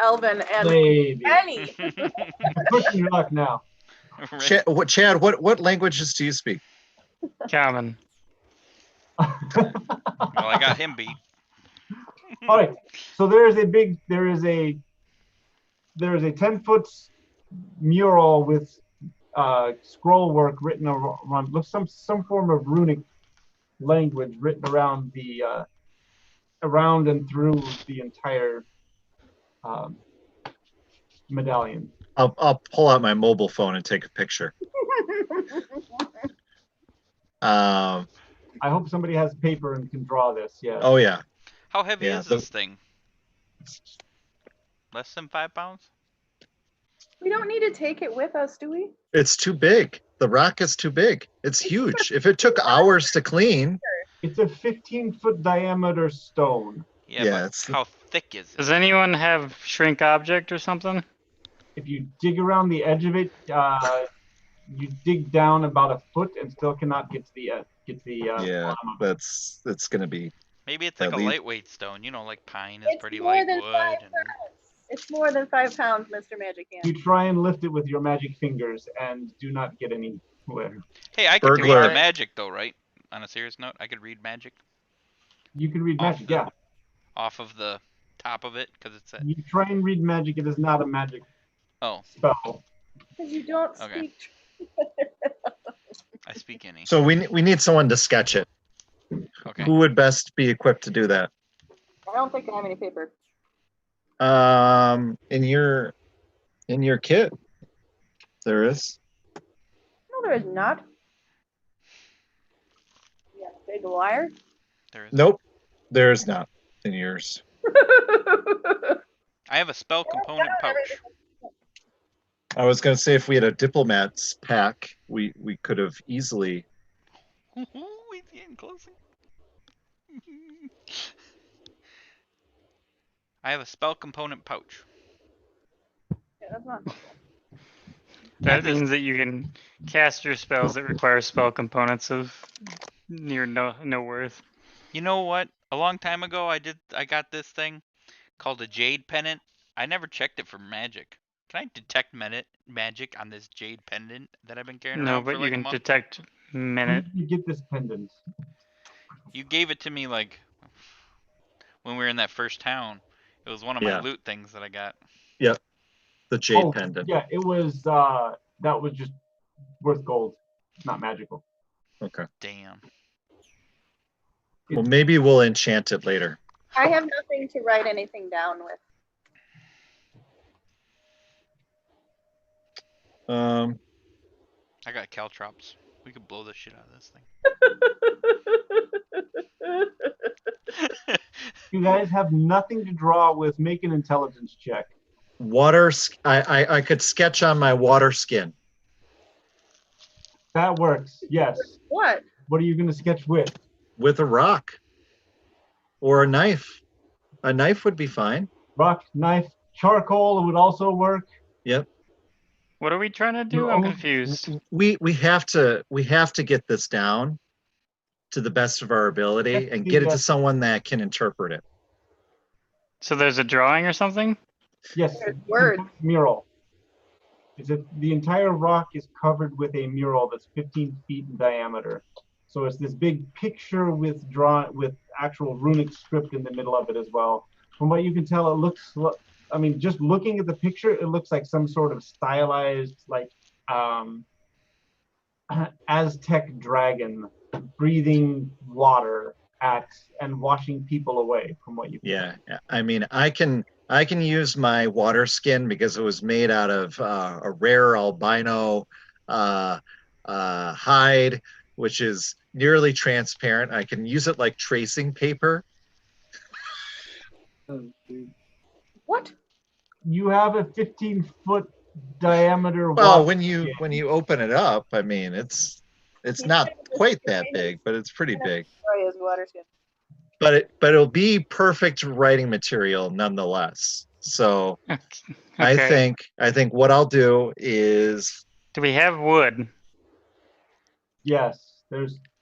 S6: Elven and
S1: Maybe.
S6: any.
S1: Pushing your luck now.
S2: Right.
S3: Chad, what languages do you speak?
S4: Common.
S2: Well, I got him beat.
S1: All right. So there is a 10-foot mural with scroll work written around, looks some form of runic language written around the around and through the entire medallion.
S3: I'll pull out my mobile phone and take a picture.
S1: I hope somebody has paper and can draw this. Yeah.
S3: Oh yeah.
S2: How heavy
S3: Yeah,
S2: is this thing? Less than 5 pounds?
S6: We don't need to take it with us, do we?
S3: It's too big. The rock is too big. It's huge. If it took hours to clean.
S1: It's a 15-foot diameter stone.
S2: Yeah,
S3: Yeah,
S2: but
S3: it's-
S2: how thick is it?
S4: Does anyone have shrink object or something?
S1: If you dig around the edge of it, you dig down about a foot and still cannot get to the
S3: Yeah,
S1: bottom of it.
S3: that's gonna be.
S2: Maybe it's like
S3: At
S2: a
S3: least-
S2: lightweight stone. You know, like pine is
S6: It's
S2: pretty
S6: more
S2: light
S6: than
S2: wood.
S6: 5
S2: And...
S6: pounds. It's more than 5 pounds, Mr. Magic Hand.
S1: You try and lift it with your magic fingers and do not get anywhere.
S2: Hey, I could read
S3: Burglar.
S2: the magic though, right? On a serious note, I could read magic
S1: You can read
S2: Off
S1: magic,
S2: the-
S1: yeah.
S2: off of the top of it because it's a...
S1: You try and read magic, it is not a magic
S2: Oh,
S1: spell.
S6: Because you don't
S2: Okay.
S6: speak.
S2: I speak any.
S3: So we need someone to sketch it.
S2: Okay.
S3: Who would best be equipped to do that?
S6: I don't think I have any paper.
S3: In your kit, there is.
S6: No, there is not. Yeah, big liar.
S2: There is.
S3: Nope, there is not in yours.
S2: I have a spell component pouch.
S3: I was gonna say if we had a diplomat's pack, we could have easily.
S2: Ooh, it's getting closer. I have a spell component pouch.
S6: Yeah, that's not.
S4: That means that you can cast your spells that require spell components of near no worth.
S2: You know what? A long time ago, I got this thing called a jade pendant. I never checked it for magic. Can I detect magic on this jade pendant that I've been carrying
S4: No,
S2: around
S4: but
S2: for
S4: you
S2: like a
S4: can
S2: month?
S4: detect
S1: Where
S4: minute.
S1: did you get this pendant?
S2: You gave it to me like when we were in that first town. It was one of my
S3: Yeah.
S2: loot things that I got.
S3: The jade
S1: Oh,
S3: pendant.
S1: yeah, it was that was just worth gold, not magical.
S3: Okay.
S2: Damn.
S3: Well, maybe we'll enchant it later.
S6: I have nothing to write anything down with.
S2: I got caltrops. We could blow the shit out of this thing.
S1: You guys have nothing to draw with. Make an intelligence check.
S3: I could sketch on my water skin.
S1: That works. Yes.
S6: What?
S1: What are you going to sketch with?
S3: With a rock or a knife. A knife would be fine.
S1: Rock, knife, charcoal would also work.
S3: Yep.
S4: What are we trying to do?
S1: Your
S4: I'm
S1: own-
S4: confused.
S3: We have to get this down to the best of our ability
S1: Let's
S3: and
S1: do
S3: get it to
S1: that.
S3: someone that can interpret it.
S4: So there's a drawing or something?
S1: Yes.
S6: There's words.
S1: Mural. The entire rock is covered with a mural that's 15 feet in diameter. So it's this big picture with actual runic script in the middle of it as well. From what you can tell, it looks. I mean, just looking at the picture, it looks like some sort of stylized, like Aztec dragon breathing water at and washing people away. From what you can
S3: Yeah. I mean, I can use my water skin because it was made out of a rare albino hide, which is nearly transparent. I can use it like tracing paper.
S5: Oh, dude.
S6: What?
S1: You have a 15-foot diameter.
S3: Well,
S1: water
S3: when you open it up, I mean, it's not quite that big, but it's pretty big.
S6: Sorry, his water skin.
S3: But it'll be perfect writing material nonetheless. So
S4: Okay.
S3: I think what I'll do is
S4: Do we have wood?
S1: Yes,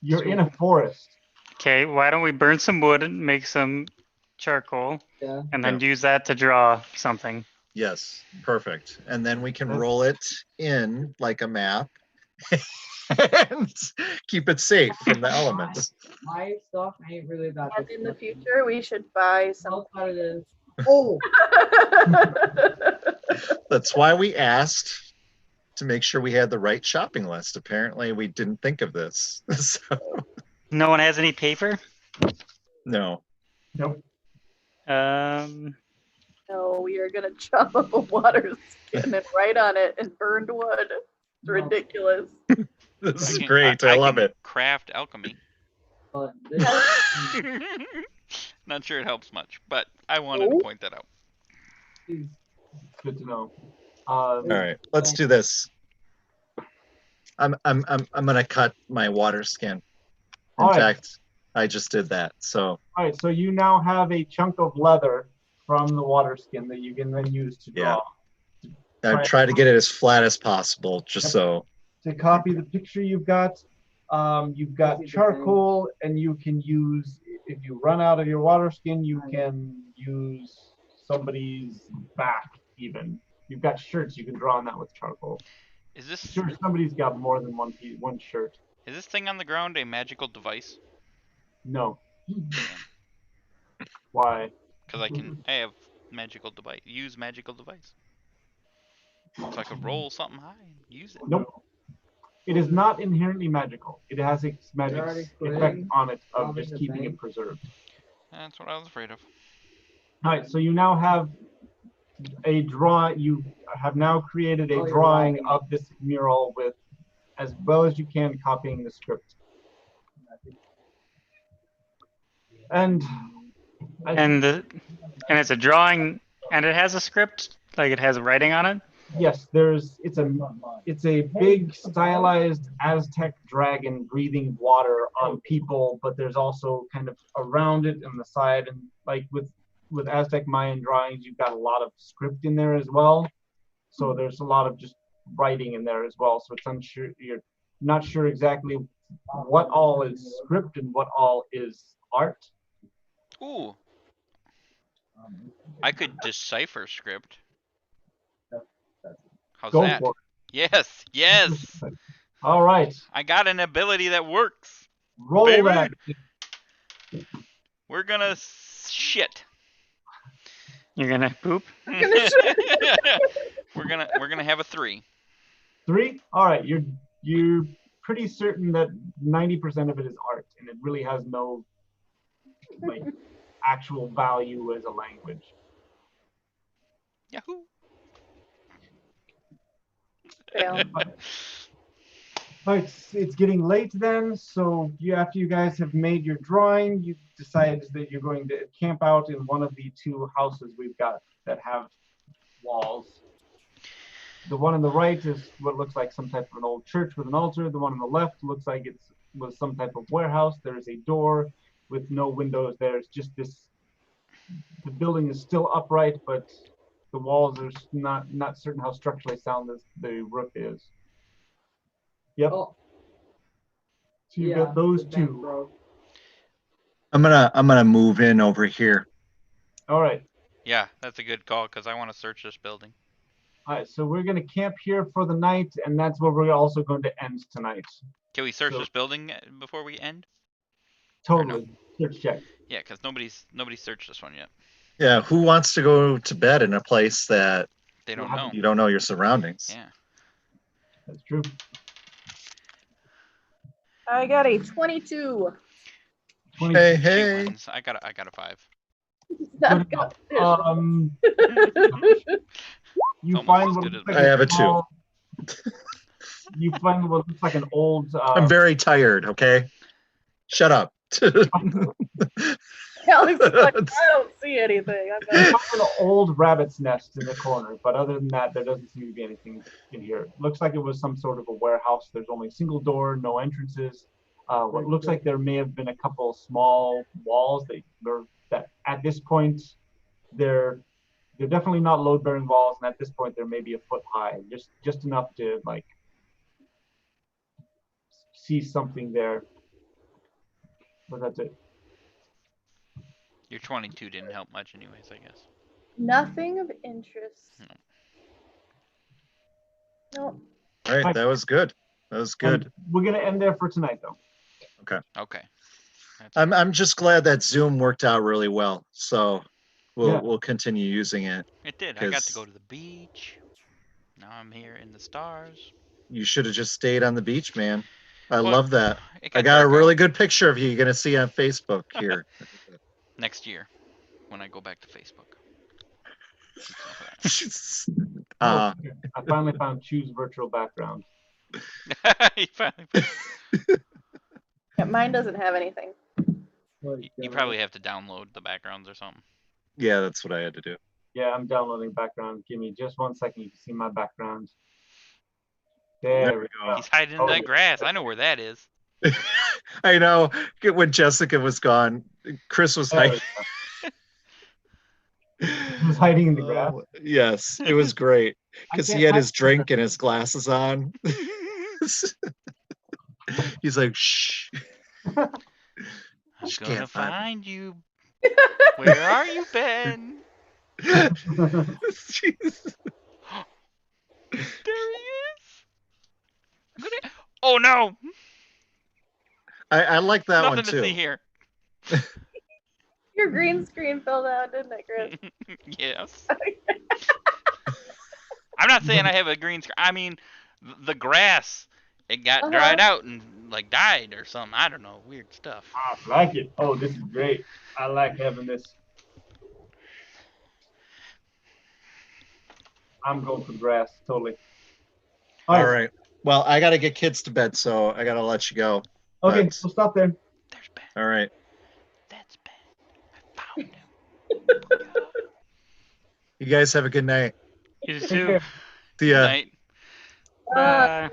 S1: you're in a forest.
S4: Okay, why don't we burn some wood and make some charcoal
S5: Yeah.
S4: and then use that to draw something?
S3: yes, perfect. And then we can
S1: That's-
S3: roll it in like a map and keep it safe from the elements.
S5: My stuff ain't really that.
S6: And in the future, we should buy some.
S5: How far it is. Oh,
S3: That's why we asked to make sure we had the right shopping list. Apparently, we didn't think of this. So,
S4: No one has any paper?
S3: no.
S1: Nope.
S6: No, we are gonna chop up a water skin and write on it in burned wood. It's ridiculous.
S3: This is
S2: can-
S3: great. I love
S2: can
S3: it.
S2: Craft alchemy.
S5: But this,
S2: Not sure it helps much, but I wanted
S6: Nope.
S2: to point that out.
S1: It's good to know.
S3: All right, let's do this. I'm gonna cut my water skin. In
S1: All right.
S3: fact, I just did that. So
S1: All right, so you now have a chunk of leather from the water skin that you can then use to draw.
S3: I
S1: Right.
S3: try to get it as flat as possible, just
S1: Yep.
S3: so.
S1: To copy the picture you've got charcoal, and you can use, if you run out of your water skin, you can use somebody's back even. You've got shirts, you can draw on that with charcoal.
S2: Is this
S1: Sure, somebody's got more than one shirt.
S2: is this thing on the ground a magical device?
S1: No. Why?
S2: Because I have magical device. Use magical device. So I could roll something high and use it.
S1: Nope. It is not inherently magical. It has a magic
S5: already
S1: effect
S5: playing
S1: on it of
S5: robbing
S1: just
S5: the
S1: keeping
S5: bank.
S1: it preserved.
S2: That's what I was afraid of.
S1: All right, so you now have a draw. You have now created a
S5: Oh, you're
S1: drawing
S5: robbing.
S1: of this mural with, as well as you can, copying the script. And
S4: And it's a drawing, and it has a script, like it has writing on it.
S1: yes, it's a big stylized Aztec dragon breathing water on people, but there's also kind of around it and the side, and like with Aztec Mayan drawings, you've got a lot of script in there as well. So there's a lot of just writing in there as well. So it's unsure, you're not sure exactly what all is script and what all is art.
S2: Ooh. I could decipher script. How's
S1: Go
S2: that?
S1: for
S2: Yes, yes.
S1: it. All right,
S2: I got an ability that works.
S1: roll
S2: Baby.
S1: that.
S2: We're gonna shit.
S4: You're gonna poop.
S2: we're gonna have a 3.
S1: 3. All right, you're pretty certain that 90% of it is art, and it really has no like actual value as a language.
S2: Yahoo.
S6: Fail.
S1: All right, it's getting late then, so after you guys have made your drawing, you decide that you're going to camp out in one of the 2 houses we've got that have walls. The one on the right is what looks like some type of an old church with an altar. The one on the left looks like it was some type of warehouse. There is a door with no windows. There's just this. The building is still upright, but the walls are not certain how structurally sound the roof is. Yep.
S5: oh,
S1: So you've
S5: yeah,
S1: got those
S5: the bank
S1: 2.
S5: broke.
S3: I'm gonna move in over here.
S1: All right.
S2: Yeah, that's a good call because I want to search this building.
S1: All right. So we're gonna camp here for the night, and that's where we're also going to end tonight.
S2: Can we search
S1: So-
S2: this building before we end?
S1: Totally. Search check.
S2: Yeah, because nobody's searched this one yet.
S3: Yeah, who wants to go to bed in a place that
S2: They don't
S1: We'll
S2: know.
S1: have
S3: you don't know your surroundings?
S2: Yeah.
S1: That's true.
S6: I got a 22.
S1: 20.
S3: Hey,
S2: She
S3: hey.
S2: wins. I got a 5.
S6: Not
S1: Good enough.
S6: competition.
S1: You
S2: Almost
S1: find
S2: as
S1: what
S2: good
S1: looks
S2: as
S1: like
S3: I have a 2.
S1: small- You find what looks like an old.
S3: I'm very tired. Okay, shut up.
S6: Alex is like, I don't see anything. I'm
S1: You
S6: not-
S1: find an old rabbit's nest in the corner, but other than that, there doesn't seem to be anything in here. It looks like it was some sort of a warehouse. There's only a single door, no entrances. What looks like there may have been a couple small walls that at this point they're definitely not load-bearing walls, and at this point they're maybe a foot high, just enough to like see something there. But that's it.
S2: Your 22 didn't help much, anyways. I guess.
S6: Nothing of interest. No.
S3: All right, that was good. That was good.
S1: And we're gonna end there for tonight, though.
S2: Okay. That's
S3: I'm just glad that Zoom worked out really well. So
S1: Yeah.
S3: we'll continue using it.
S2: It did. I got to
S3: 'cause-
S2: go to the beach. Now I'm here in the stars.
S3: You should have just stayed on the beach, man. I
S2: Well,
S3: love that.
S2: It
S3: I
S2: got
S3: got a
S2: dark
S3: really
S2: out.
S3: good picture of you. You're gonna see on Facebook here.
S2: Next year, when I go back to Facebook. That's enough of
S3: uh,
S1: I finally found choose virtual background.
S2: that. You finally found-
S6: Yeah, mine doesn't have anything.
S2: you probably have to download the backgrounds or something.
S3: yeah, that's what I had to do.
S1: Yeah, I'm downloading background. Give me just 1 second. You can see my background. There we go.
S2: He's hiding in that grass. I know where that is.
S3: I know. When Jessica was gone, Chris was
S1: There we
S3: hiding.
S1: go. He was hiding in the grass.
S3: Yes, it was great because he
S1: can't
S3: had
S1: hide
S3: his drink and his glasses on. He's like, shh.
S2: I'm
S3: She
S2: gonna
S3: can't find me.
S2: find you. Where are you, Ben?
S3: Jeez.
S2: There he is. Oh no!
S3: I like that
S2: Nothing
S3: one
S2: to
S3: too.
S2: see here.
S6: Your green screen fell down, didn't it, Chris?
S2: Yes. I'm not saying I have a green screen. I mean, the grass. It got dried out and like died or something. I don't know. Weird stuff.
S1: I like it. Oh, this is great. I like having this. I'm going for the grass, totally.
S3: All right. Well, I got to get kids to bed, so I got to let you go.
S1: Okay,
S3: But-
S1: we'll stop there.
S2: There's Ben.
S3: All right.
S2: That's Ben. I found him.
S3: You guys have a good night.
S4: You
S1: Take
S4: too.
S1: care.
S3: See
S2: Good
S3: ya.
S2: night.
S4: Bye.
S6: Uh,